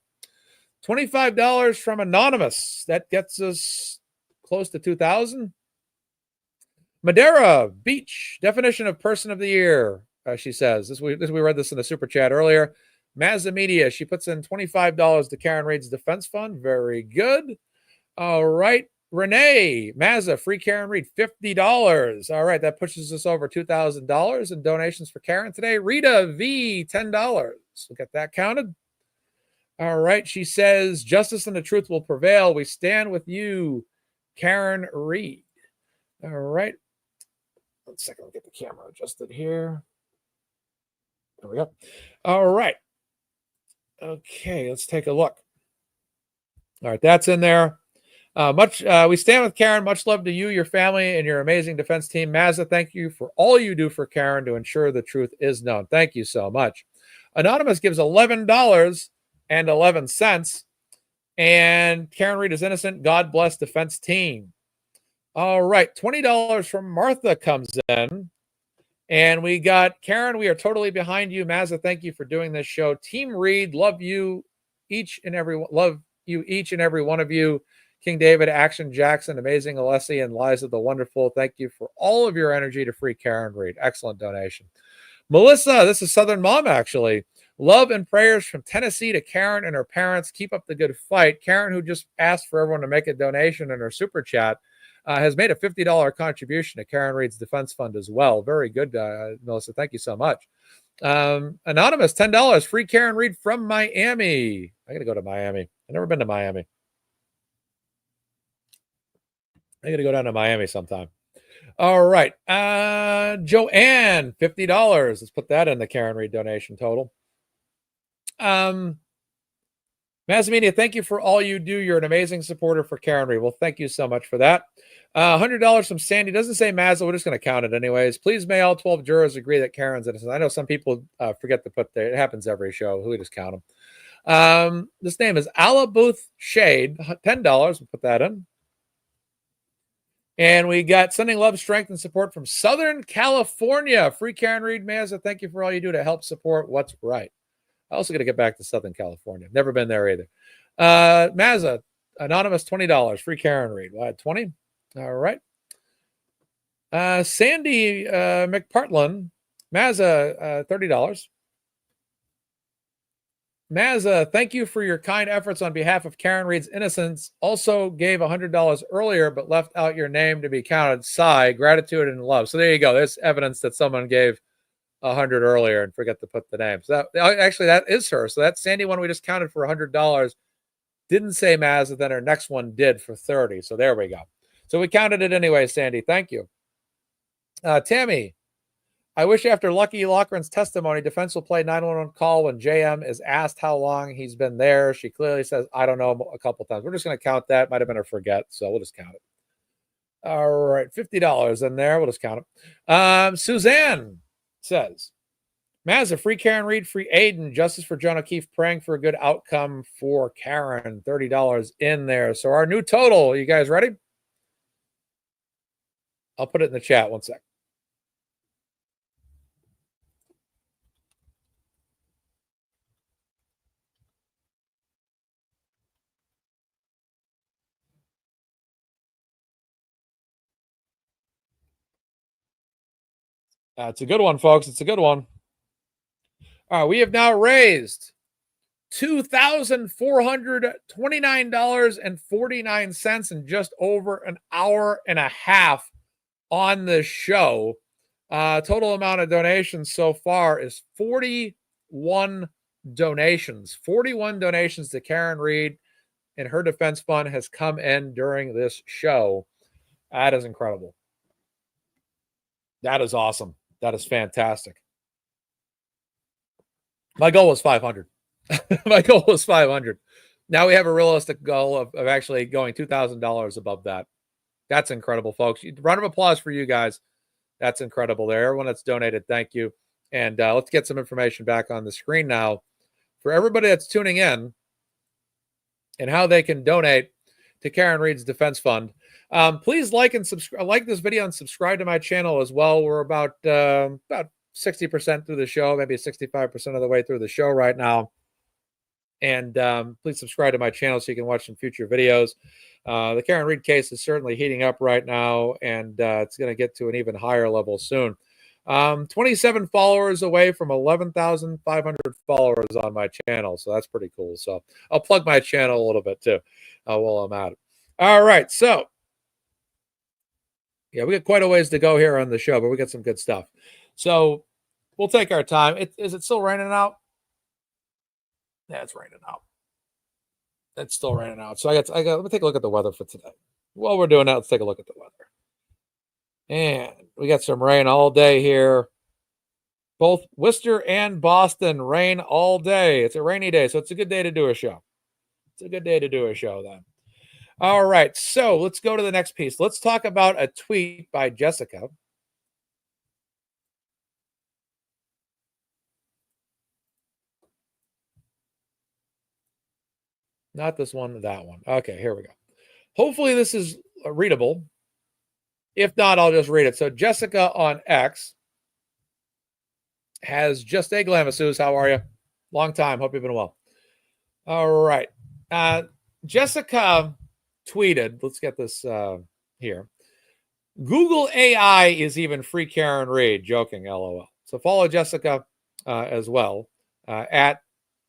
Speaker 1: $25 from Anonymous. That gets us close to 2,000. Madeira Beach. Definition of person of the year, she says. We read this in the super chat earlier. MazzaMedia. She puts in $25 to Karen Reed's Defense Fund. Very good. All right. Renee Mazza, free Karen Reed, $50. All right, that pushes us over $2,000 in donations for Karen today. Rita V, $10. We'll get that counted. All right, she says, justice and the truth will prevail. We stand with you, Karen Reed. All right. 1 second, I'll get the camera adjusted here. There we go. All right. Okay, let's take a look. All right, that's in there. We stand with Karen. Much love to you, your family, and your amazing defense team. Mazza, thank you for all you do for Karen to ensure the truth is known. Thank you so much. Anonymous gives $11.11. And Karen Reed is innocent. God bless defense team. All right. $20 from Martha comes in. And we got Karen, we are totally behind you. Mazza, thank you for doing this show. Team Reed, love you each and every one of you. King David, Action Jackson, Amazing Alessi, and Liza the Wonderful. Thank you for all of your energy to free Karen Reed. Excellent donation. Melissa, this is Southern Mom, actually. Love and prayers from Tennessee to Karen and her parents. Keep up the good fight. Karen, who just asked for everyone to make a donation in her super chat, has made a $50 contribution to Karen Reed's Defense Fund as well. Very good, Melissa. Thank you so much. Anonymous, $10. Free Karen Reed from Miami. I got to go to Miami. I've never been to Miami. I got to go down to Miami sometime. All right. Joanne, $50. Let's put that in the Karen Reed donation total. MazzaMedia, thank you for all you do. You're an amazing supporter for Karen Reed. Well, thank you so much for that. $100 from Sandy. Doesn't say Mazza. We're just going to count it anyways. Please may all 12 jurors agree that Karen's innocent. I know some people forget to put there. It happens every show. We just count them. This name is Alabuth Shade. $10. We'll put that in. And we got sending love, strength, and support from Southern California. Free Karen Reed, Mazza. Thank you for all you do to help support what's right. I also got to get back to Southern California. Never been there either. Mazza, anonymous, $20. Free Karen Reed. Well, 20. All right. Sandy McPartland, Mazza, $30. Mazza, thank you for your kind efforts on behalf of Karen Reed's innocence. Also gave $100 earlier, but left out your name to be counted. Sigh, gratitude and love. So there you go. There's evidence that someone gave 100 earlier and forget to put the name. So that is her. So that Sandy one we just counted for $100 didn't say Mazza. Then her next one did for 30. So there we go. So we counted it anyway, Sandy. Thank you. Tammy, I wish after Lucky Loughran's testimony, defense will play 911 call when JM is asked how long he's been there. She clearly says, I don't know, a couple times. We're just going to count that. Might have been a forget, so we'll just count it. All right, $50 in there. We'll just count it. Suzanne says, Mazza, free Karen Reed, free Aiden, justice for John O'Keefe, praying for a good outcome for Karen. $30 in there. So our new total, you guys ready? I'll put it in the chat. One sec. It's a good one, folks. It's a good one. All right, we have now raised $2,429.49 in just over an hour and a half on this show. Total amount of donations so far is 41 donations. 41 donations to Karen Reed and her defense fund has come in during this show. That is incredible. That is awesome. That is fantastic. My goal was 500. My goal was 500. Now we have a realistic goal of actually going $2,000 above that. That's incredible, folks. Round of applause for you guys. That's incredible there. Everyone that's donated, thank you. And let's get some information back on the screen now for everybody that's tuning in and how they can donate to Karen Reed's defense fund. Please like and subscribe. Like this video and subscribe to my channel as well. We're about 60% through the show, maybe 65% of the way through the show right now. And please subscribe to my channel so you can watch some future videos. The Karen Reed case is certainly heating up right now, and it's going to get to an even higher level soon. 27 followers away from 11,500 followers on my channel, so that's pretty cool. So I'll plug my channel a little bit too while I'm at it. All right, so yeah, we got quite a ways to go here on the show, but we got some good stuff. So we'll take our time. Is it still raining out? Yeah, it's raining out. It's still raining out. So let me take a look at the weather for today. While we're doing that, let's take a look at the weather. And we got some rain all day here. Both Worcester and Boston, rain all day. It's a rainy day, so it's a good day to do a show. It's a good day to do a show then. All right, so let's go to the next piece. Let's talk about a tweet by Jessica. Not this one, that one. Okay, here we go. Hopefully this is readable. If not, I'll just read it. So Jessica on X has just a Glamasus. How are you? Long time. Hope you've been well. All right. Jessica tweeted, let's get this here. Google AI is even free Karen Reed. Joking, LOL. So follow Jessica as well at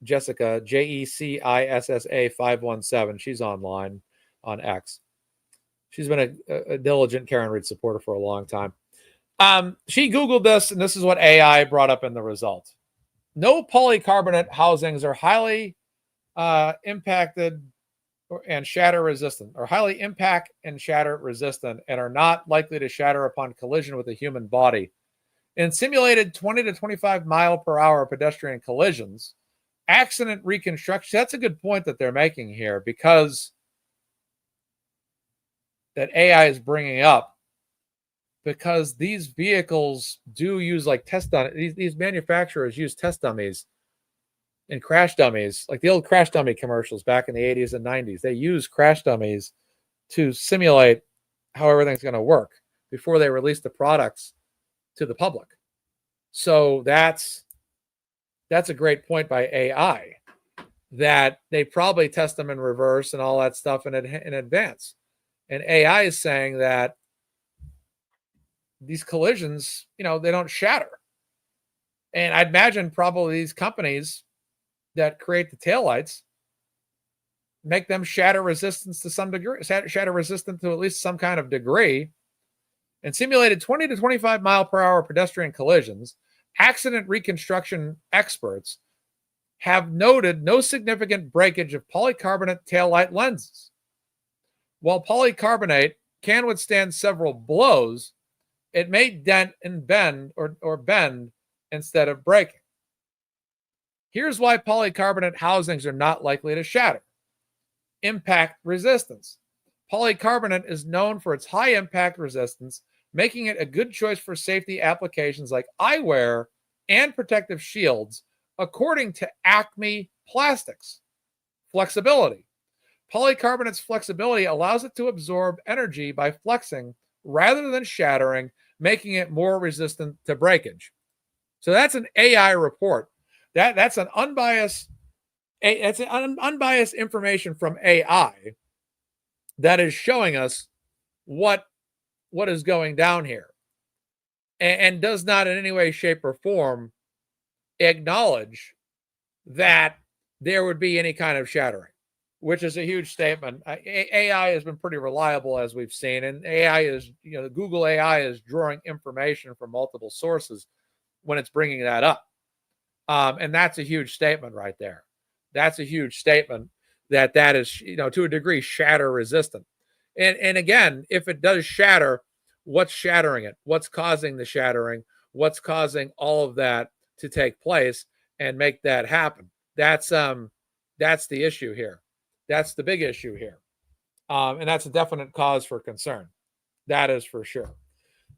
Speaker 1: Jessica, JECISSA 517. She's online on X. She's been a diligent Karen Reed supporter for a long time. She Googled this, and this is what AI brought up in the results. No polycarbonate housings are highly impacted and shatter resistant, or highly impact and shatter resistant, and are not likely to shatter upon collision with a human body. In simulated 20 to 25 mile per hour pedestrian collisions, accident reconstruction, that's a good point that they're making here, because that AI is bringing up, because these vehicles do use like test dummies. These manufacturers use test dummies and crash dummies, like the old crash dummy commercials back in the 80s and 90s. They use crash dummies to simulate how everything's going to work before they release the products to the public. So that's a great point by AI, that they probably test them in reverse and all that stuff in advance. And AI is saying that these collisions, they don't shatter. And I'd imagine probably these companies that create the taillights make them shatter resistance to some degree, shatter resistant to at least some kind of degree. And simulated 20 to 25 mile per hour pedestrian collisions, accident reconstruction experts have noted no significant breakage of polycarbonate taillight lenses. While polycarbonate can withstand several blows, it may dent and bend or bend instead of breaking. Here's why polycarbonate housings are not likely to shatter. Impact resistance. Polycarbonate is known for its high impact resistance, making it a good choice for safety applications like eyewear and protective shields, according to Acme Plastics. Flexibility. Polycarbonate's flexibility allows it to absorb energy by flexing rather than shattering, making it more resistant to breakage. So that's an AI report. That's an unbiased information from AI that is showing us what is going down here, and does not in any way, shape, or form acknowledge that there would be any kind of shattering, which is a huge statement. AI has been pretty reliable, as we've seen, and AI is, Google AI is drawing information from multiple sources when it's bringing that up. And that's a huge statement right there. That's a huge statement that is, to a degree, shatter resistant. And again, if it does shatter, what's shattering it? What's causing the shattering? What's causing all of that to take place and make that happen? That's the issue here. That's the big issue here. And that's a definite cause for concern. That is for sure.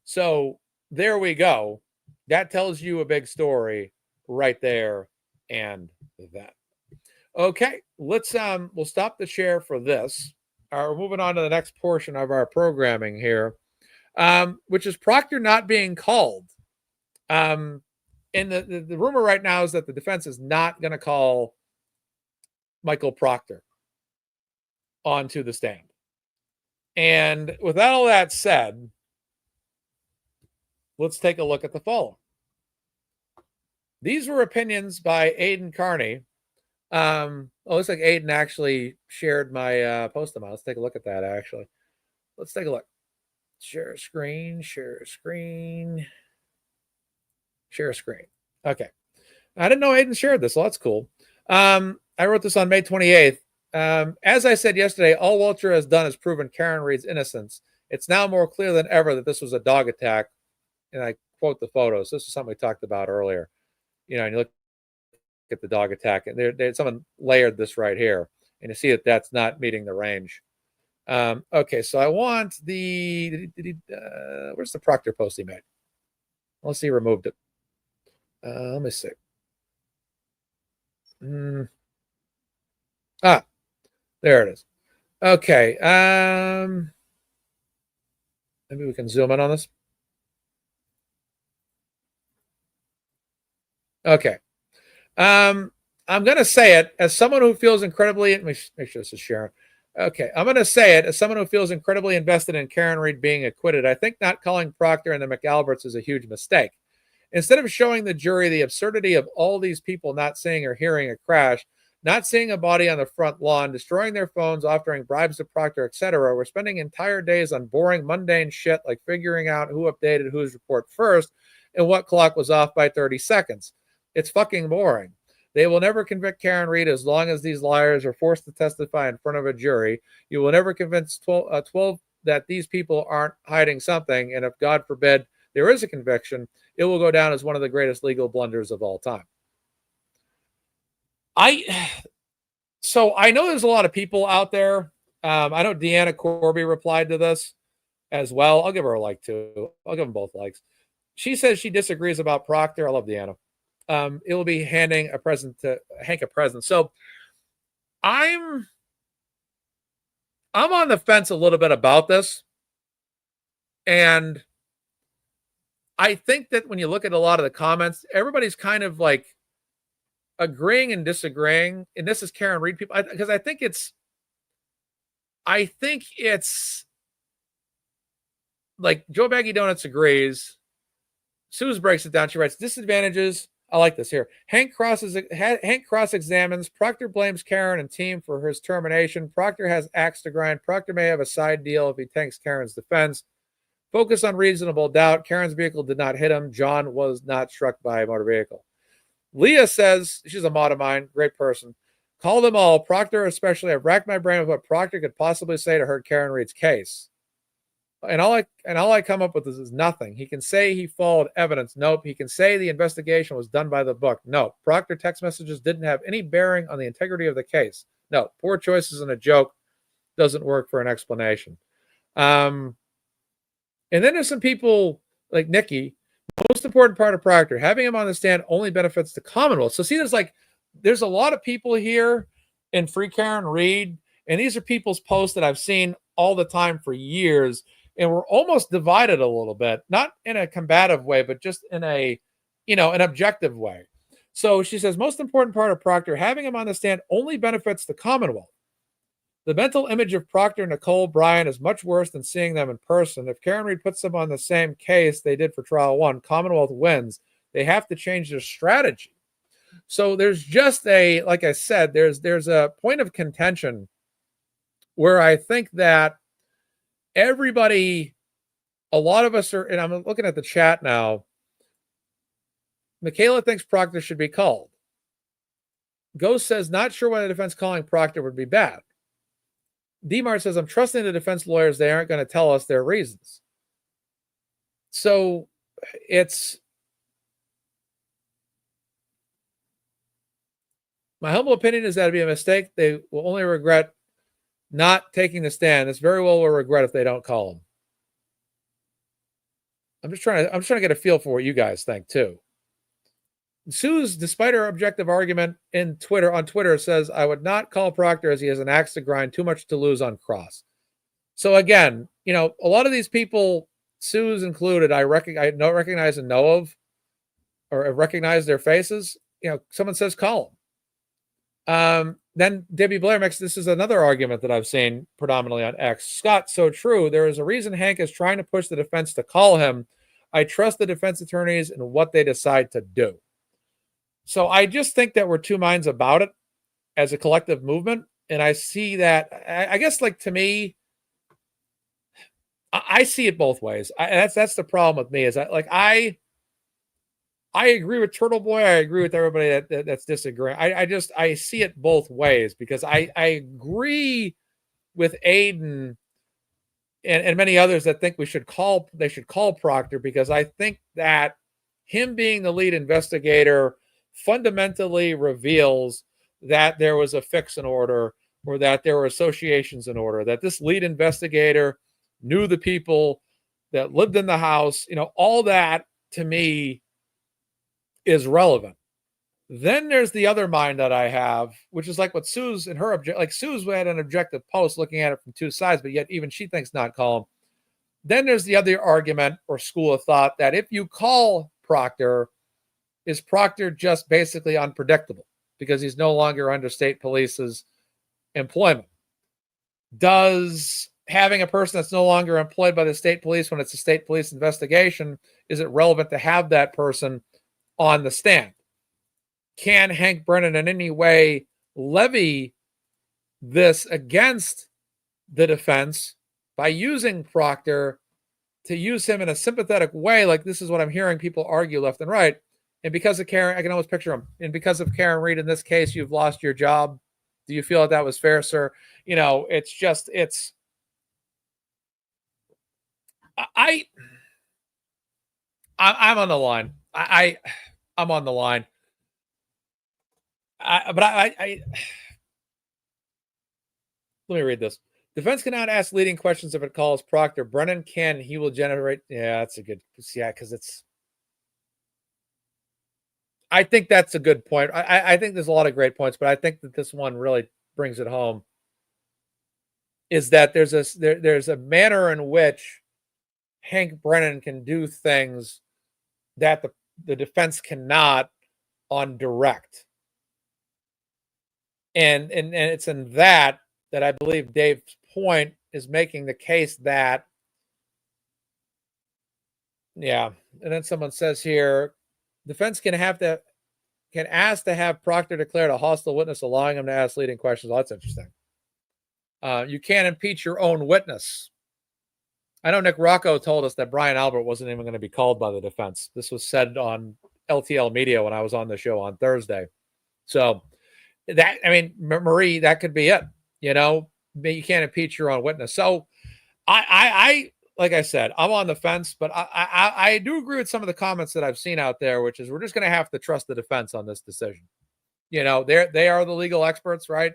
Speaker 1: So there we go. That tells you a big story right there and that. Okay, we'll stop the share for this. We're moving on to the next portion of our programming here, which is Proctor not being called. And the rumor right now is that the defense is not going to call Michael Proctor onto the stand. And with all that said, let's take a look at the following. These were opinions by Aidan Carney. Looks like Aidan actually shared my post of mine. Let's take a look at that, actually. Let's take a look. Share a screen. Okay. I didn't know Aidan shared this, so that's cool. I wrote this on May 28th. As I said yesterday, all Walter has done is proven Karen Reed's innocence. It's now more clear than ever that this was a dog attack. And I quote the photos. This is something we talked about earlier. And you look at the dog attack, and someone layered this right here, and you see that that's not meeting the range. Okay, so I want where's the Proctor post he made? Let's see, he removed it. Let me see. There it is. Okay. Maybe we can zoom in on this. Okay. I'm going to say it as someone who feels incredibly, let me make sure this is Sharon. Okay. I'm going to say it as someone who feels incredibly invested in Karen Reed being acquitted. I think not calling Proctor and the McAlberts is a huge mistake. Instead of showing the jury the absurdity of all these people not seeing or hearing a crash, not seeing a body on the front lawn, destroying their phones, offering bribes to Proctor, etc., we're spending entire days on boring, mundane shit like figuring out who updated whose report first and what clock was off by 30 seconds. It's fucking boring. They will never convict Karen Reed as long as these liars are forced to testify in front of a jury. You will never convince 12 that these people aren't hiding something, and if, God forbid, there is a conviction, it will go down as one of the greatest legal blunders of all time. So I know there's a lot of people out there. I know Deanna Corby replied to this as well. I'll give her a like too. I'll give them both likes. She says she disagrees about Proctor. I love Deanna. It will be handing a present to Hank a present. So I'm on the fence a little bit about this. And I think that when you look at a lot of the comments, everybody's kind of like agreeing and disagreeing. And this is Karen Reed people, because I think it's like Joe Baggy Donuts agrees. Suze breaks it down. She writes disadvantages. I like this here. Hank cross-examines. Proctor blames Karen and team for his termination. Proctor has axe to grind. Proctor may have a side deal if he tanks Karen's defense. Focus on reasonable doubt. Karen's vehicle did not hit him. John was not struck by a motor vehicle. Leah says, she's a mod of mine, great person. Call them all. Proctor especially. I've racked my brain with what Proctor could possibly say to hurt Karen Reed's case. And all I come up with is nothing. He can say he followed evidence. Nope. He can say the investigation was done by the book. No. Proctor text messages didn't have any bearing on the integrity of the case. No. Poor choices and a joke doesn't work for an explanation. And then there's some people like Nikki. Most important part of Proctor, having him on the stand only benefits the Commonwealth. So see, there's a lot of people here in Free Karen Reed, and these are people's posts that I've seen all the time for years. And we're almost divided a little bit, not in a combative way, but just in an objective way. So she says, most important part of Proctor, having him on the stand only benefits the Commonwealth. The mental image of Proctor and Nicole Bryan is much worse than seeing them in person. If Karen Reed puts them on the same case they did for trial 1, Commonwealth wins. They have to change their strategy. So there's just like I said, there's a point of contention where I think that everybody, a lot of us are, and I'm looking at the chat now. Michaela thinks Proctor should be called. Ghost says, not sure why the defense calling Proctor would be bad. DMAR says, I'm trusting the defense lawyers. They aren't going to tell us their reasons. So my humble opinion is that it'd be a mistake. They will only regret not taking the stand. It's very well will regret if they don't call him. I'm trying to get a feel for what you guys think too. Suze, despite her objective argument on Twitter, says, I would not call Proctor as he has an axe to grind, too much to lose on cross. So again, a lot of these people, Suze included, I recognize and know of, or recognize their faces. Someone says call them. Then Debbie Blair makes, this is another argument that I've seen predominantly on X. Scott, so true. There is a reason Hank is trying to push the defense to call him. I trust the defense attorneys and what they decide to do. So I just think that we're two minds about it as a collective movement. And I see that, I guess, like, to me, I see it both ways. That's the problem with me is I agree with Turtle Boy. I agree with everybody that's disagreeing. I see it both ways because I agree with Aiden and many others that think they should call Proctor, because I think that him being the lead investigator fundamentally reveals that there was a fix in order, or that there were associations in order, that this lead investigator knew the people that lived in the house. All that to me is relevant. Then there's the other mind that I have, which is like what Suze and her Suze had an objective post looking at it from two sides, but yet even she thinks not call him. Then there's the other argument or school of thought that if you call Proctor, is Proctor just basically unpredictable because he's no longer under state police's employment? Does having a person that's no longer employed by the state police when it's a state police investigation, is it relevant to have that person on the stand? Can Hank Brennan in any way levy this against the defense by using Proctor to use him in a sympathetic way? Like, this is what I'm hearing people argue left and right. And because of Karen, I can almost picture him. And because of Karen Reed in this case, you've lost your job. Do you feel that was fair, sir? I'm on the line. I'm on the line. Let me read this. Defense cannot ask leading questions if it calls Proctor. Brennan can. He will generate. Yeah, that's a good. Yeah, because it's. I think that's a good point. I think there's a lot of great points, but I think that this one really brings it home. Is that there's a manner in which Hank Brennan can do things that the defense cannot on direct. And it's in that I believe Dave's point is making the case that, yeah. And then someone says here, defense can ask to have Proctor declared a hostile witness, allowing him to ask leading questions. Oh, that's interesting. You can't impeach your own witness. I know Nick Rocco told us that Brian Albert wasn't even going to be called by the defense. This was said on LTL Media when I was on the show on Thursday. So that, I mean, Marie, that could be it. You know, you can't impeach your own witness. So I like I said, I'm on the fence, but I do agree with some of the comments that I've seen out there, which is we're just going to have to trust the defense on this decision. You know, they are the legal experts, right?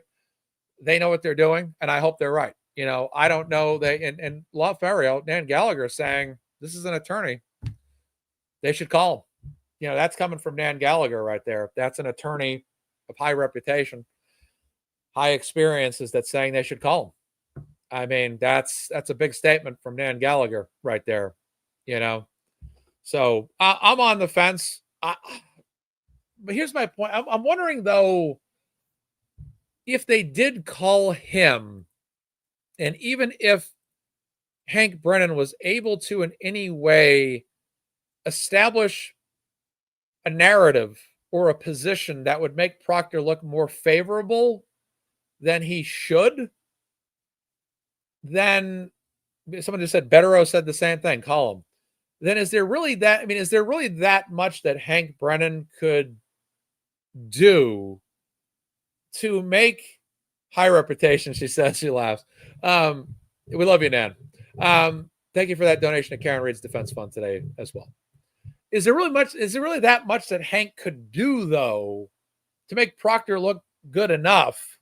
Speaker 1: They know what they're doing, and I hope they're right. You know, I don't know. And Lothario, Dan Gallagher saying this is an attorney. They should call him. You know, that's coming from Dan Gallagher right there. That's an attorney of high reputation, high experiences that's saying they should call him. I mean, that's a big statement from Dan Gallagher right there, you know. So I'm on the fence. But here's my point. I'm wondering, though, if they did call him, and even if Hank Brennan was able to in any way establish a narrative or a position that would make Proctor look more favorable than he should, then someone just said, Betterow said the same thing, call him. Then is there really that, I mean, is there really that much that Hank Brennan could do to make high reputation? She says, she laughs. We love you, Nan. Thank you for that donation to Karen Reed's Defense Fund today as well. Is there really that much that Hank could do, though, to make Proctor look good enough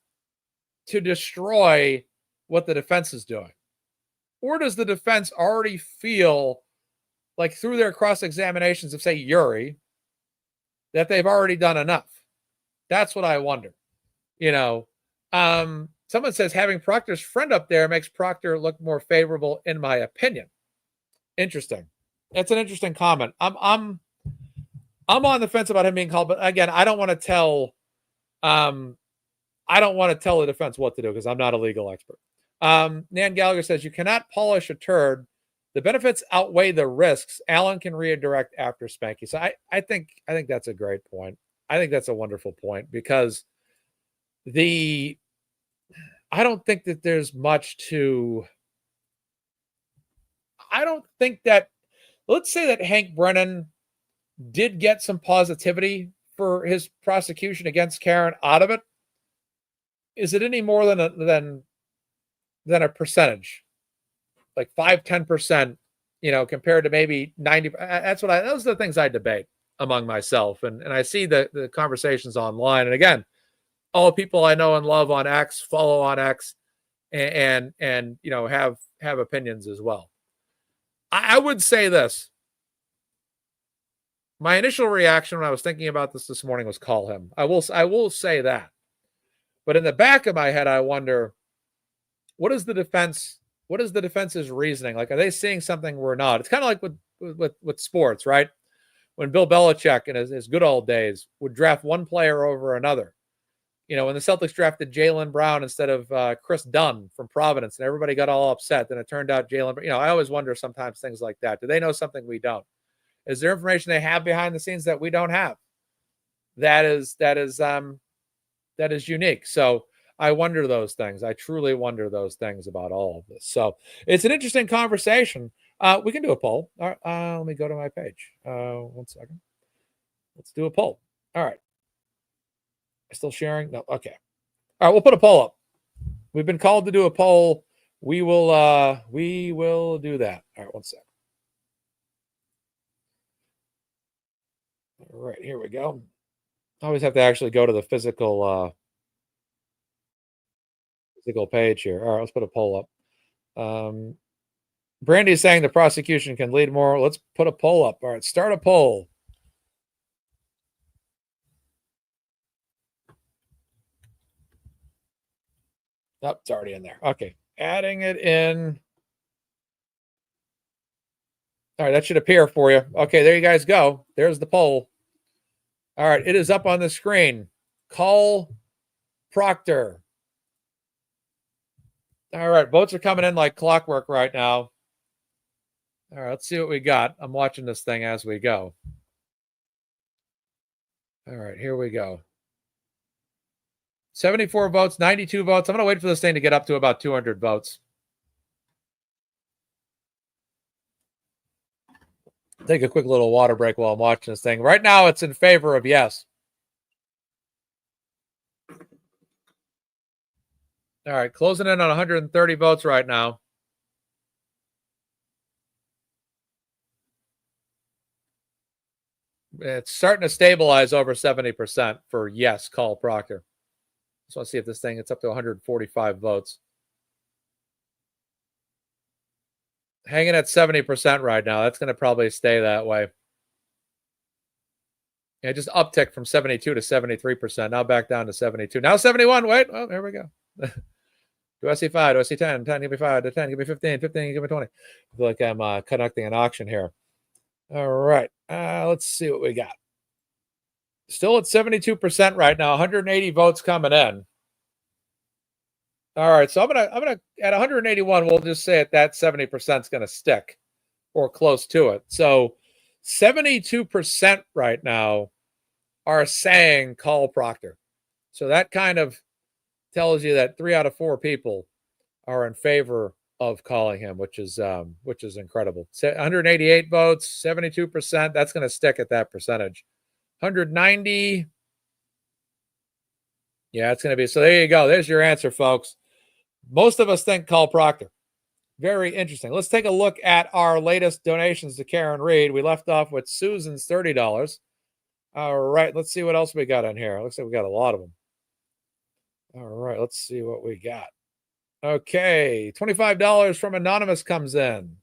Speaker 1: to destroy what the defense is doing? Or does the defense already feel like through their cross-examinations of, say, Yuri, that they've already done enough? That's what I wonder. You know, someone says having Proctor's friend up there makes Proctor look more favorable, in my opinion. Interesting. It's an interesting comment. I'm on the fence about him being called, but again, I don't want to tell the defense what to do because I'm not a legal expert. Nan Gallagher says you cannot polish a turd. The benefits outweigh the risks. Alan can redirect after Spanky. So I think that's a great point. I think that's a wonderful point because I don't think that there's much to. I don't think that. Let's say that Hank Brennan did get some positivity for his prosecution against Karen out of it. Is it any more than a percentage, like 5-10%, you know, compared to maybe 90? Those are the things I debate among myself, and I see the conversations online. And again, all the people I know and love on X, follow on X, and you know, have opinions as well. I would say this. My initial reaction when I was thinking about this morning was call him. I will say that. But in the back of my head, I wonder, what is the defense's reasoning? Like, are they seeing something we're not? It's kind of like with sports, right? When Bill Belichick in his good old days would draft one player over another. You know, when the Celtics drafted Jaylen Brown instead of Chris Dunn from Providence, and everybody got all upset, then it turned out Jaylen. You know, I always wonder sometimes things like that. Do they know something we don't? Is there information they have behind the scenes that we don't have? That is unique. So I wonder those things. I truly wonder those things about all of this. So it's an interesting conversation. We can do a poll. Let me go to my page. 1 second. Let's do a poll. All right. Still sharing? No. Okay. All right. We'll put a poll up. We've been called to do a poll. We will do that. All right. 1 second. All right. Here we go. I always have to actually go to the physical page here. All right. Let's put a poll up. Brandy's saying the prosecution can lead more. Let's put a poll up. All right. Start a poll. Oh, it's already in there. Okay. Adding it in. All right, that should appear for you. Okay, there you guys go. There's the poll. All right, it is up on the screen. Call Proctor. All right, votes are coming in like clockwork right now. All right, let's see what we got. I'm watching this thing as we go. All right, here we go. 74 votes, 92 votes. I'm going to wait for this thing to get up to about 200 votes. Take a quick little water break while I'm watching this thing. Right now, it's in favor of yes. All right, closing in on 130 votes right now. It's starting to stabilize over 70% for yes, call Proctor. So let's see if this thing gets up to 145 votes. Hanging at 70% right now. That's going to probably stay that way. Yeah, just uptick from 72 to 73%. Now back down to 72. Now 71. Wait. Oh, there we go. Do I see 5? Do I see 10? 10, give me 5. 10, give me 15. 15, give me 20. I feel like I'm conducting an auction here. All right. Let's see what we got. Still at 72% right now. 180 votes coming in. All right. So I'm gonna at 181, we'll just say that 70% is gonna stick or close to it. So 72% right now are saying call Proctor. So that kind of tells you that 3 out of 4 people are in favor of calling him, which is incredible. 188 votes, 72%. That's going to stick at that percentage. 190. Yeah, it's going to be. So there you go. There's your answer, folks. Most of us think call Proctor. Very interesting. Let's take a look at our latest donations to Karen Reed. We left off with Susan's $30. All right, let's see what else we got on here. Looks like we got a lot of them. All right, let's see what we got. Okay, $25 from Anonymous comes in.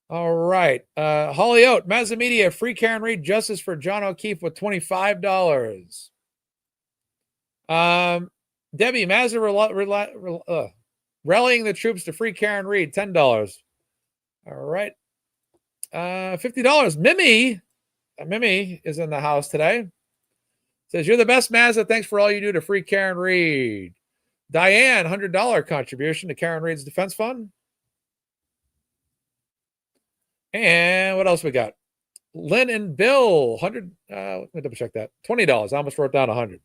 Speaker 1: All right, Holly Oat, MazzaMedia, free Karen Reed, justice for John O'Keefe with $25. Debbie, Mazza rallying the troops to free Karen Reed, $10. All right, $50. Mimi is in the house today. Says, you're the best, Mazza. Thanks for all you do to free Karen Reed. Diane, $100 contribution to Karen Reed's defense fund. And what else we got? Lynn and Bill, 100. Let me double check that. $20. I almost wrote down 100.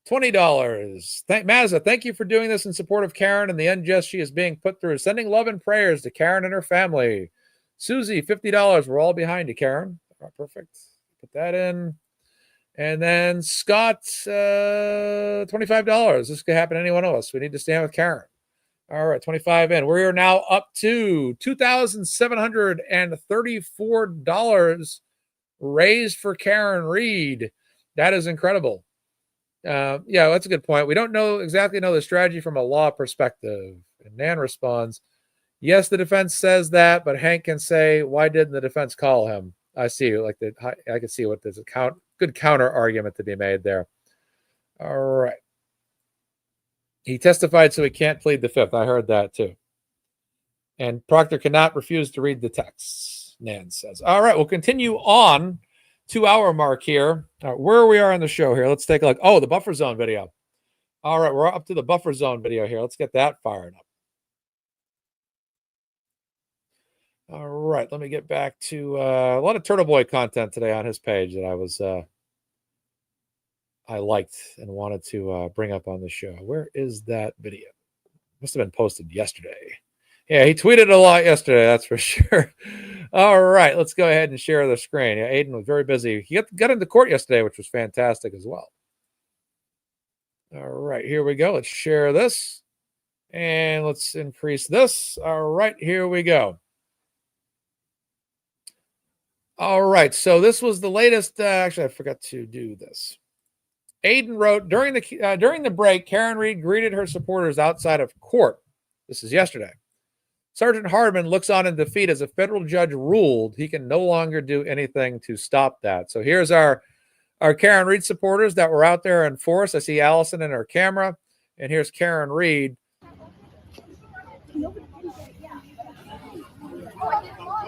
Speaker 1: $20. Mazza, thank you for doing this in support of Karen and the unjust she is being put through. Sending love and prayers to Karen and her family. Susie, $50. We're all behind you, Karen. All right, perfect. Put that in. And then Scott, $25. This could happen to any one of us. We need to stand with Karen. All right, 25 in. We are now up to $2,734 raised for Karen Reed. That is incredible. Yeah, that's a good point. We don't exactly know the strategy from a law perspective. And Nan responds, yes, the defense says that, but Hank can say, why didn't the defense call him? I see. I can see what there's a good counter argument to be made there. All right. He testified, so he can't plead the fifth. I heard that too. And Proctor cannot refuse to read the texts, Nan says. All right, we'll continue on 2-hour mark here. Where we are on the show here, let's take a look. Oh, the buffer zone video. All right, we're up to the buffer zone video here. Let's get that fired up. All right, let me get back to a lot of Turtle Boy content today on his page that I liked and wanted to bring up on the show. Where is that video? Must have been posted yesterday. Yeah, he tweeted a lot yesterday, that's for sure. All right, let's go ahead and share the screen. Yeah, Aiden was very busy. He got into court yesterday, which was fantastic as well. All right, here we go. Let's share this. And let's increase this. All right, here we go. All right, so this was the latest. Actually, I forgot to do this. Aiden wrote, during the break, Karen Reed greeted her supporters outside of court. This is yesterday. Sergeant Hardman looks on in defeat as a federal judge ruled he can no longer do anything to stop that. So here's our Karen Reed supporters that were out there in force. I see Allison in her camera, and here's Karen Reed.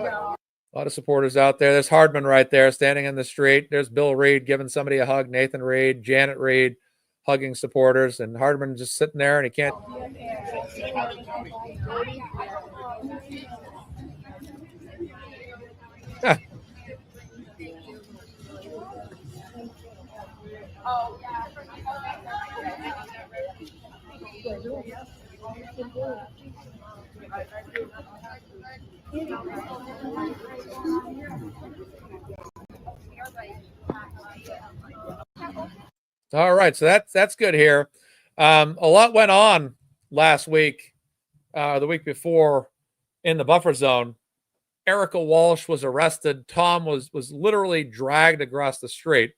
Speaker 1: A lot of supporters out there. There's Hardman right there standing in the street. There's Bill Reed giving somebody a hug, Nathan Reed, Janet Reed hugging supporters, and Hardman just sitting there and he can't. All right, so that's good here. A lot went on last week, the week before, in the buffer zone. Erica Walsh was arrested. Tom was literally dragged across the street.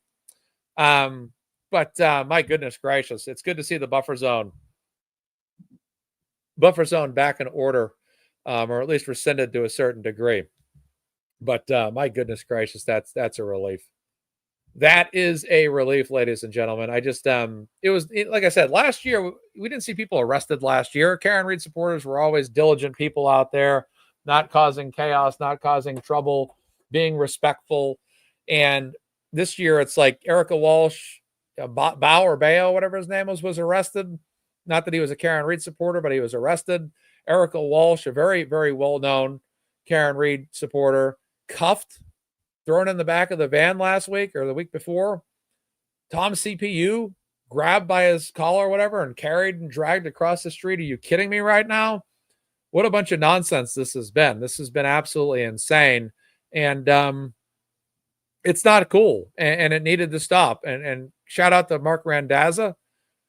Speaker 1: But my goodness gracious, it's good to see the buffer zone back in order, or at least rescinded to a certain degree. But my goodness gracious, that's a relief. That is a relief, ladies and gentlemen. I just, like I said, last year, we didn't see people arrested last year. Karen Reed supporters were always diligent people out there, not causing chaos, not causing trouble, being respectful. And this year, it's like Erica Walsh, Bao, whatever his name was arrested. Not that he was a Karen Reed supporter, but he was arrested. Erica Walsh, a very, very well-known Karen Reed supporter, cuffed, thrown in the back of the van last week or the week before. Tom CPU grabbed by his collar or whatever and carried and dragged across the street. Are you kidding me right now? What a bunch of nonsense this has been. This has been absolutely insane. And it's not cool. And it needed to stop. And shout out to Mark Randazza,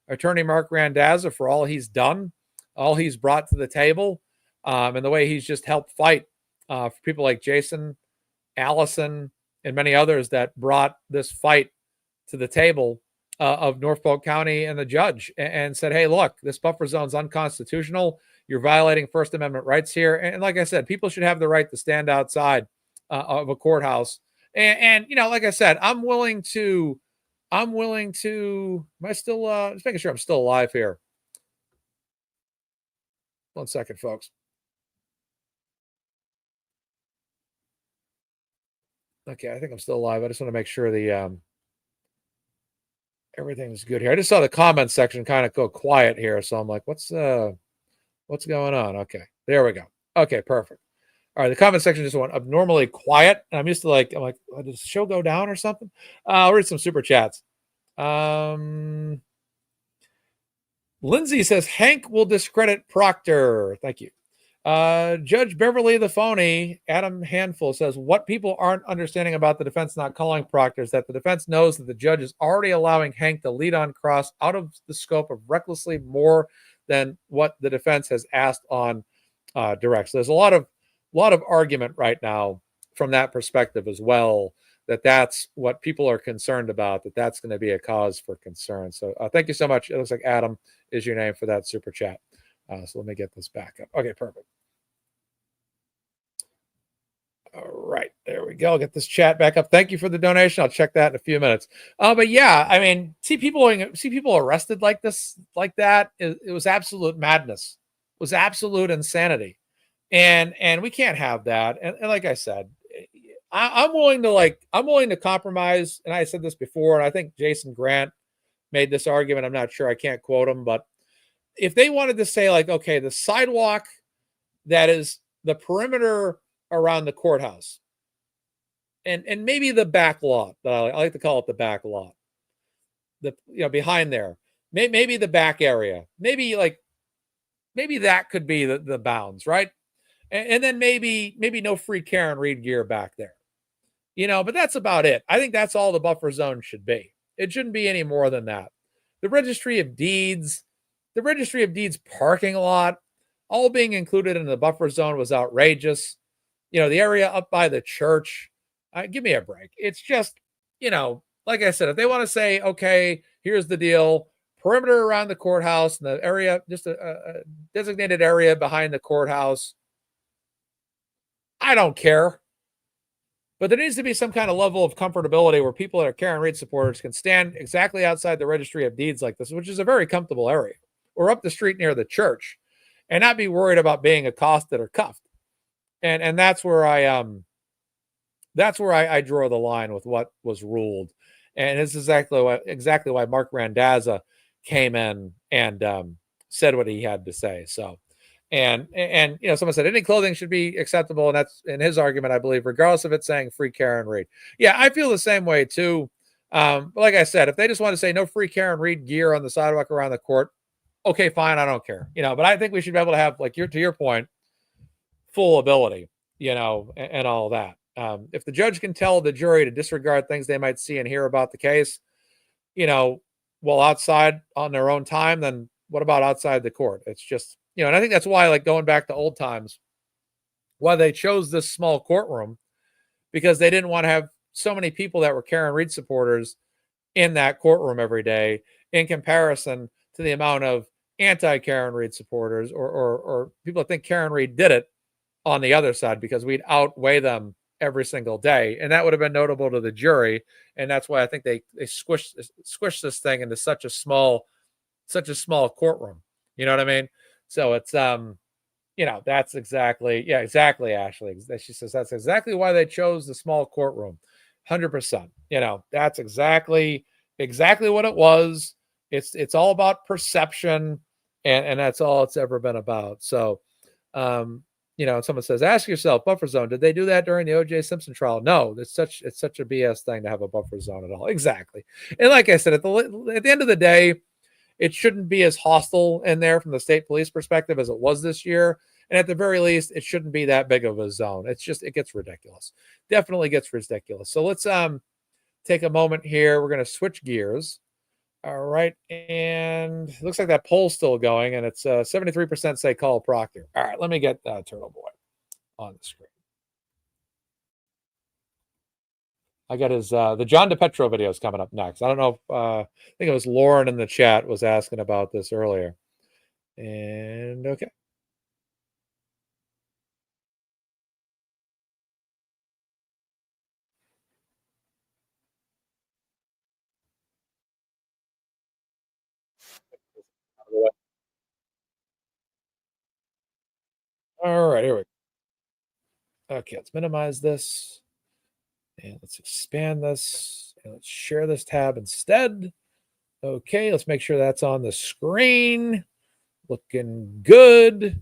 Speaker 1: Attorney Mark Randazza, for all he's done, all he's brought to the table, and the way he's just helped fight for people like Jason, Allison, and many others that brought this fight to the table of Norfolk County and the judge and said, hey, look, this buffer zone's unconstitutional. You're violating First Amendment rights here. And like I said, people should have the right to stand outside of a courthouse. And you know, like I said, I'm willing to, am I still, just making sure I'm still alive here. 1 second, folks. Okay, I think I'm still alive. I just want to make sure the everything's good here. I just saw the comment section kind of go quiet here, so I'm like, what's going on? Okay, there we go. Okay, perfect. All right, the comment section just went abnormally quiet. And I'm used to I'm like, oh, did the show go down or something? I'll read some super chats. Lindsay says Hank will discredit Proctor. Thank you. Judge Beverly the Phony, Adam Handful, says what people aren't understanding about the defense not calling Proctor is that the defense knows that the judge is already allowing Hank to lead on cross out of the scope of recklessly more than what the defense has asked on direct. So there's a lot of argument right now from that perspective as well, that's what people are concerned about, that's going to be a cause for concern. So thank you so much. It looks like Adam is your name for that super chat. So let me get this back up. Okay, perfect. All right, there we go. I'll get this chat back up. Thank you for the donation. I'll check that in a few minutes. But yeah, I mean, see people arrested like this, like that. It was absolute madness. It was absolute insanity, and we can't have that. And like I said, I'm willing to compromise. And I said this before, and I think Jason Grant made this argument. I'm not sure. I can't quote him, but if they wanted to say like, okay, the sidewalk that is the perimeter around the courthouse and maybe the back lot, I like to call it the back lot, behind there, maybe the back area, maybe that could be the bounds, right? And then maybe no free Karen Reed gear back there, but that's about it. I think that's all the buffer zone should be. It shouldn't be any more than that. The registry of deeds parking lot, all being included in the buffer zone was outrageous. The area up by the church, give me a break. It's just, like I said, if they want to say, okay, here's the deal, perimeter around the courthouse and the area, just a designated area behind the courthouse, I don't care. But there needs to be some kind of level of comfortability where people that are Karen Reed supporters can stand exactly outside the registry of deeds like this, which is a very comfortable area, or up the street near the church, and not be worried about being accosted or cuffed. And that's where I draw the line with what was ruled. And this is exactly why Mark Randazza came in and said what he had to say. So, and someone said any clothing should be acceptable, and that's in his argument, I believe, regardless of it saying free Karen Reed. Yeah, I feel the same way too. But like I said, if they just want to say no free Karen Reed gear on the sidewalk around the court, okay, fine, I don't care. But I think we should be able to have, like, to your point, full ability, and all that. If the judge can tell the jury to disregard things they might see and hear about the case, while outside on their own time, then what about outside the court? It's just, and I think that's why, like, going back to old times, why they chose this small courtroom, because they didn't want to have so many people that were Karen Reed supporters in that courtroom every day in comparison to the amount of anti-Karen Reed supporters or people that think Karen Reed did it on the other side, because we'd outweigh them every single day. And that would have been notable to the jury. And that's why I think they squished this thing into such a small courtroom. You know what I mean? So it's, that's exactly, Ashley. She says that's exactly why they chose the small courtroom. 100%. That's exactly what it was. It's all about perception, and that's all it's ever been about. So, someone says, ask yourself, buffer zone, did they do that during the O.J. Simpson trial? No, it's such a BS thing to have a buffer zone at all. Exactly. And like I said, at the end of the day, it shouldn't be as hostile in there from the state police perspective as it was this year. And at the very least, it shouldn't be that big of a zone. It gets ridiculous. Definitely gets ridiculous. So let's take a moment here. We're going to switch gears. All right. And it looks like that poll's still going, and it's 73% say call Proctor. All right. Let me get Turtle Boy on the screen. I got his the John DePetro video is coming up next. I don't know if I think it was Lauren in the chat was asking about this earlier. And okay. All right, here we go. Okay, let's minimize this. And let's expand this. And let's share this tab instead. Okay, let's make sure that's on the screen. Looking good.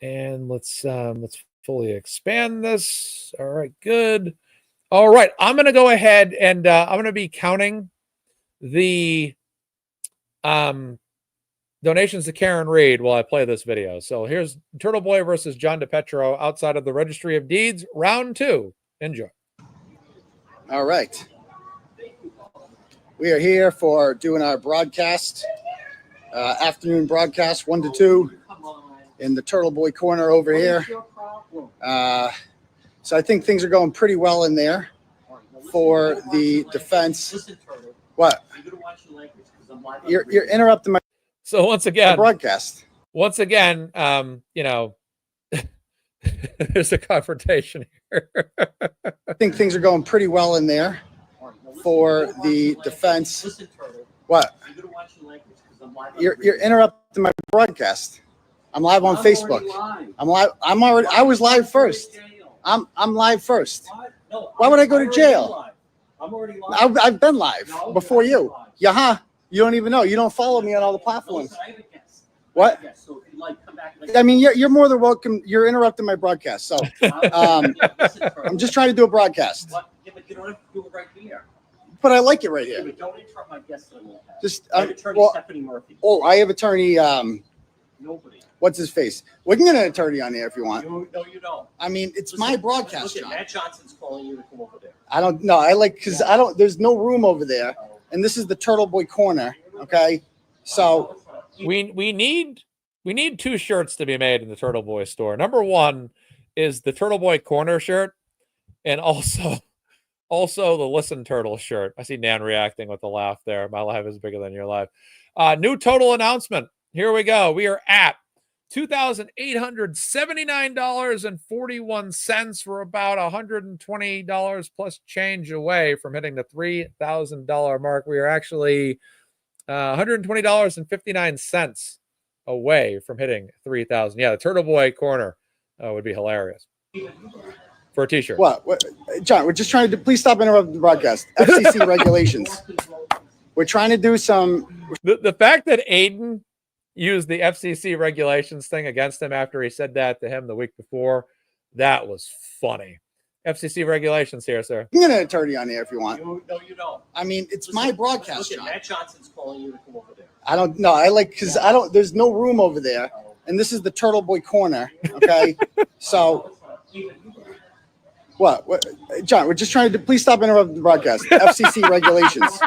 Speaker 1: And let's fully expand this. All right, good. All right, I'm going to go ahead and I'm going to be counting the donations to Karen Reed while I play this video. So here's Turtle Boy versus John DePetro outside of the Registry of Deeds, round 2. Enjoy.
Speaker 3: All right. We are here for doing our broadcast, afternoon broadcast, 1 to 2, in the Turtle Boy corner over here. So I think things are going pretty well in there for the defense. What? You're interrupting my.
Speaker 1: So once again,
Speaker 3: broadcast.
Speaker 1: Once again, there's a confrontation here.
Speaker 3: I think things are going pretty well in there for the defense. What? You're interrupting my broadcast. I'm live on Facebook. I'm live. I was live first. I'm live first. Why would I go to jail? I've been live before you. Yeah, you don't even know. You don't follow me on all the platforms. What? I mean, you're more than welcome. You're interrupting my broadcast. So I'm just trying to do a broadcast.
Speaker 2: But you don't have to do it right here.
Speaker 3: But I like it right here.
Speaker 2: Don't interrupt my guest.
Speaker 3: Just
Speaker 2: I have attorney Stephanie Murphy.
Speaker 3: Oh, I have attorney.
Speaker 2: Nobody.
Speaker 3: What's his face? We can get an attorney on there if you want.
Speaker 2: No, you don't.
Speaker 3: I mean, it's my broadcast.
Speaker 2: Listen, Matt Johnson's calling you to come over there.
Speaker 3: I don't know. Because I don't. There's no room over there, and this is the Turtle Boy corner. Okay, so
Speaker 1: we need 2 shirts to be made in the Turtle Boy store. Number 1 is the Turtle Boy corner shirt, and also the Listen Turtle shirt. I see Nan reacting with a laugh there. My life is bigger than your life. New total announcement. Here we go. We are at $2,879.41. We're about $120 plus change away from hitting the $3,000 mark. We are actually $120.59 away from hitting 3,000. Yeah, the Turtle Boy corner would be hilarious. for a t-shirt.
Speaker 3: What? John, we're just trying to please stop interrupting the broadcast. FCC regulations. We're trying to do some.
Speaker 1: The fact that Aiden used the FCC regulations thing against him after he said that to him the week before, that was funny. FCC regulations here, sir.
Speaker 3: You can get an attorney on here if you want.
Speaker 4: No, you don't.
Speaker 3: I mean, it's my broadcast,
Speaker 4: Listen,
Speaker 3: John.
Speaker 4: Matt Johnson's calling you to come over there.
Speaker 3: I don't know. Because I don't. There's no room over there, and this is the Turtle Boy corner. Okay, so. What? John, we're just trying to please stop interrupting the broadcast. FCC regulations.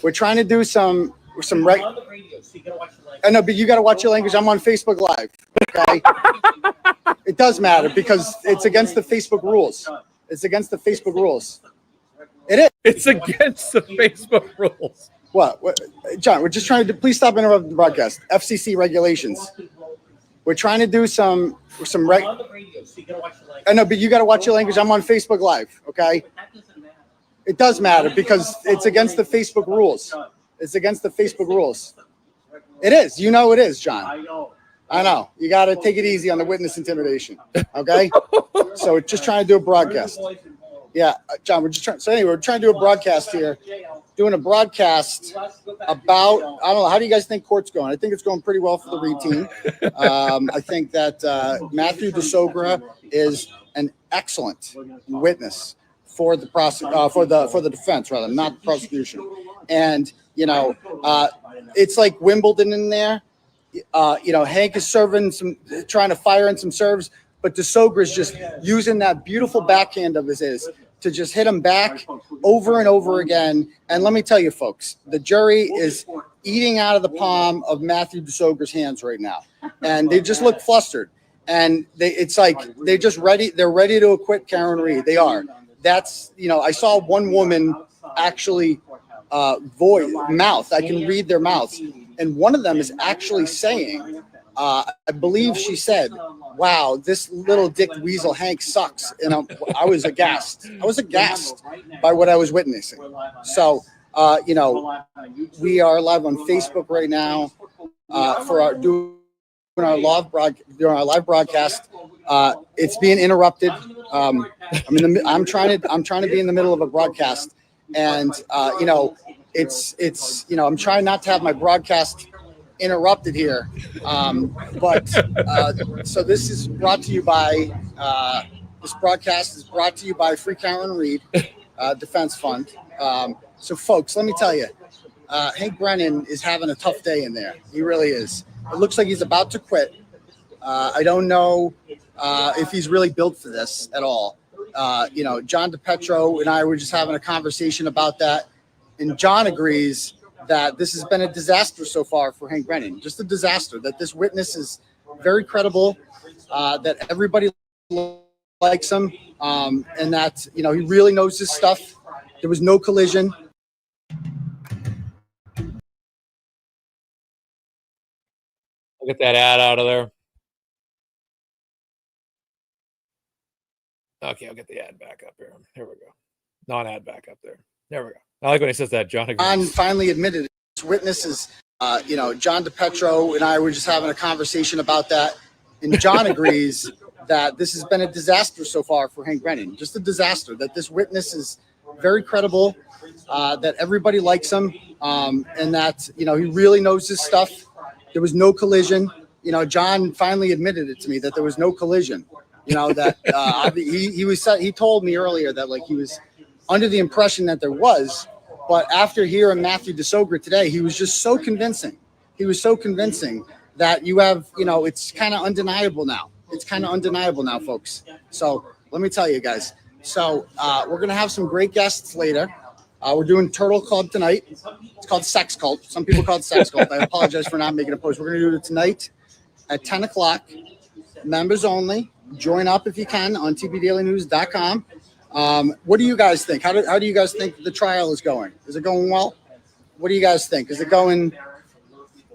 Speaker 3: We're trying to do some
Speaker 4: I'm on the radio, so you gotta watch the language.
Speaker 3: I know, but you got to watch your language. I'm on Facebook Live. Okay, it does matter because it's against the Facebook rules. It's against the Facebook rules. It is.
Speaker 1: It's against the Facebook rules.
Speaker 3: What? John, we're just trying to please stop interrupting the broadcast. FCC regulations. We're trying to do some
Speaker 4: I'm on the radio, so you gotta watch the language.
Speaker 3: I know, but you got to watch your language. I'm on Facebook Live. Okay,
Speaker 4: But that doesn't matter.
Speaker 3: it does matter because it's against the Facebook rules. It's against the Facebook rules. It is. You know it is, John.
Speaker 4: I know.
Speaker 3: I know. You got to take it easy on the witness intimidation. Okay, so we're just trying to do a broadcast. Yeah, John, we're just trying. So anyway, we're trying to do a broadcast here. Doing a broadcast about, I don't know, how do you guys think court's going? I think it's going pretty well for the Reed team. I think that Matthew DeSogra is an excellent witness for the for the defense, rather, not the prosecution. And you know, it's like Wimbledon in there. You know, Hank is trying to fire in some serves, but DeSogra is just using that beautiful backhand of his to just hit him back over and over again. And let me tell you, folks, the jury is eating out of the palm of Matthew DeSogra's hands right now. And they just look flustered. And it's like they're just ready. They're ready to acquit Karen Reed. They are. That's, you know, I saw one woman actually mouth. I can read their mouths. And one of them is actually saying, I believe she said, wow, this little dick weasel Hank sucks. And I was aghast. I was aghast by what I was witnessing. So, you know, we are live on Facebook right now for doing our live broadcast. It's being interrupted. I'm trying to be in the middle of a broadcast, and you know, it's you know, I'm trying not to have my broadcast interrupted here. But so this is brought to you by this broadcast is brought to you by Free Karen Reed Defense Fund. So folks, let me tell you, Hank Brennan is having a tough day in there. He really is. It looks like he's about to quit. I don't know if he's really built for this at all. You know, John DePetro and I were just having a conversation about that, and John agrees that this has been a disaster so far for Hank Brennan. Just a disaster. That this witness is very credible. That everybody likes him, and that, you know, he really knows his stuff. There was no collision.
Speaker 1: I'll get that ad out of there. Okay, I'll get the ad back up here. Here we go. Non-ad back up there. There we go. I like when he says that, John.
Speaker 3: John finally admitted it. This witness is, you know, John DePetro and I were just having a conversation about that, and John agrees that this has been a disaster so far for Hank Brennan. Just a disaster. That this witness is very credible. That everybody likes him, and that, you know, he really knows his stuff. There was no collision. You know, John finally admitted it to me that there was no collision. You know, that he told me earlier that, like, he was under the impression that there was, but after hearing Matthew DeSogra today, he was just so convincing. He was so convincing that you have, you know, it's kind of undeniable now. It's kind of undeniable now, folks. So let me tell you guys. So we're going to have some great guests later. We're doing Turtle Club tonight. It's called Sex Cult. Some people call it Sex Cult. I apologize for not making a post. We're going to do it tonight at 10 o'clock. Members only. Join up if you can on tbdailynews.com. What do you guys think? How do you guys think the trial is going? Is it going well? What do you guys think? Is it going?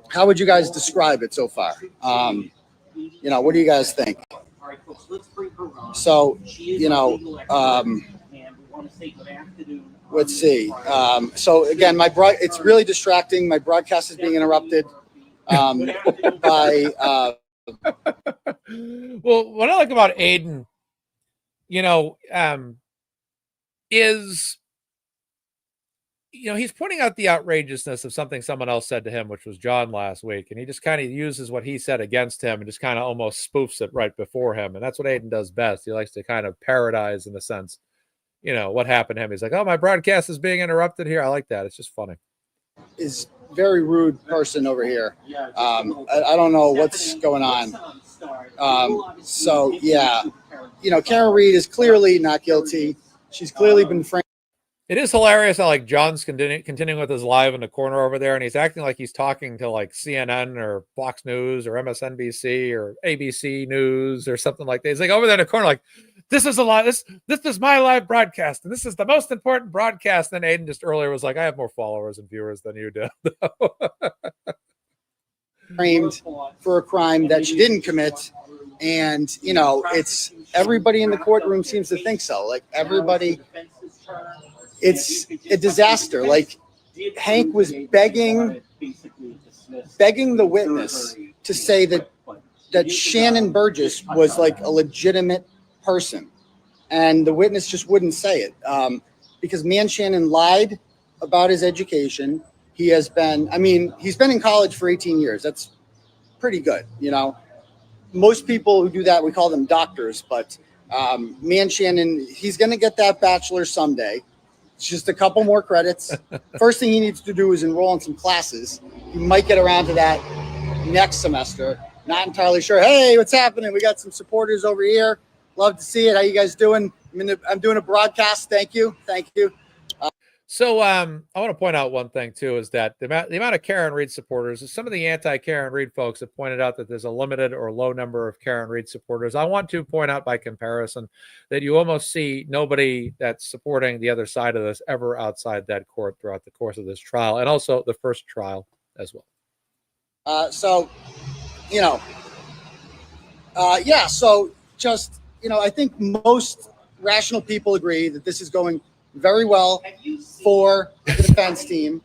Speaker 3: How would you guys describe it so far? You know, what do you guys think? So, you know, let's see. So again, it's really distracting. My broadcast is being interrupted by.
Speaker 1: Well, what I like about Aiden you know, is, he's pointing out the outrageousness of something someone else said to him, which was John last week. And he just kind of uses what he said against him and just kind of almost spoofs it right before him. And that's what Aiden does best. He likes to kind of parodize, in a sense, what happened to him. He's like, oh, my broadcast is being interrupted here. I like that. It's just funny.
Speaker 3: Is very rude person over here. I don't know what's going on. So yeah, Karen Reed is clearly not guilty. She's clearly been framed.
Speaker 1: It is hilarious how, like, John's continuing with his live in the corner over there, and he's acting like he's talking to, like, CNN or Fox News or MSNBC or ABC News or something like that. He's like over there in the corner, like, this is a lot. This is my live broadcast, and this is the most important broadcast. And Aiden just earlier was like, I have more followers and viewers than you do.
Speaker 3: Framed for a crime that she didn't commit. And, it's everybody in the courtroom seems to think so. Like, everybody, it's a disaster. Like, Hank was begging the witness to say that Shannon Burgess was like a legitimate person. And the witness just wouldn't say it. Because Shannon lied about his education. He's been in college for 18 years. That's pretty good. Most people who do that, we call them doctors, but Shannon, he's going to get that bachelor someday. It's just a couple more credits. First thing he needs to do is enroll in some classes. He might get around to that next semester. Not entirely sure. Hey, what's happening? We got some supporters over here. Love to see it. How you guys doing? I'm doing a broadcast. Thank you.
Speaker 1: So I want to point out one thing too, is that the amount of Karen Reed supporters, some of the anti-Karen Reed folks have pointed out that there's a limited or low number of Karen Reed supporters. I want to point out by comparison that you almost see nobody that's supporting the other side of this ever outside that court throughout the course of this trial, and also the first trial as well. So I think most rational people agree that this is going very well for the defense team.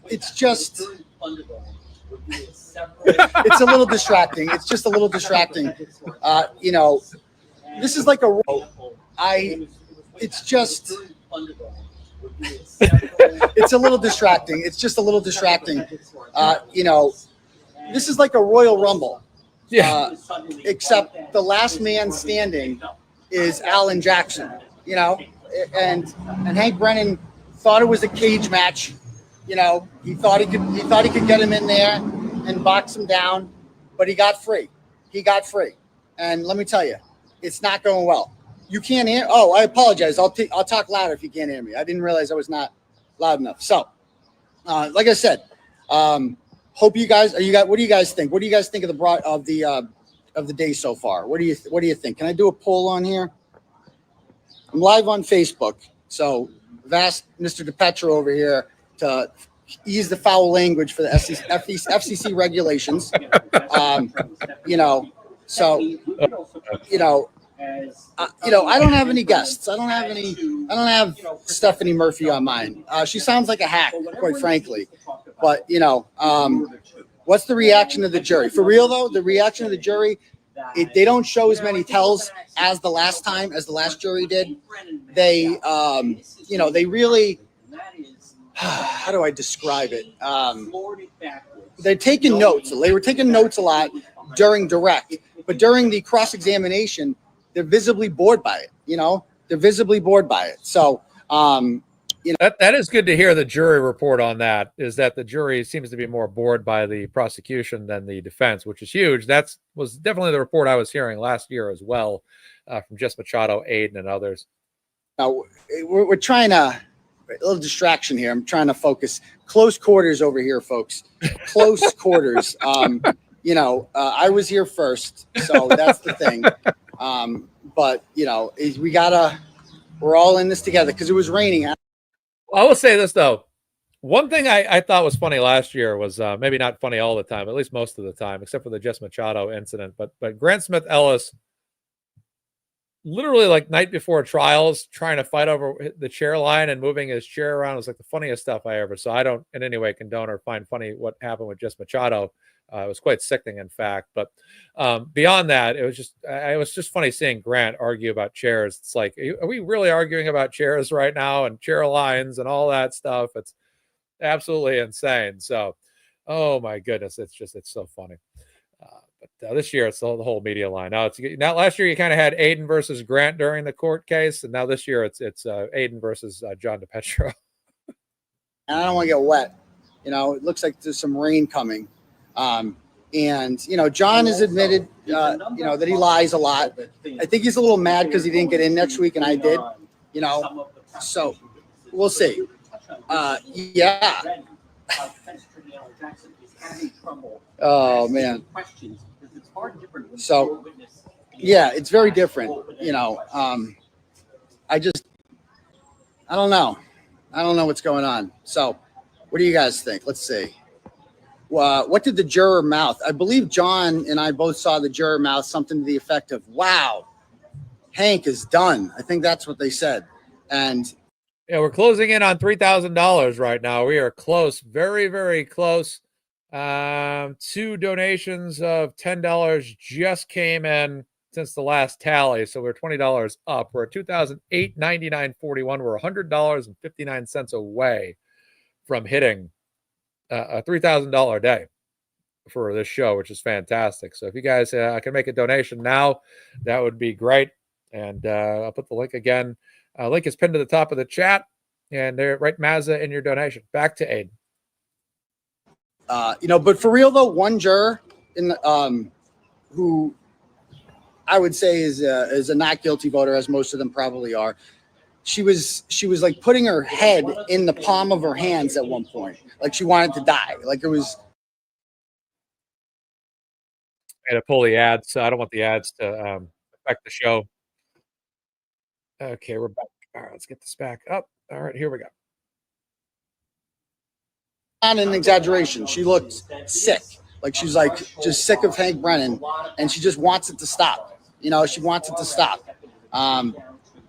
Speaker 1: It's just, it's a little distracting. It's just a little distracting. This is like it's just, it's a little distracting. It's just a little distracting. This is like a Royal Rumble. Yeah. Except the last man standing is Alan Jackson, and Hank Brennan thought it was a cage match. He thought he could get him in there and box him down, but he got free. And let me tell you, it's not going well. You can't hear. Oh, I apologize. I'll talk louder if you can't hear me. I didn't realize I was not loud enough. So, like I said, hope you guys. What do you guys think? What do you guys think of the day so far? What do you think? Can I do a poll on here? I'm live on Facebook, so I've asked Mr. DePetro over here to ease the foul language for the FCC regulations. I don't have any guests. I don't have Stephanie Murphy on mine. She sounds like a hack, quite frankly. But what's the reaction of the jury? For real though, the reaction of the jury, they don't show as many tells as the last jury did. They really, how do I describe it? They're taking notes. They were taking notes a lot during direct, but during the cross-examination, they're visibly bored by it. So, that is good to hear the jury report on that, is that the jury seems to be more bored by the prosecution than the defense, which is huge. That was definitely the report I was hearing last year as well, from Jess Machado, Aiden, and others.
Speaker 3: Now, we're trying to, a little distraction here. I'm trying to focus. Close quarters over here, folks. Close quarters. I was here first, so that's the thing. But we're all in this together because it was raining.
Speaker 1: I will say this though. One thing I thought was funny last year was maybe not funny all the time, at least most of the time, except for the Jess Machado incident. But Grant Smith Ellis, literally like night before trials, trying to fight over the chair line and moving his chair around was like the funniest stuff I ever saw. I don't in any way condone or find funny what happened with Jess Machado, It was quite sickening, in fact. But beyond that, it was just funny seeing Grant argue about chairs. It's like, are we really arguing about chairs right now and chair lines and all that stuff? It's absolutely insane. So, oh my goodness, it's so funny. But this year it's the whole media line. Now last year you kind of had Aiden versus Grant during the court case, and now this year it's Aiden versus John DePetro.
Speaker 3: And I don't want to get wet. It looks like there's some rain coming. And John has admitted, that he lies a lot. I think he's a little mad because he didn't get in next week and I did. So we'll see. Yeah. Oh man. So yeah, it's very different. I don't know. I don't know what's going on. So what do you guys think? Let's see. What did the juror mouth? I believe John and I both saw the juror mouth something to the effect of, "Wow, Hank is done." I think that's what they said. And
Speaker 1: yeah, we're closing in on $3,000 right now. We are close, very, very close. 2 donations of $10 just came in since the last tally, so we're $20 up. We're at $2,899.41. We're $100.59 away from hitting a $3,000 day for this show, which is fantastic. So if you guys can make a donation now, that would be great. And I'll put the link again. Link is pinned to the top of the chat, and write Mazza in your donation. Back to Aiden.
Speaker 3: But for real though, one juror in the, who I would say is a not guilty voter, as most of them probably are. She was like putting her head in the palm of her hands at one point, like she wanted to die. Like it was.
Speaker 1: I had to pull the ads, so I don't want the ads to affect the show. Okay, we're back. All right, let's get this back up. All right, here we go.
Speaker 3: Not an exaggeration. She looked sick. Like she's like just sick of Hank Brennan, and she just wants it to stop. She wants it to stop.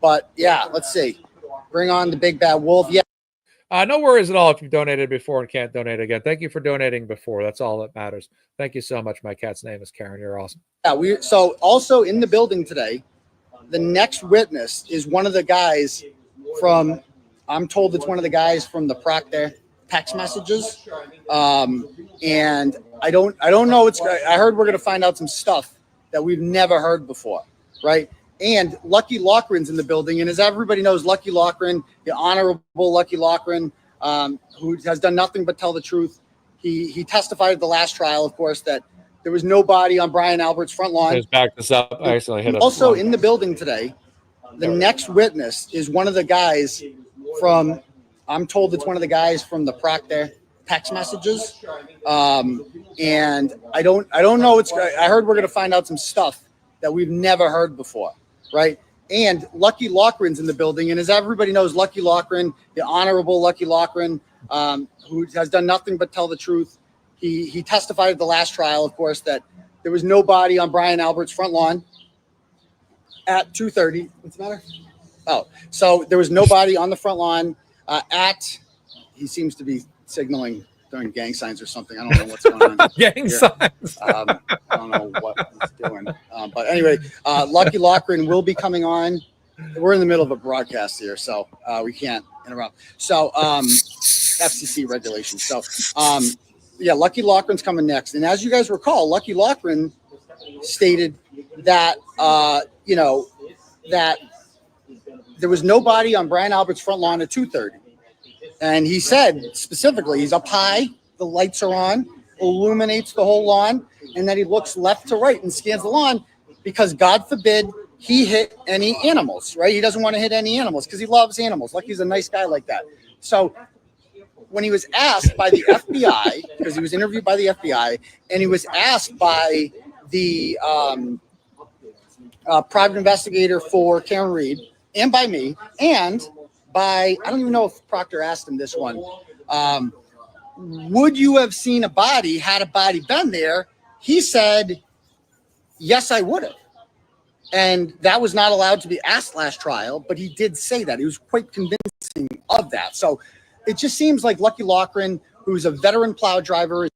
Speaker 3: But yeah, let's see. Bring on the big bad wolf. Yeah.
Speaker 1: No worries at all if you've donated before and can't donate again. Thank you for donating before. That's all that matters. Thank you so much. My cat's name is Karen. You're awesome.
Speaker 3: Yeah. So also in the building today, the next witness is one of the guys from. I'm told it's one of the guys from the Proctor text messages. And I don't know. I heard we're going to find out some stuff that we've never heard before. Right. And Lucky Loughran's in the building. And as everybody knows, Lucky Loughran, the honorable Lucky Loughran, who has done nothing but tell the truth. He testified at the last trial, of course, that there was no body on Brian Albert's front lawn.
Speaker 1: Just back this up. I accidentally hit
Speaker 3: also in the building today, the next witness is one of the guys from, I'm told it's one of the guys from the Proctor text messages. And I don't know. I heard we're going to find out some stuff that we've never heard before. Right. And Lucky Loughran's in the building. And as everybody knows, Lucky Loughran, the honorable Lucky Loughran, who has done nothing but tell the truth. He testified at the last trial, of course, that there was no body on Brian Albert's front lawn at 2:30. What's the matter? Oh, so there was no body on the front lawn he seems to be signaling doing gang signs or something. I don't know what's going on.
Speaker 1: Gang signs.
Speaker 3: I don't know what he's doing. But anyway, Lucky Loughran will be coming on. We're in the middle of a broadcast here, so we can't interrupt. So FCC regulations. So yeah, Lucky Loughran's coming next. And as you guys recall, Lucky Loughran stated that that there was no body on Brian Albert's front lawn at 2:30. And he said specifically, he's up high, the lights are on, illuminates the whole lawn, and then he looks left to right and scans the lawn because God forbid he hit any animals, right? He doesn't want to hit any animals because he loves animals. Like he's a nice guy like that. So when he was asked by the FBI, because he was interviewed by the FBI, and he was asked by the private investigator for Karen Reed and by me and by, I don't even know if Proctor asked him this one. Would you have seen a body had a body been there? He said, yes, I would have. And that was not allowed to be asked last trial, but he did say that. He was quite convincing of that. So it just seems like Lucky Loughran, who's a veteran plow driver.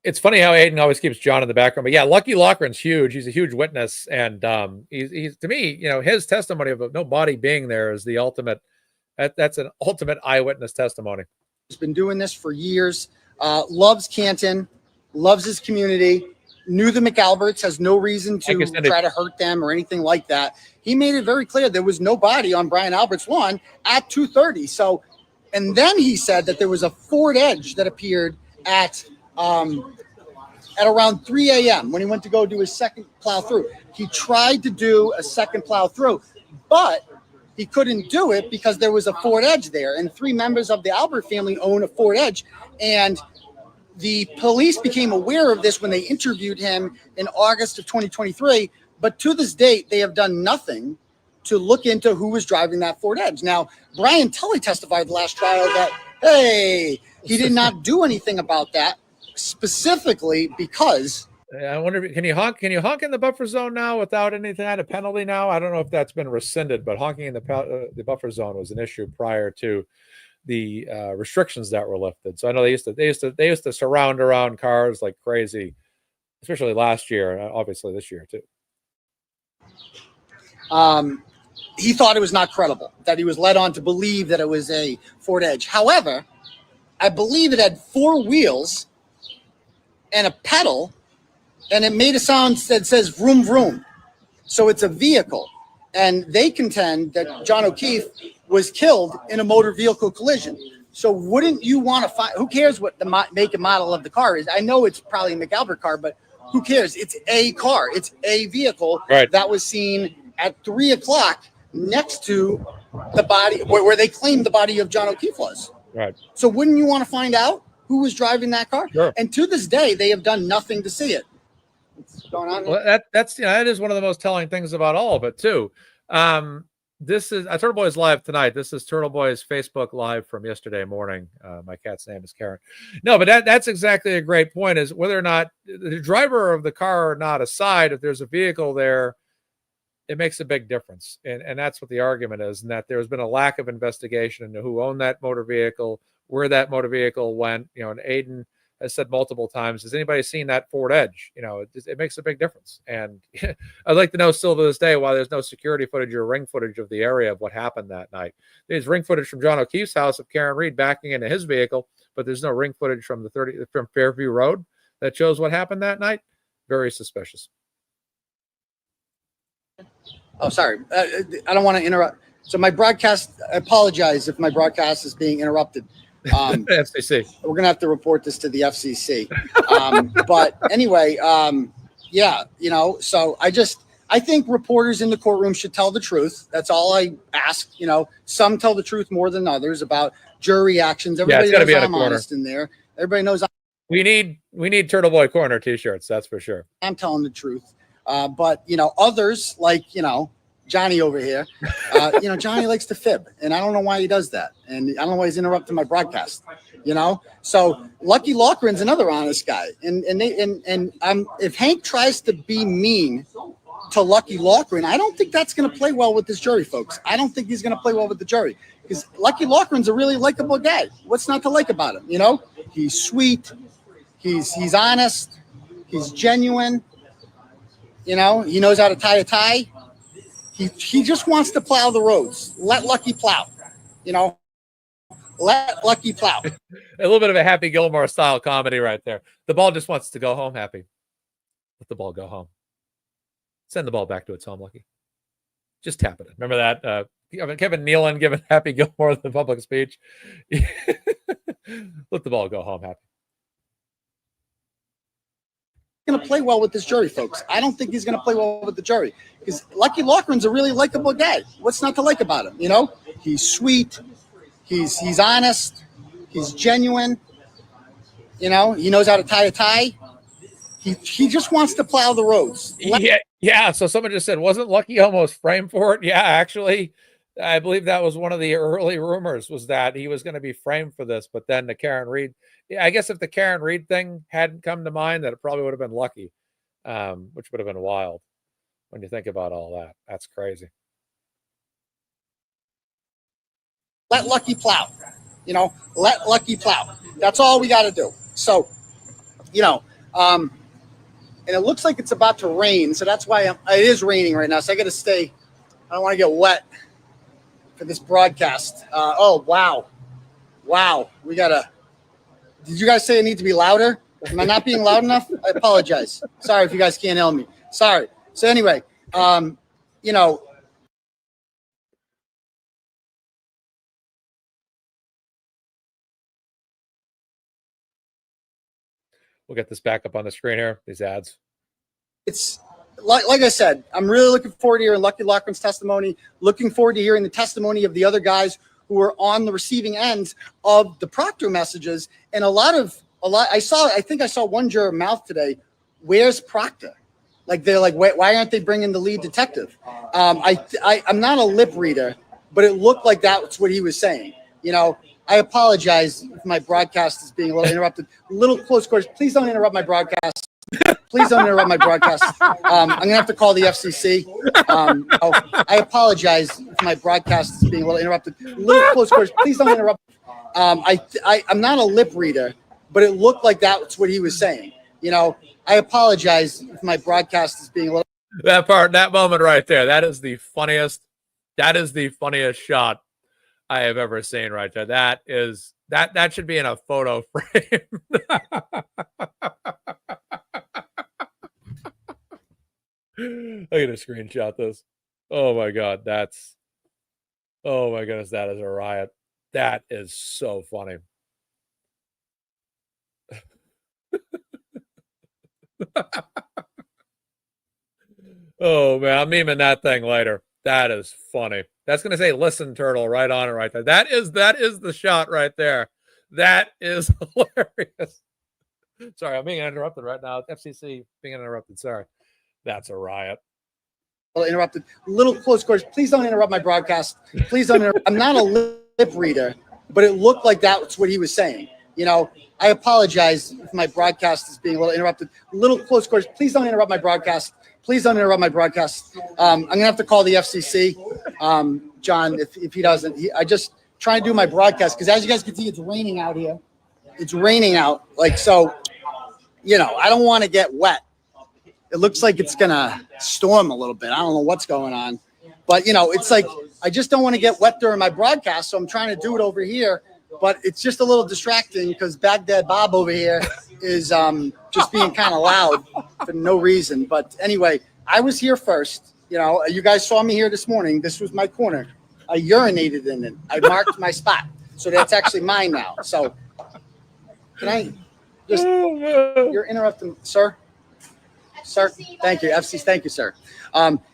Speaker 1: It's funny how Aiden always keeps John in the background, but yeah, Lucky Loughran's huge. He's a huge witness, and he's to me, his testimony of no body being there is the ultimate. That's an ultimate eyewitness testimony.
Speaker 3: He's been doing this for years. Loves Canton, loves his community. Knew the McAlberts, has no reason to try to hurt them or anything like that. He made it very clear there was no body on Brian Albert's lawn at 2:30. So, and then he said that there was a Ford Edge that appeared at around 3 a.m. when he went to go do his second plow through. He tried to do a second plow through, but he couldn't do it because there was a Ford Edge there, and 3 members of the Albert family own a Ford Edge. And the police became aware of this when they interviewed him in August of 2023. But to this date, they have done nothing to look into who was driving that Ford Edge. Now, Brian Tully testified the last trial that, hey, he did not do anything about that, specifically because
Speaker 1: I wonder, can you honk in the buffer zone now without anything kind of penalty now? I don't know if that's been rescinded, but honking in the buffer zone was an issue prior to the restrictions that were lifted. So I know they used to surround around cars like crazy, especially last year, obviously this year too.
Speaker 3: He thought it was not credible, that he was led on to believe that it was a Ford Edge. However, I believe it had 4 wheels and a pedal, and it made a sound that says vroom, vroom. So it's a vehicle. And they contend that John O'Keefe was killed in a motor vehicle collision. So wouldn't you want to find, who cares what the make and model of the car is? I know it's probably a McAlbert car, but who cares? It's a car. It's a vehicle that was seen at 3 o'clock next to the body where they claimed the body of John O'Keefe was.
Speaker 1: Right.
Speaker 3: So wouldn't you want to find out who was driving that car?
Speaker 1: Sure.
Speaker 3: And to this day, they have done nothing to see it. What's going on?
Speaker 1: Well, that is one of the most telling things about all of it too. This is Turtle Boy's live tonight. This is Turtle Boy's Facebook live from yesterday morning. My cat's name is Karen. No, but that's exactly a great point, is whether or not the driver of the car or not aside, if there's a vehicle there, it makes a big difference. And that's what the argument is, and that there's been a lack of investigation into who owned that motor vehicle, where that motor vehicle went, and Aiden has said multiple times, has anybody seen that Ford Edge? It makes a big difference. And I'd like to know still to this day why there's no security footage or ring footage of the area of what happened that night. There's ring footage from John O'Keefe's house of Karen Reed backing into his vehicle, but there's no ring footage from from Fairview Road that shows what happened that night. Very suspicious.
Speaker 3: Oh, sorry. I don't want to interrupt. So my broadcast, I apologize if my broadcast is being interrupted.
Speaker 1: FCC.
Speaker 3: We're going to have to report this to the FCC. But anyway, yeah, so I think reporters in the courtroom should tell the truth. That's all I ask. Some tell the truth more than others about jury reactions. Everybody knows be I'm honest in there. Everybody knows
Speaker 1: we need Turtle Boy Corner t-shirts. That's for sure.
Speaker 3: I'm telling the truth. But others like, Johnny over here, Johnny likes to fib, and I don't know why he does that. And I don't know why he's interrupting my broadcast, So Lucky Loughran's another honest guy. And if Hank tries to be mean to Lucky Loughran, I don't think that's going to play well with this jury, folks. I don't think he's going to play well with the jury, because Lucky Loughran's a really likable guy. What's not to like about him? He's sweet. He's honest. He's genuine. He knows how to tie a tie. He just wants to plow the roads. Let Lucky plow. Let Lucky plow.
Speaker 1: A little bit of a Happy Gilmore style comedy right there. The ball just wants to go home, Happy. Let the ball go home. Send the ball back to its home, Lucky. Just tap it. Remember that? Kevin Nealon giving Happy Gilmore the public speech. Let the ball go home, Happy.
Speaker 3: Going to play well with this jury, folks. I don't think he's going to play well with the jury, because Lucky Loughran's a really likable guy. What's not to like about him? He's sweet. He's honest. He's genuine. He knows how to tie a tie. He just wants to plow the roads.
Speaker 1: Yeah. So someone just said, wasn't Lucky almost framed for it? Yeah, actually, I believe that was one of the early rumors, was that he was going to be framed for this. But then the Karen Reed, I guess if the Karen Reed thing hadn't come to mind, that it probably would have been Lucky, which would have been wild when you think about all that. That's crazy.
Speaker 3: Let Lucky plow. Let Lucky plow. That's all we got to do. So, And it looks like it's about to rain, so that's why it is raining right now. So I got to stay. I don't want to get wet for this broadcast. Oh, wow. Wow. We got to. Did you guys say it needs to be louder? Am I not being loud enough? I apologize. Sorry if you guys can't hear me. Sorry. So anyway, you know.
Speaker 1: We'll get this back up on the screen here, these ads.
Speaker 3: It's like I said, I'm really looking forward to hearing Lucky Loughran's testimony, looking forward to hearing the testimony of the other guys who were on the receiving end of the Proctor messages. And I think I saw one juror mouth today, where's Proctor? Like, they're like, why aren't they bringing the lead detective? I'm not a lip reader, but it looked like that's what he was saying. You know, I apologize if my broadcast is being a little interrupted. A little close quarters. Please don't interrupt my broadcast. Please don't interrupt my broadcast. I'm going to have to call the FCC. I apologize if my broadcast is being a little interrupted. A little close quarters. Please don't interrupt. I'm not a lip reader, but it looked like that's what he was saying. You know, I apologize if my broadcast is being a little.
Speaker 1: That moment right there, that is the funniest shot I have ever seen right there. That should be in a photo frame. I'm gonna screenshot this. Oh my god, oh my goodness, that is a riot. That is so funny. Oh man, I'm memeing that thing later. That is funny. That's gonna say "listen, turtle" right on it right there. That is the shot right there. That is hilarious. Sorry, I'm being interrupted right now. FCC being interrupted. Sorry. That's a riot.
Speaker 3: Interrupted. A little close quarters. Please don't interrupt my broadcast. Please don't interrupt. I'm not a lip reader, but it looked like that's what he was saying. You know, I apologize if my broadcast is being a little interrupted. A little close quarters. Please don't interrupt my broadcast. Please don't interrupt my broadcast. I'm going to have to call the FCC. John, if he doesn't. I just trying to do my broadcast because as you guys can see, it's raining out here. It's raining out. Like, so, you know, I don't want to get wet. It looks like it's going to storm a little bit. I don't know what's going on. But, you know, it's like I just don't want to get wet during my broadcast, so I'm trying to do it over here. But it's just a little distracting because Baghdad Bob over here is just being kind of loud for no reason. But anyway, I was here first. You know, you guys saw me here this morning. This was my corner. I urinated in it. I marked my spot. So that's actually mine now. So can I just – you're interrupting, sir? Sir, thank you. FCC, thank you, sir.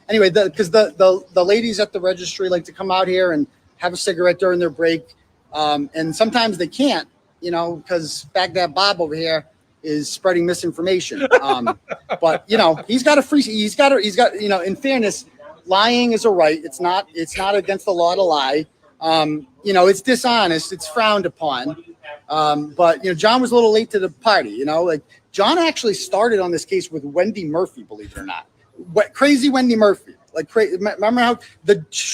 Speaker 3: Anyway, because the ladies at the registry like to come out here and have a cigarette during their break, and sometimes they can't, you know, because Baghdad Bob over here is spreading misinformation. But you know, he's got, you know, in fairness, lying is a right. It's not against the law to lie. You know, it's dishonest. It's frowned upon. But you know, John was a little late to the party. You know, like. John actually started on this case with Wendy Murphy, believe it or not. Crazy Wendy Murphy. Like, crazy. Remember how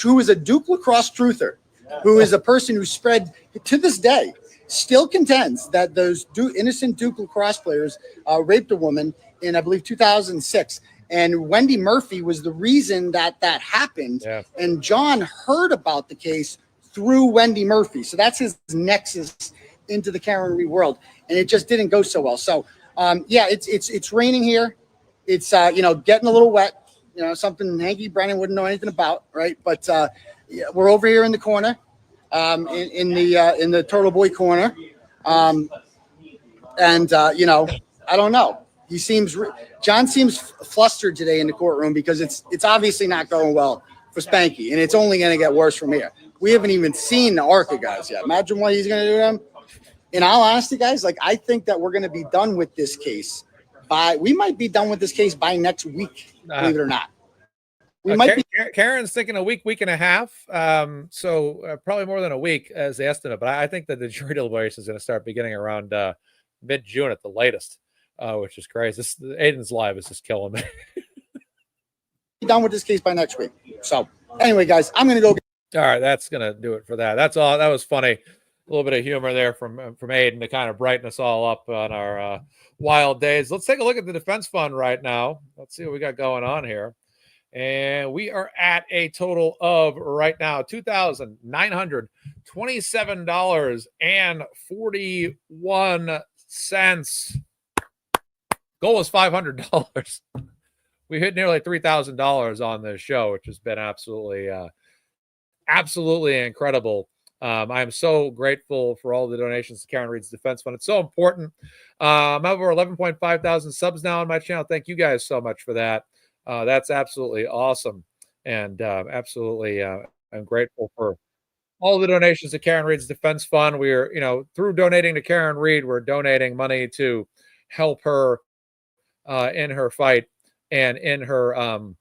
Speaker 3: who is a Duke lacrosse truther, who is a person who spread, to this day, still contends that those innocent Duke lacrosse players raped a woman in, I believe, 2006. And Wendy Murphy was the reason that happened. Yeah. And John heard about the case through Wendy Murphy. So that's his nexus into the Karen Reed world. And it just didn't go so well. So, yeah, it's raining here. It's, you know, getting a little wet, you know, something Hanky Brennan wouldn't know anything about. Right. But yeah, we're over here in the corner, in the Turtle Boy corner. And, you know, I don't know. John seems flustered today in the courtroom because it's obviously not going well for Spanky. And it's only going to get worse from here. We haven't even seen the ARCA guys yet. Imagine what he's going to do to them. In all honesty, guys, like I think that we're going to be done with this case we might be done with this case by next week, believe it or not.
Speaker 1: Karen's thinking a week and a half. So probably more than a week as the estimate. But I think that the jury deliberation is going to start beginning around mid-June at the latest, which is crazy. Aiden's live is just killing me.
Speaker 3: Done with this case by next week. So anyway, guys, I'm going to go.
Speaker 1: All right, that's going to do it for that. That's all. That was funny. little bit of humor there from Aiden to kind of brighten us all up on our wild days. Let's take a look at the defense fund right now. Let's see what we got going on here. And we are at a total of right now $2,927.41. Goal was $500. We hit nearly $3,000 on this show, which has been absolutely incredible. I am so grateful for all the donations to Karen Reed's Defense Fund. It's so important. I'm over 11.5 thousand subs now on my channel. Thank you guys so much for that. That's absolutely awesome. And absolutely, I'm grateful for all the donations to Karen Reed's Defense Fund. We're, through donating to Karen Reed, we're donating money to help her in her fight and in her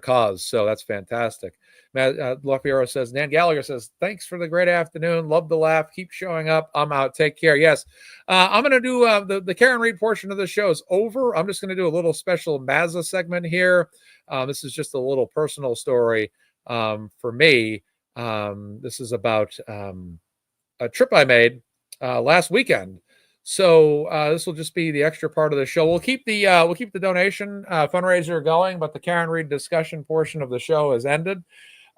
Speaker 1: cause. So that's fantastic. LaFiero says, Nan Gallagher says, thanks for the great afternoon. Love the laugh. Keep showing up. I'm out. Take care. Yes. I'm going to do the Karen Reed portion of the show is over. I'm just going to do a little special Mazza segment here. This is just a little personal story for me. This is about a trip I made last weekend. So this will just be the extra part of the show. We'll keep the donation fundraiser going, but the Karen Reed discussion portion of the show has ended.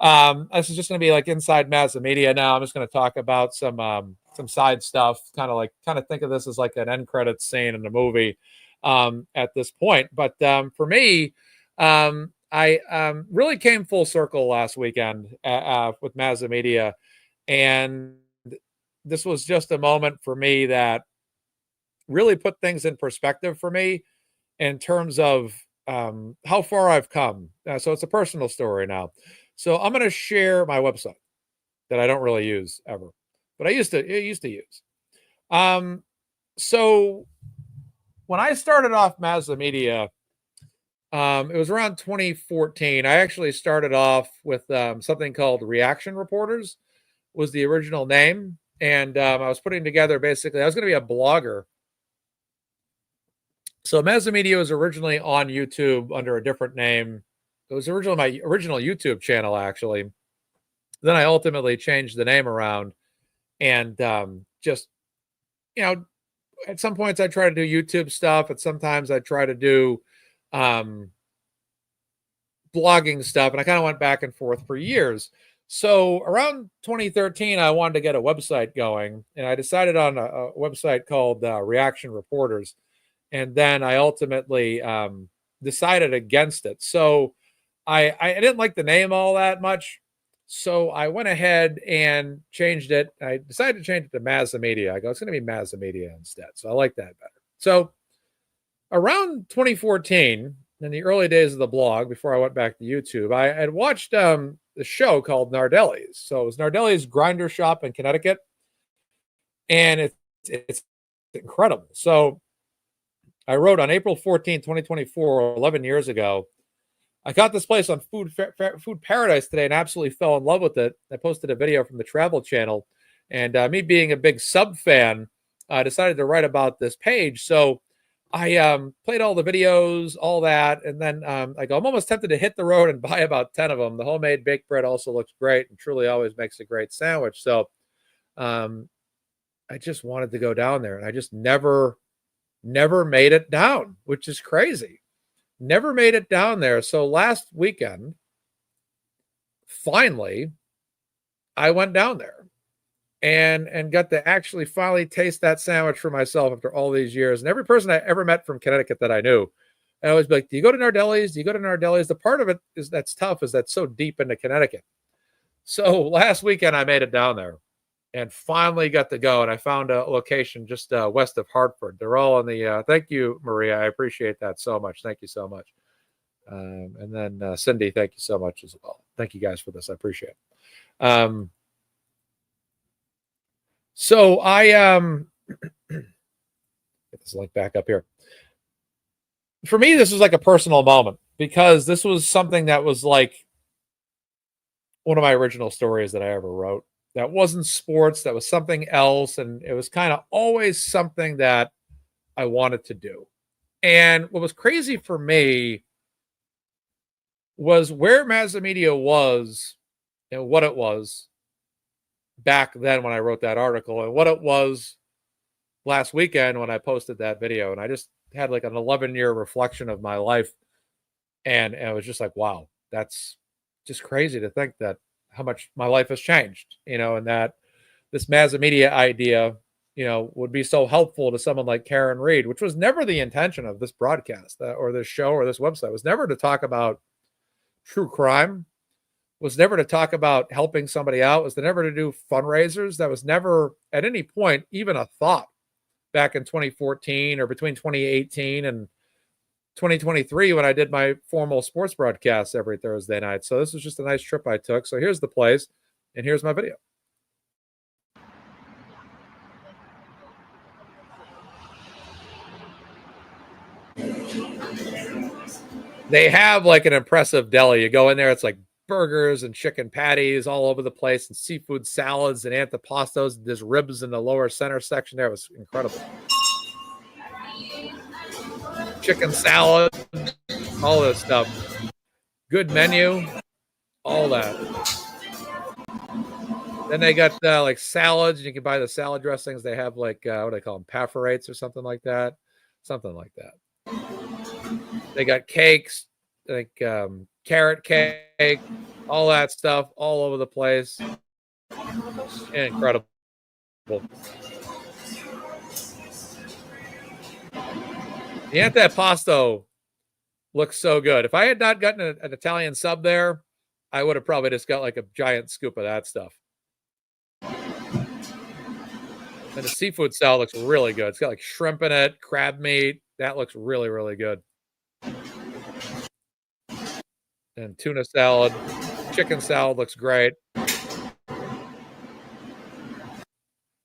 Speaker 1: This is just going to be like inside MazzaMedia now. I'm just going to talk about some side stuff, kind of think of this as like an end credits scene in the movie at this point. But for me, I really came full circle last weekend with MazzaMedia, and this was just a moment for me that really put things in perspective for me in terms of how far I've come. So it's a personal story now. So I'm going to share my website that I don't really use ever, but I used to use. So when I started off MazzaMedia, it was around 2014. I actually started off with something called Reaction Reporters was the original name. And I was putting together, basically, I was going to be a blogger. So MazzaMedia was originally on YouTube under a different name. It was originally my original YouTube channel, actually. Then I ultimately changed the name around, and just, at some points I try to do YouTube stuff, and sometimes I try to do blogging stuff, and I kind of went back and forth for years. So around 2013, I wanted to get a website going, and I decided on a website called Reaction Reporters. And then I ultimately decided against it. So I didn't like the name all that much. So I went ahead and changed it. I decided to change it to MazzaMedia. I go, it's going to be MazzaMedia instead. So I like that better. So around 2014, in the early days of the blog, before I went back to YouTube, I had watched the show called Nardelli's. So it was Nardelli's Grinder Shop in Connecticut. And it's incredible. So I wrote on April 14, 2024, 11 years ago, I got this place on Food Paradise today and absolutely fell in love with it. I posted a video from the Travel Channel, and me being a big sub fan, I decided to write about this page. So I played all the videos, all that, and then I go, I'm almost tempted to hit the road and buy about 10 of them. The homemade baked bread also looks great and truly always makes a great sandwich. So I just wanted to go down there, and I just never made it down, which is crazy. Never made it down there. So last weekend, finally, I went down there and got to actually finally taste that sandwich for myself after all these years. And every person I ever met from Connecticut that I knew, I always be like, do you go to Nardelli's? Do you go to Nardelli's? The part of it is that's tough is that's so deep into Connecticut. So last weekend, I made it down there and finally got to go. And I found a location just west of Hartford. They're all on the, thank you, Maria. I appreciate that so much. Thank you so much. And then Cindy, thank you so much as well. Thank you guys for this. I appreciate it. So I, get this link back up here. For me, this was like a personal moment because this was something that was like one of my original stories that I ever wrote. That wasn't sports. That was something else. And it was kind of always something that I wanted to do. And what was crazy for me was where MazzaMedia was and what it was back then when I wrote that article and what it was last weekend when I posted that video. And I just had like an 11-year reflection of my life. And it was just like, wow, that's just crazy to think that how much my life has changed, and that this MazzaMedia idea, would be so helpful to someone like Karen Reed, which was never the intention of this broadcast or this show or this website. It was never to talk about true crime, was never to talk about helping somebody out, was never to do fundraisers. That was never at any point even a thought back in 2014 or between 2018 and 2023 when I did my formal sports broadcasts every Thursday night. So this was just a nice trip I took. So here's the place and here's my video. They have like an impressive deli. You go in there, it's like burgers and chicken patties all over the place and seafood salads and antipastos. There's ribs in the lower center section there. It was incredible. Chicken salad, all this stuff. Good menu, all that. Then they got like salads. You can buy the salad dressings. They have like, what do they call them? Perforates or something like that. Something like that. They got cakes, like carrot cake, all that stuff all over the place. Incredible. The antipasto looks so good. If I had not gotten an Italian sub there, I would have probably just got like a giant scoop of that stuff. And the seafood salad looks really good. It's got like shrimp in it, crab meat. That looks really, really good. And tuna salad. Chicken salad looks great.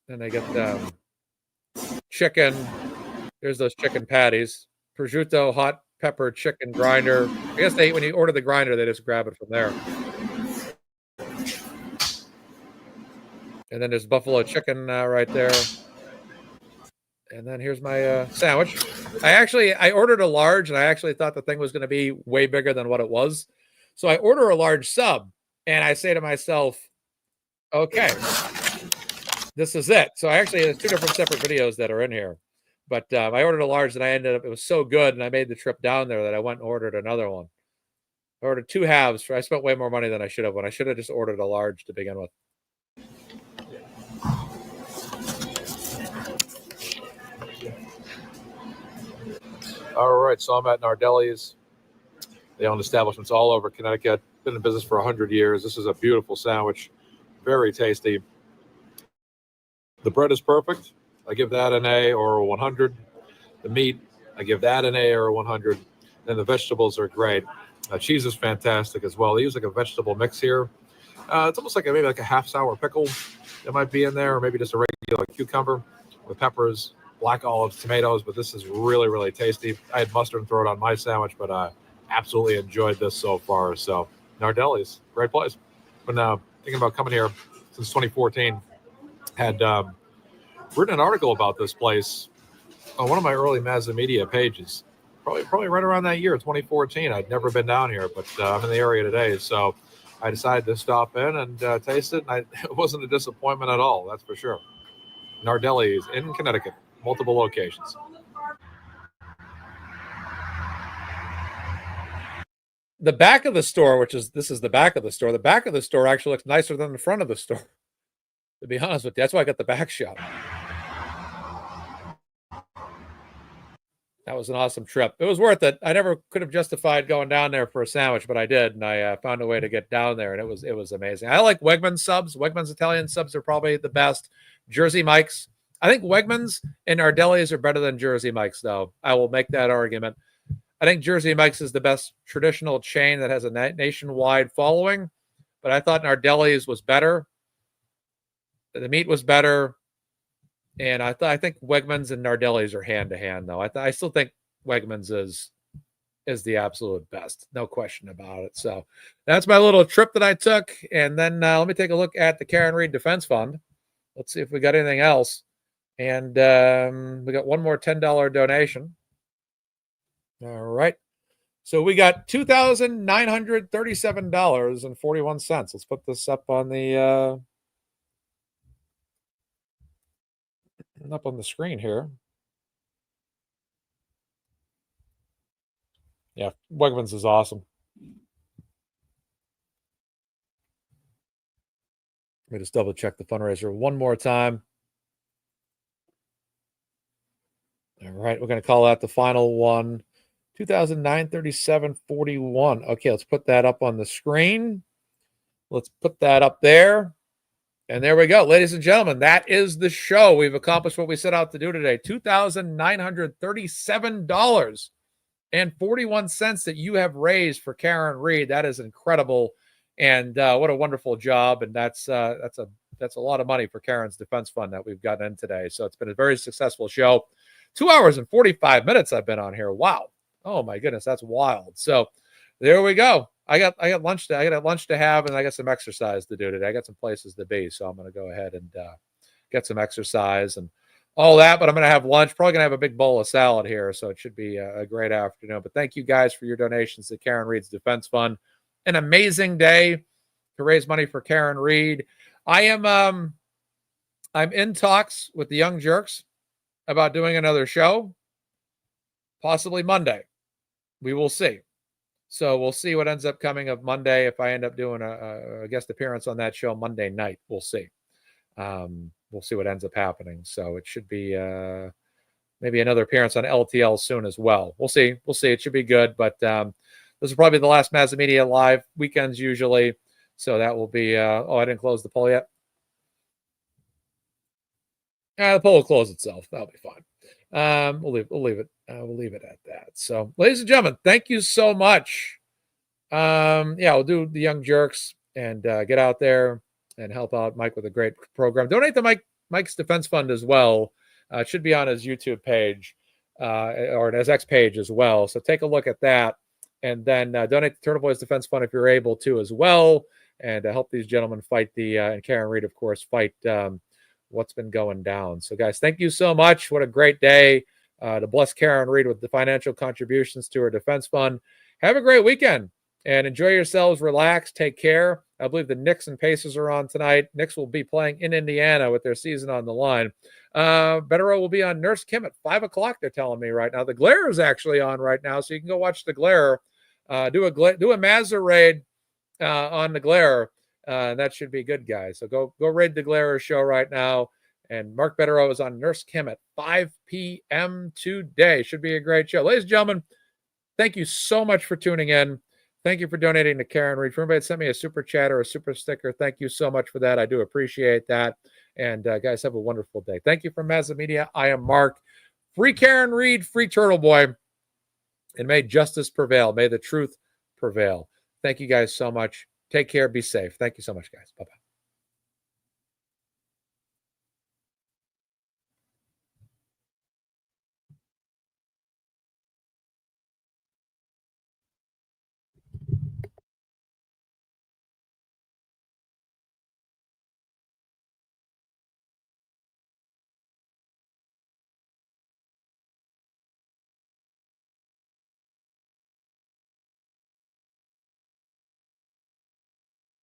Speaker 1: And they get chicken. There's those chicken patties. Prosciutto, hot pepper, chicken grinder. I guess when you order the grinder, they just grab it from there. And then there's buffalo chicken right there. And then here's my sandwich. I ordered a large, and I actually thought the thing was going to be way bigger than what it was. So I order a large sub, and I say to myself, okay, this is it. So there's two different separate videos that are in here. But I ordered a large, and it was so good, and I made the trip down there that I went and ordered another one. I ordered two halves. I spent way more money than I should have when I should have just ordered a large to begin with. All right, so I'm at Nardelli's. They own establishments all over Connecticut. Been in business for 100 years. This is a beautiful sandwich. Very tasty. The bread is perfect. I give that an A or a 100. The meat, I give that an A or a 100. And the vegetables are great. Cheese is fantastic as well. They use like a vegetable mix here. It's almost like maybe like a half sour pickle that might be in there, or maybe just a regular cucumber with peppers, black olives, tomatoes. But this is really, really tasty. I had mustard and throw it on my sandwich, but I absolutely enjoyed this so far. So Nardelli's, great place. But now thinking about coming here since 2014, had written an article about this place on one of my early MazzaMedia pages. Probably right around that year, 2014. I'd never been down here, but I'm in the area today. So I decided to stop in and taste it. And it wasn't a disappointment at all, that's for sure. Nardelli's in Connecticut, multiple locations. The back of the store, this is the back of the store. The back of the store actually looks nicer than the front of the store. To be honest with you, that's why I got the back shot. That was an awesome trip. It was worth it. I never could have justified going down there for a sandwich, but I did, and I found a way to get down there, and it was amazing. I like Wegmans subs. Wegmans Italian subs are probably the best. Jersey Mike's. I think Wegmans and Nardelli's are better than Jersey Mike's, though. I will make that argument. I think Jersey Mike's is the best traditional chain that has a nationwide following, but I thought Nardelli's was better. The meat was better. And I think Wegmans and Nardelli's are hand to hand, though. I still think Wegmans is the absolute best, no question about it. So that's my little trip that I took. And then let me take a look at the Karen Reed Defense Fund. Let's see if we got anything else. And we got one more $10 donation. All right. So we got $2,937.41. Let's put this up on the up on the screen here. Yeah, Wegmans is awesome. Let me just double check the fundraiser one more time. All right, we're going to call out the final one, 2,937.41. Okay, let's put that up on the screen. Let's put that up there. And there we go. Ladies and gentlemen, that is the show. We've accomplished what we set out to do today. $2,937.41 that you have raised for Karen Reed. That is incredible. And what a wonderful job. And that's a lot of money for Karen's defense fund that we've gotten in today. So it's been a very successful show. 2 hours and 45 minutes I've been on here. Wow. Oh my goodness, that's wild. So there we go. I got lunch to have, and I got some exercise to do today. I got some places to be, so I'm going to go ahead and get some exercise and all that. But I'm going to have lunch. Probably going to have a big bowl of salad here, so it should be a great afternoon. But thank you guys for your donations to Karen Reed's Defense Fund. An amazing day to raise money for Karen Reed. I'm in talks with the Young Jerks about doing another show, possibly Monday. We will see. So we'll see what ends up coming of Monday. If I end up doing a guest appearance on that show Monday night, we'll see. We'll see what ends up happening. So it should be maybe another appearance on LTL soon as well. We'll see. We'll see. It should be good. But this is probably the last MazzaMedia live weekends usually. So that will be. Oh, I didn't close the poll yet. The poll will close itself. That'll be fine. We'll leave it at that. So, ladies and gentlemen, thank you so much. We'll do the Young Jerks and get out there and help out Mike with a great program. Donate to Mike's Defense Fund as well. It should be on his YouTube page or his X page as well. So take a look at that, and then donate to Turtle Boys Defense Fund if you're able to as well, and help these gentlemen fight and Karen Reed, of course, fight what's been going down. So guys, thank you so much. What a great day to bless Karen Reed with the financial contributions to her defense fund. Have a great weekend and enjoy yourselves. Relax, take care. I believe the Knicks and Pacers are on tonight. Knicks will be playing in Indiana with their season on the line. Betterow will be on Nurse Kim at 5 o'clock, they're telling me right now. The Glare is actually on right now, so you can go watch the Glare. Do a Mazza raid on the Glare. That should be good, guys. So go raid the Glare show right now. And Mark Betterow is on Nurse Kim at 5 p.m. today. Should be a great show. Ladies and gentlemen, thank you so much for tuning in. Thank you for donating to Karen Reed. For everybody that sent me a super chat or a super sticker, thank you so much for that. I do appreciate that. And guys, have a wonderful day. Thank you from MazzaMedia. I am Mark. Free Karen Reed, free Turtle Boy. And may justice prevail. May the truth prevail. Thank you guys so much. Take care. Be safe. Thank you so much, guys. Bye-bye.